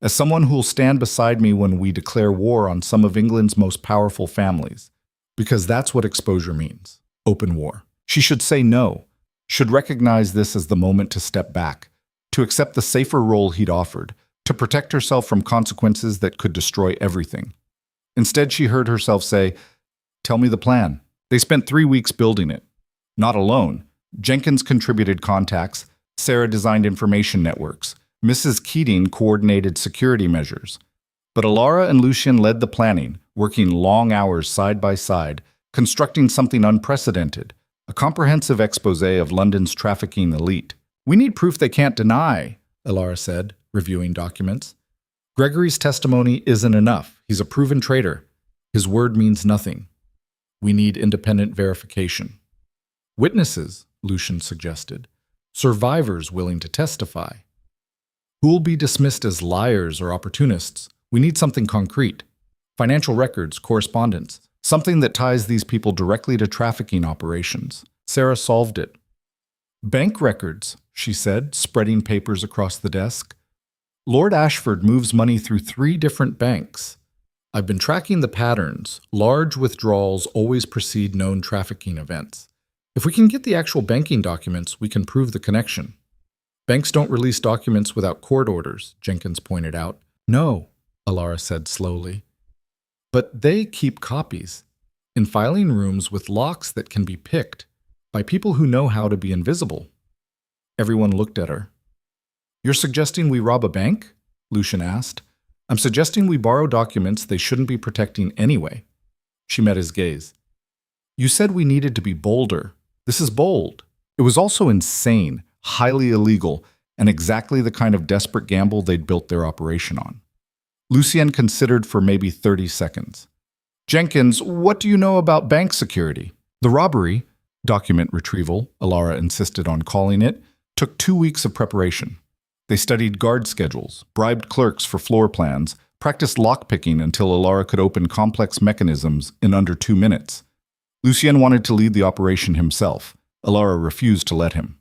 as someone who will stand beside me when we declare war on some of England's most powerful families, because that's what exposure means, open war. She should say no, should recognize this as the moment to step back, to accept the safer role he'd offered, to protect herself from consequences that could destroy everything. Instead, she heard herself say, "Tell me the plan." They spent 3 weeks building it. Not alone. Jenkins contributed contacts, Sarah designed information networks, Mrs. Keating coordinated security measures. But Alara and Lucian led the planning, working long hours side by side, constructing something unprecedented, a comprehensive exposé of London's trafficking elite. We need proof they can't deny, Alara said, reviewing documents. Gregory's testimony isn't enough. He's a proven traitor. His word means nothing. We need independent verification. Witnesses, Lucian suggested. Survivors willing to testify. Who'll be dismissed as liars or opportunists? We need something concrete. Financial records, correspondence, something that ties these people directly to trafficking operations. Sarah solved it. Bank records, she said, spreading papers across the desk. Lord Ashford moves money through 3 different banks. I've been tracking the patterns. Large withdrawals always precede known trafficking events. If we can get the actual banking documents, we can prove the connection. Banks don't release documents without court orders, Jenkins pointed out. No, Alara said slowly. But they keep copies, in filing rooms with locks that can be picked, by people who know how to be invisible. Everyone looked at her. You're suggesting we rob a bank? Lucian asked. I'm suggesting we borrow documents they shouldn't be protecting anyway. She met his gaze. You said we needed to be bolder. This is bold. It was also insane, highly illegal, and exactly the kind of desperate gamble they'd built their operation on. Lucien considered for maybe 30 seconds. Jenkins, what do you know about bank security? The robbery, document retrieval, Alara insisted on calling it, took 2 weeks of preparation. They studied guard schedules, bribed clerks for floor plans, practiced lockpicking until Alara could open complex mechanisms in under 2 minutes. Lucien wanted to lead the operation himself. Alara refused to let him.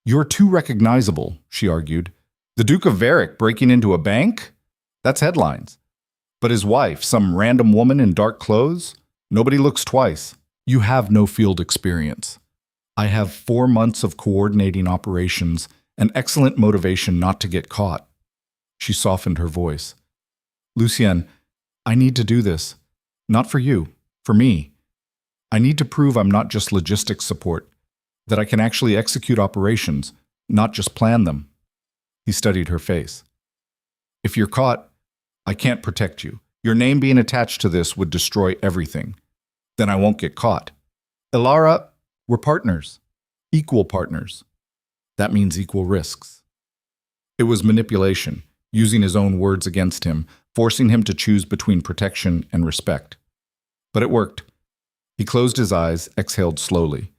You're too recognizable, she argued. The Duke of Varick breaking into a bank? That's headlines. But his wife, some random woman in dark clothes? Nobody looks twice. You have no field experience. I have 4 months of coordinating operations and excellent motivation not to get caught. She softened her voice. Lucien, I need to do this. Not for you, for me. I need to prove I'm not just logistics support, that I can actually execute operations, not just plan them. He studied her face. If you're caught, I can't protect you. Your name being attached to this would destroy everything. Then I won't get caught. Alara, we're partners. Equal partners. That means equal risks. It was manipulation, using his own words against him, forcing him to choose between protection and respect. But it worked. He closed his eyes, exhaled slowly.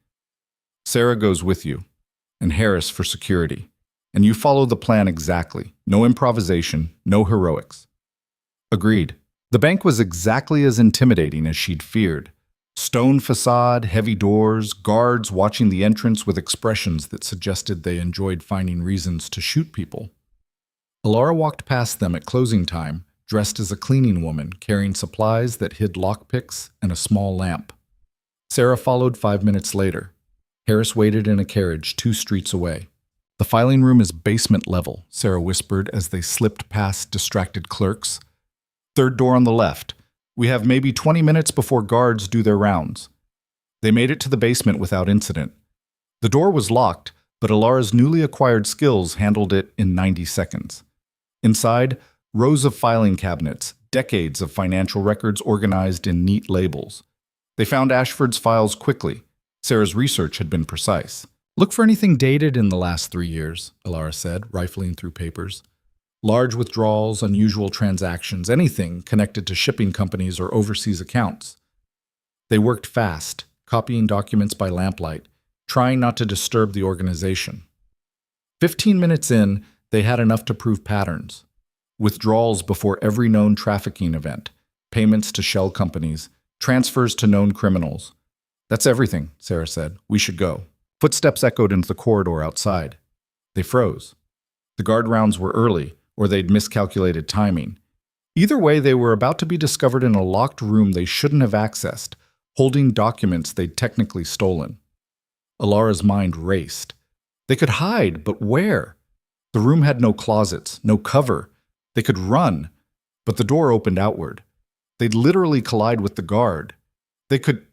Sarah goes with you, and Harris for security. And you follow the plan exactly. No improvisation, no heroics. Agreed. The bank was exactly as intimidating as she'd feared. Stone facade, heavy doors, guards watching the entrance with expressions that suggested they enjoyed finding reasons to shoot people. Alara walked past them at closing time, dressed as a cleaning woman, carrying supplies that hid lockpicks and a small lamp. Sarah followed 5 minutes later. Harris waited in a carriage 2 streets away. The filing room is basement level, Sarah whispered as they slipped past distracted clerks. 3rd door on the left. We have maybe 20 minutes before guards do their rounds. They made it to the basement without incident. The door was locked, but Alara's newly acquired skills handled it in 90 seconds. Inside, rows of filing cabinets, decades of financial records organized in neat labels. They found Ashford's files quickly. Sarah's research had been precise. Look for anything dated in the last 3 years, Alara said, rifling through papers. Large withdrawals, unusual transactions, anything connected to shipping companies or overseas accounts. They worked fast, copying documents by lamplight, trying not to disturb the organization. 15 minutes in, they had enough to prove patterns. Withdrawals before every known trafficking event, payments to shell companies, transfers to known criminals. That's everything, Sarah said. We should go. Footsteps echoed into the corridor outside. They froze. The guard rounds were early, or they'd miscalculated timing. Either way, they were about to be discovered in a locked room they shouldn't have accessed, holding documents they'd technically stolen. Alara's mind raced. They could hide, but where? The room had no closets, no cover. They could run, but the door opened outward. They'd literally collide with the guard. They could...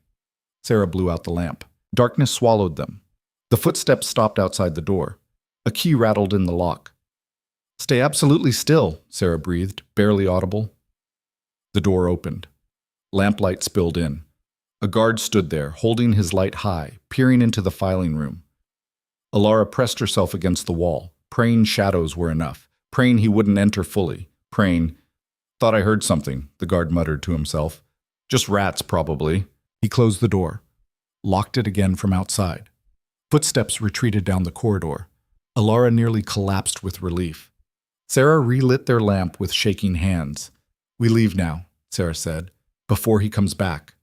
Sarah blew out the lamp. Darkness swallowed them. The footsteps stopped outside the door. A key rattled in the lock. Stay absolutely still, Sarah breathed, barely audible. The door opened. Lamplight spilled in. A guard stood there, holding his light high, peering into the filing room. Alara pressed herself against the wall, praying shadows were enough, praying he wouldn't enter fully, praying, "Thought I heard something," the guard muttered to himself. "Just rats, probably." He closed the door, locked it again from outside. Footsteps retreated down the corridor. Alara nearly collapsed with relief. Sarah relit their lamp with shaking hands. "We leave now," Sarah said, "before he comes back."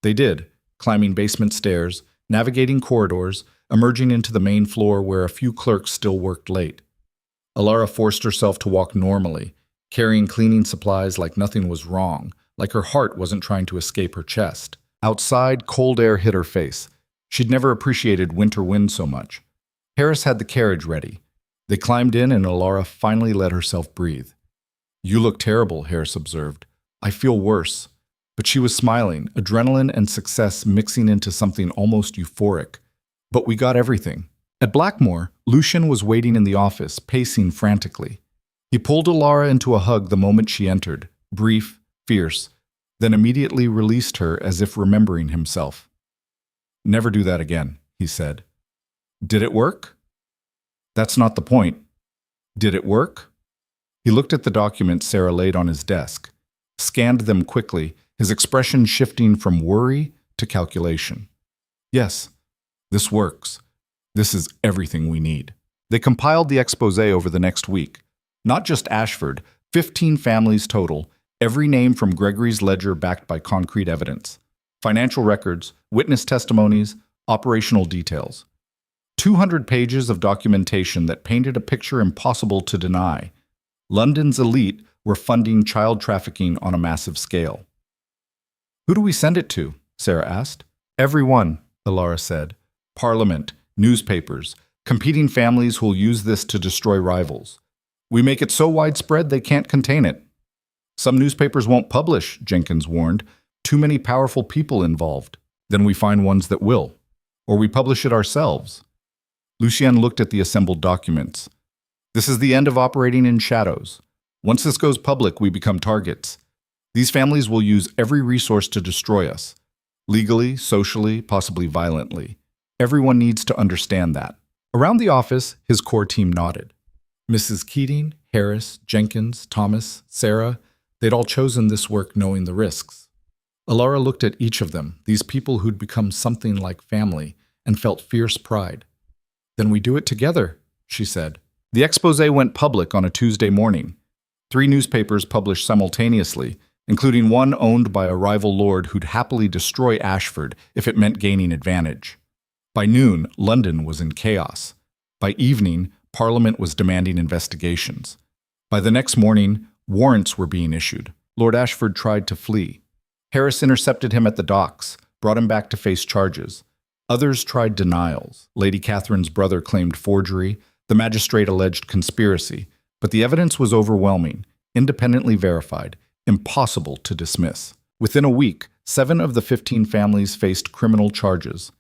They did, climbing basement stairs, navigating corridors, emerging into the main floor where a few clerks still worked late. Alara forced herself to walk normally, carrying cleaning supplies like nothing was wrong, like her heart wasn't trying to escape her chest. Outside, cold air hit her face. She'd never appreciated winter wind so much. Harris had the carriage ready. They climbed in and Alara finally let herself breathe. "You look terrible," Harris observed. "I feel worse." But she was smiling, adrenaline and success mixing into something almost euphoric. "But we got everything." At Blackmore, Lucian was waiting in the office, pacing frantically. He pulled Alara into a hug the moment she entered, brief, fierce, then immediately released her as if remembering himself. "Never do that again," he said. "Did it work?" "That's not the point. Did it work?" He looked at the documents Sarah laid on his desk, scanned them quickly, his expression shifting from worry to calculation. "Yes, this works. This is everything we need." They compiled the exposé over the next week. Not just Ashford, 15 families total, every name from Gregory's ledger backed by concrete evidence. Financial records, witness testimonies, operational details. 200 pages of documentation that painted a picture impossible to deny. London's elite were funding child trafficking on a massive scale. "Who do we send it to?" Sarah asked. "Everyone," Alara said. "Parliament, newspapers, competing families who'll use this to destroy rivals. We make it so widespread they can't contain it." "Some newspapers won't publish," Jenkins warned. "Too many powerful people involved." "Then we find ones that will. Or we publish it ourselves." Lucien looked at the assembled documents. "This is the end of operating in shadows. Once this goes public, we become targets. These families will use every resource to destroy us. Legally, socially, possibly violently. Everyone needs to understand that." Around the office, his core team nodded. Mrs. Keating, Harris, Jenkins, Thomas, Sarah, they'd all chosen this work knowing the risks. Alara looked at each of them, these people who'd become something like family, and felt fierce pride. "Then we do it together," she said. The exposé went public on a Tuesday morning. 3 newspapers published simultaneously, including one owned by a rival lord who'd happily destroy Ashford if it meant gaining advantage. By noon, London was in chaos. By evening, Parliament was demanding investigations. By the next morning, warrants were being issued. Lord Ashford tried to flee. Harris intercepted him at the docks, brought him back to face charges. Others tried denials. Lady Catherine's brother claimed forgery. The magistrate alleged conspiracy. But the evidence was overwhelming, independently verified, impossible to dismiss. Within a week, 7 of the 15 families faced criminal charges.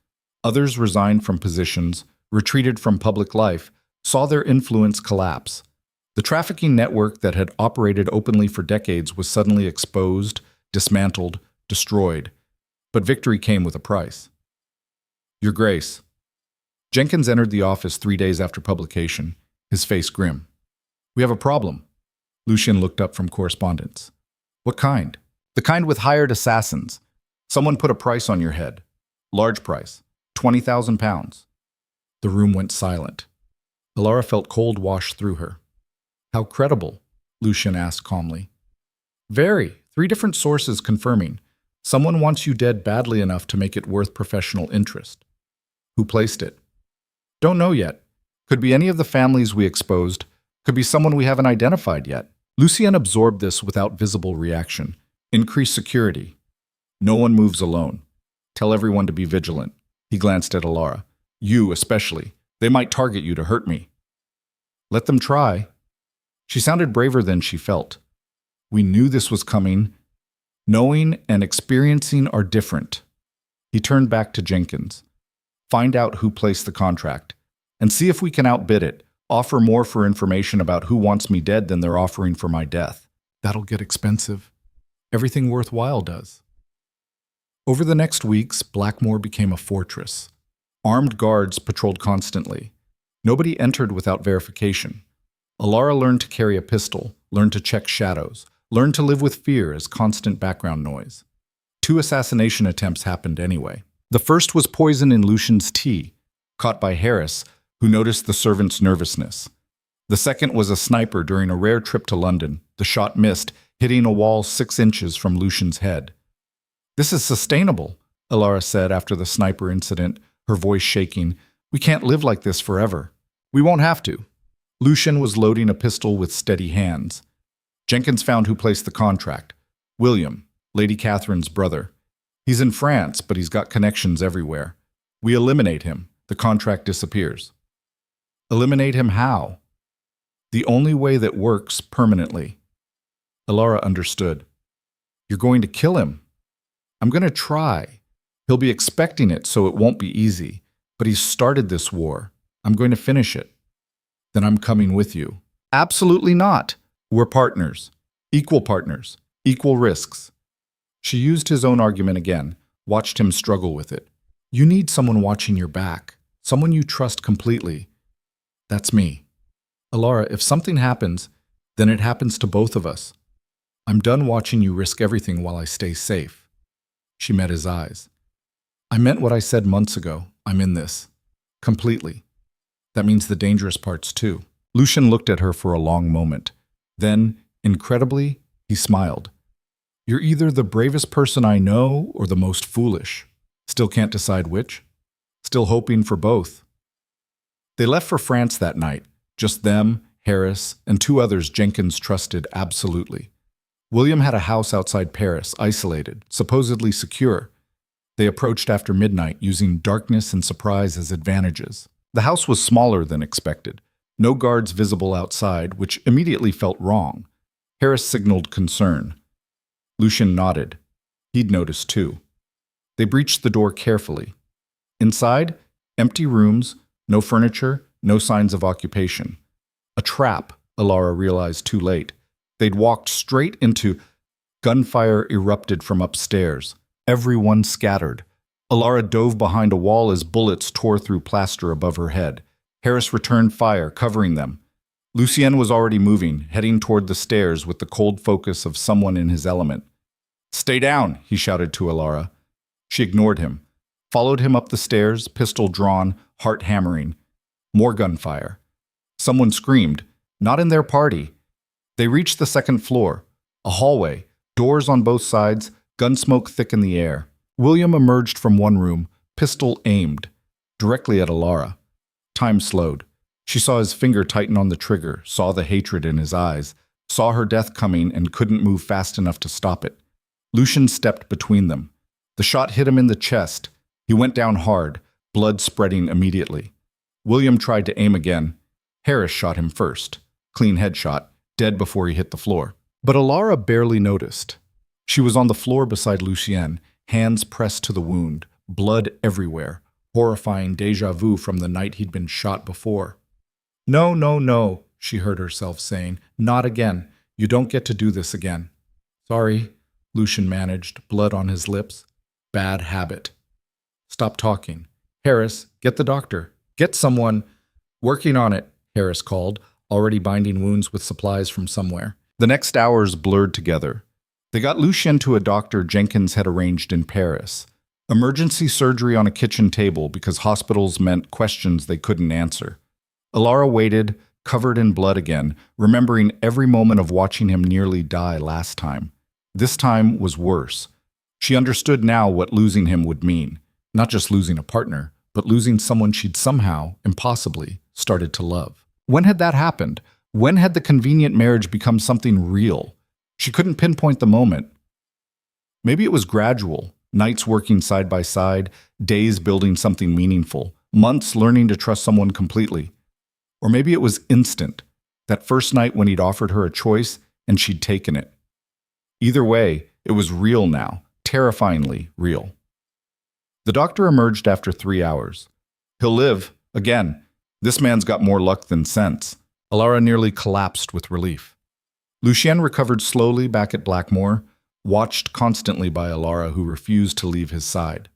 Others resigned from positions, retreated from public life, saw their influence collapse. The trafficking network that had operated openly for decades was suddenly exposed, dismantled, destroyed. But victory came with a price. "Your Grace." Jenkins entered the office 3 days after publication, his face grim. "We have a problem." Lucien looked up from correspondence. "What kind?" "The kind with hired assassins. Someone put a price on your head. Large price. £20,000. The room went silent. Alara felt cold wash through her. "How credible?" Lucien asked calmly. "Very. 3 different sources confirming. Someone wants you dead badly enough to make it worth professional interest." "Who placed it?" "Don't know yet. Could be any of the families we exposed. Could be someone we haven't identified yet." Lucien absorbed this without visible reaction. "Increase security. No one moves alone. Tell everyone to be vigilant." He glanced at Alara. "You especially. They might target you to hurt me." "Let them try." She sounded braver than she felt. "We knew this was coming. Knowing and experiencing are different." He turned back to Jenkins. "Find out who placed the contract, and see if we can outbid it. Offer more for information about who wants me dead than they're offering for my death." "That'll get expensive." "Everything worthwhile does." Over the next weeks, Blackmore became a fortress. Armed guards patrolled constantly. Nobody entered without verification. Alara learned to carry a pistol, learned to check shadows, learned to live with fear as constant background noise. 2 assassination attempts happened anyway. The first was poison in Lucian's tea, caught by Harris, who noticed the servant's nervousness. The second was a sniper during a rare trip to London. The shot missed, hitting a wall 6 inches from Lucian's head. "This is sustainable," Alara said after the sniper incident, her voice shaking. "We can't live like this forever." "We won't have to." Lucian was loading a pistol with steady hands. Jenkins found who placed the contract. William, Lady Catherine's brother. "He's in France, but he's got connections everywhere. We eliminate him. The contract disappears." "Eliminate him how?" "The only way that works permanently." Alara understood. "You're going to kill him." "I'm going to try. He'll be expecting it, so it won't be easy. But he's started this war. I'm going to finish it." "Then I'm coming with you." "Absolutely not. We're partners. Equal partners. Equal risks." She used his own argument again, watched him struggle with it. "You need someone watching your back. Someone you trust completely." "That's me." "Alara, if something happens, then it happens to both of us. I'm done watching you risk everything while I stay safe." She met his eyes. "I meant what I said months ago. I'm in this. Completely. That means the dangerous parts too." Lucian looked at her for a long moment. Then, incredibly, he smiled. "You're either the bravest person I know or the most foolish. Still can't decide which? Still hoping for both." They left for France that night. Just them, Harris, and 2 others Jenkins trusted absolutely. William had a house outside Paris, isolated, supposedly secure. They approached after midnight, using darkness and surprise as advantages. The house was smaller than expected. No guards visible outside, which immediately felt wrong. Harris signaled concern. Lucian nodded. He'd noticed too. They breached the door carefully. Inside, empty rooms, no furniture, no signs of occupation. A trap, Alara realized too late. They'd walked straight into... Gunfire erupted from upstairs. Everyone scattered. Alara dove behind a wall as bullets tore through plaster above her head. Harris returned fire, covering them. Lucien was already moving, heading toward the stairs with the cold focus of someone in his element. "Stay down," he shouted to Alara. She ignored him, followed him up the stairs, pistol drawn, heart hammering. More gunfire. Someone screamed, not in their party. They reached the 2nd floor, a hallway, doors on both sides, gunsmoke thick in the air. William emerged from one room, pistol aimed, directly at Alara. Time slowed. She saw his finger tighten on the trigger, saw the hatred in his eyes, saw her death coming and couldn't move fast enough to stop it. Lucian stepped between them. The shot hit him in the chest. He went down hard, blood spreading immediately. William tried to aim again. Harris shot him first. Clean headshot, dead before he hit the floor. But Alara barely noticed. She was on the floor beside Lucien, hands pressed to the wound, blood everywhere, horrifying déjà vu from the night he'd been shot before. "No, no, no," she heard herself saying. "Not again. You don't get to do this again." "Sorry," Lucian managed, blood on his lips. "Bad habit." "Stop talking. Harris, get the doctor. Get someone." "Working on it," Harris called, already binding wounds with supplies from somewhere. The next hours blurred together. They got Lucien to a doctor Jenkins had arranged in Paris. Emergency surgery on a kitchen table because hospitals meant questions they couldn't answer. Alara waited, covered in blood again, remembering every moment of watching him nearly die last time. This time was worse. She understood now what losing him would mean. Not just losing a partner, but losing someone she'd somehow, impossibly, started to love. When had that happened? When had the convenient marriage become something real? She couldn't pinpoint the moment. Maybe it was gradual, nights working side by side, days building something meaningful, months learning to trust someone completely. Or maybe it was instant, that first night when he'd offered her a choice and she'd taken it. Either way, it was real now, terrifyingly real. The doctor emerged after 3 hours. "He'll live, again. This man's got more luck than sense." Alara nearly collapsed with relief. Lucien recovered slowly back at Blackmore, watched constantly by Alara, who refused to leave his side.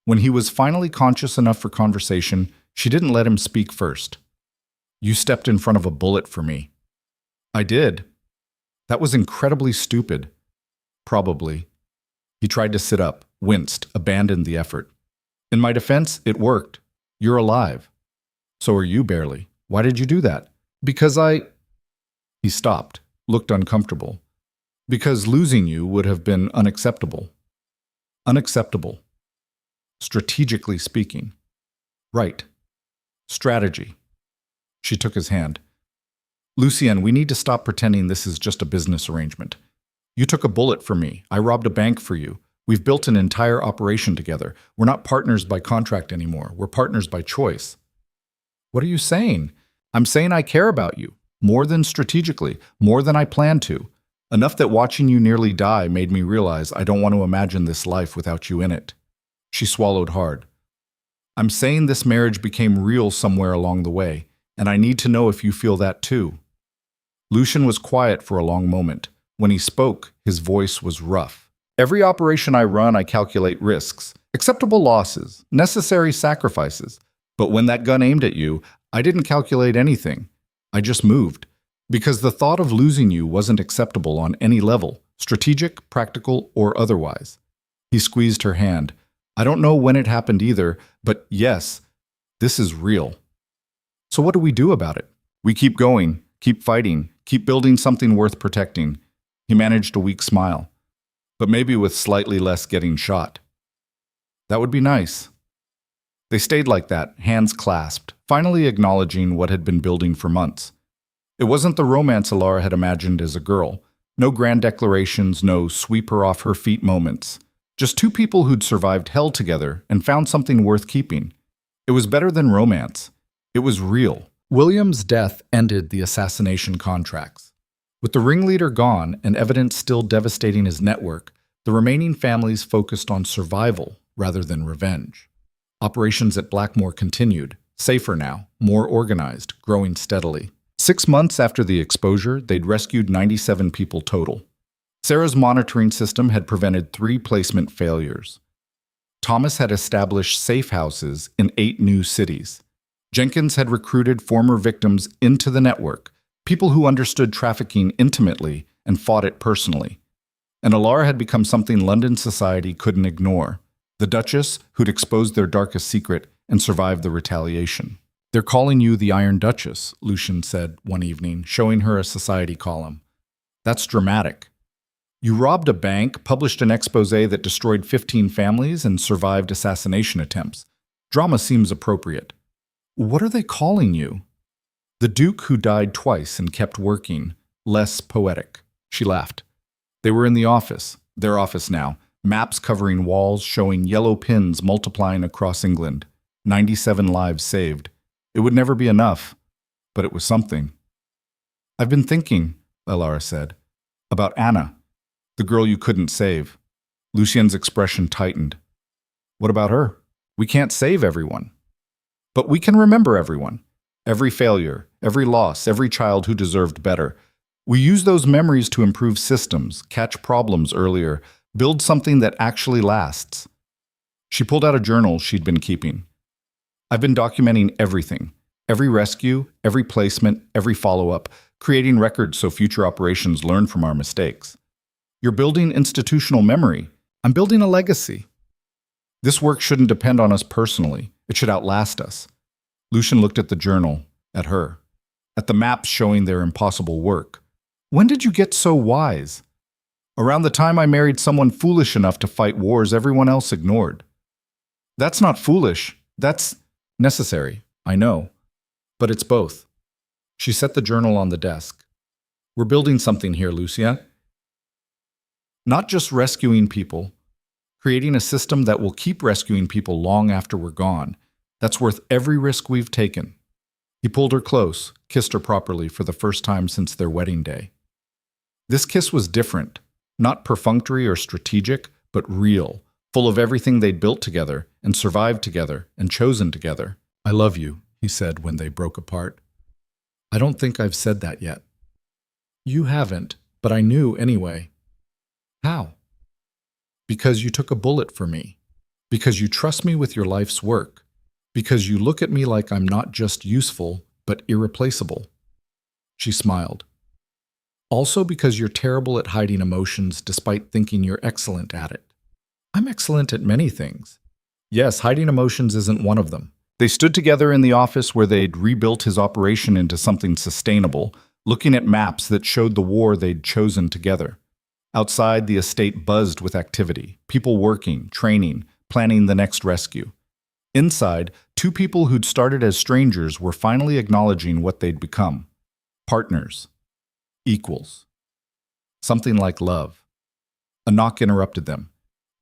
When he was finally conscious enough for conversation, she didn't let him speak first. "You stepped in front of a bullet for me." "I did. That was incredibly stupid." "Probably." He tried to sit up, winced, abandoned the effort. In my defense, it worked. You're alive. So are you, barely. Why did you do that? Because He stopped, looked uncomfortable. Because losing you would have been unacceptable. Unacceptable. Strategically speaking. Right. Strategy. She took his hand. Lucien, we need to stop pretending this is just a business arrangement. You took a bullet for me. I robbed a bank for you. We've built an entire operation together. We're not partners by contract anymore. We're partners by choice. What are you saying? I'm saying I care about you. More than strategically. More than I planned to. Enough that watching you nearly die made me realize I don't want to imagine this life without you in it. She swallowed hard. I'm saying this marriage became real somewhere along the way, and I need to know if you feel that too. Lucien was quiet for a long moment. When he spoke, his voice was rough. Every operation I run, I calculate risks, acceptable losses, necessary sacrifices. But when that gun aimed at you, I didn't calculate anything. I just moved. Because the thought of losing you wasn't acceptable on any level, strategic, practical, or otherwise. He squeezed her hand. I don't know when it happened either, but yes, this is real. So what do we do about it? We keep going, keep fighting, keep building something worth protecting. He managed a weak smile. But maybe with slightly less getting shot. That would be nice. They stayed like that, hands clasped, finally acknowledging what had been building for months. It wasn't the romance Alara had imagined as a girl. No grand declarations, no sweep her off her feet moments. Just two people who'd survived hell together and found something worth keeping. It was better than romance. It was real. William's death ended the assassination contracts. With the ringleader gone and evidence still devastating his network, the remaining families focused on survival rather than revenge. Operations at Blackmore continued, safer now, more organized, growing steadily. 6 months after the exposure, they'd rescued 97 people total. Sarah's monitoring system had prevented 3 placement failures. Thomas had established safe houses in 8 new cities. Jenkins had recruited former victims into the network, people who understood trafficking intimately and fought it personally. And Alara had become something London society couldn't ignore. The Duchess, who'd exposed their darkest secret and survived the retaliation. They're calling you the Iron Duchess, Lucien said one evening, showing her a society column. That's dramatic. You robbed a bank, published an expose that destroyed 15 families, and survived assassination attempts. Drama seems appropriate. What are they calling you? The Duke who died twice and kept working. Less poetic. She laughed. They were in the office, their office now, maps covering walls showing yellow pins multiplying across England. 97 lives saved. It would never be enough, but it was something. I've been thinking, Alara said, about Anna, the girl you couldn't save. Lucien's expression tightened. What about her? We can't save everyone. But we can remember everyone. Every failure, every loss, every child who deserved better. We use those memories to improve systems, catch problems earlier, build something that actually lasts. She pulled out a journal she'd been keeping. I've been documenting everything. Every rescue, every placement, every follow-up, creating records so future operations learn from our mistakes. You're building institutional memory. I'm building a legacy. This work shouldn't depend on us personally. It should outlast us. Lucien looked at the journal, at her, at the maps showing their impossible work. When did you get so wise? Around the time I married someone foolish enough to fight wars everyone else ignored. That's not foolish. That's necessary, I know. But it's both. She set the journal on the desk. We're building something here, Lucien. Not just rescuing people, creating a system that will keep rescuing people long after we're gone. That's worth every risk we've taken. He pulled her close, kissed her properly for the first time since their wedding day. This kiss was different, not perfunctory or strategic, but real, full of everything they'd built together and survived together and chosen together. I love you, he said when they broke apart. I don't think I've said that yet. You haven't, but I knew anyway. How? Because you took a bullet for me. Because you trust me with your life's work. Because you look at me like I'm not just useful, but irreplaceable. She smiled. Also because you're terrible at hiding emotions despite thinking you're excellent at it. I'm excellent at many things. Yes, hiding emotions isn't one of them. They stood together in the office where they'd rebuilt his operation into something sustainable, looking at maps that showed the war they'd chosen together. Outside, the estate buzzed with activity, people working, training, planning the next rescue. Inside, two people who'd started as strangers were finally acknowledging what they'd become. Partners. Equals. Something like love. A knock interrupted them.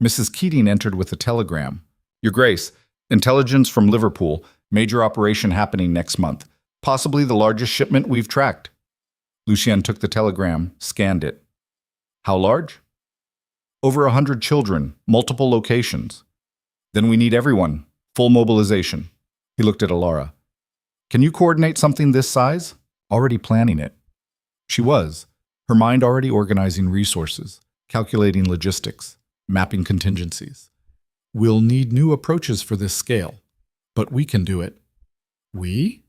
Mrs. Keating entered with a telegram. Your Grace, intelligence from Liverpool, major operation happening next month. Possibly the largest shipment we've tracked. Lucien took the telegram, scanned it. How large? Over 100 children, multiple locations. Then we need everyone. Full mobilization. He looked at Alara. Can you coordinate something this size? Already planning it. She was, her mind already organizing resources, calculating logistics, mapping contingencies. We'll need new approaches for this scale, but we can do it. We?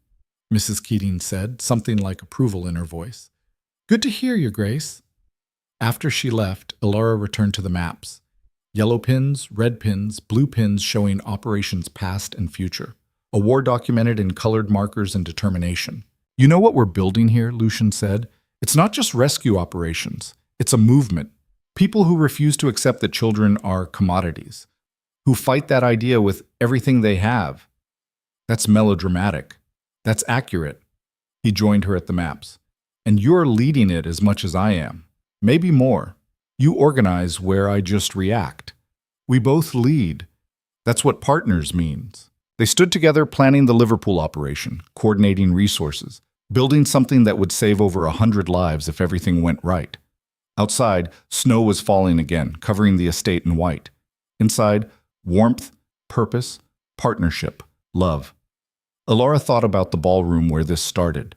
Mrs. Keating said, something like approval in her voice. Good to hear, Your Grace. After she left, Alara returned to the maps. Yellow pins, red pins, blue pins showing operations past and future. A war documented in colored markers and determination. You know what we're building here, Lucien said? It's not just rescue operations. It's a movement. People who refuse to accept that children are commodities. Who fight that idea with everything they have. That's melodramatic. That's accurate. He joined her at the maps. And you're leading it as much as I am. Maybe more. You organize where I just react. We both lead. That's what partners means. They stood together planning the Liverpool operation, coordinating resources, building something that would save over 100 lives if everything went right. Outside, snow was falling again, covering the estate in white. Inside, warmth, purpose, partnership, love. Alara thought about the ballroom where this started,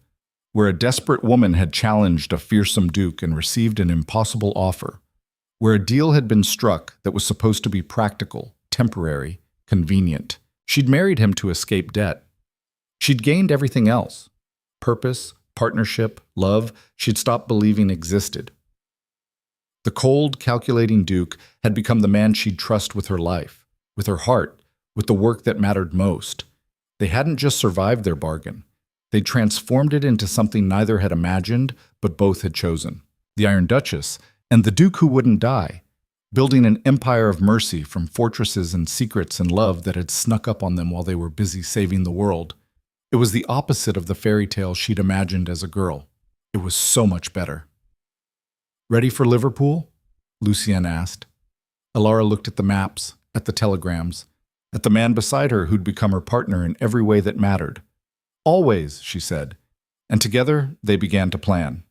where a desperate woman had challenged a fearsome duke and received an impossible offer, where a deal had been struck that was supposed to be practical, temporary, convenient. She'd married him to escape debt. She'd gained everything else. Purpose, partnership, love, she'd stopped believing existed. The cold, calculating duke had become the man she'd trust with her life, with her heart, with the work that mattered most. They hadn't just survived their bargain. They'd transformed it into something neither had imagined, but both had chosen. The Iron Duchess and the Duke who wouldn't die, building an empire of mercy from fortresses and secrets and love that had snuck up on them while they were busy saving the world. It was the opposite of the fairy tale she'd imagined as a girl. It was so much better. Ready for Liverpool? Lucien asked. Alara looked at the maps, at the telegrams, at the man beside her who'd become her partner in every way that mattered. Always, she said, and together they began to plan.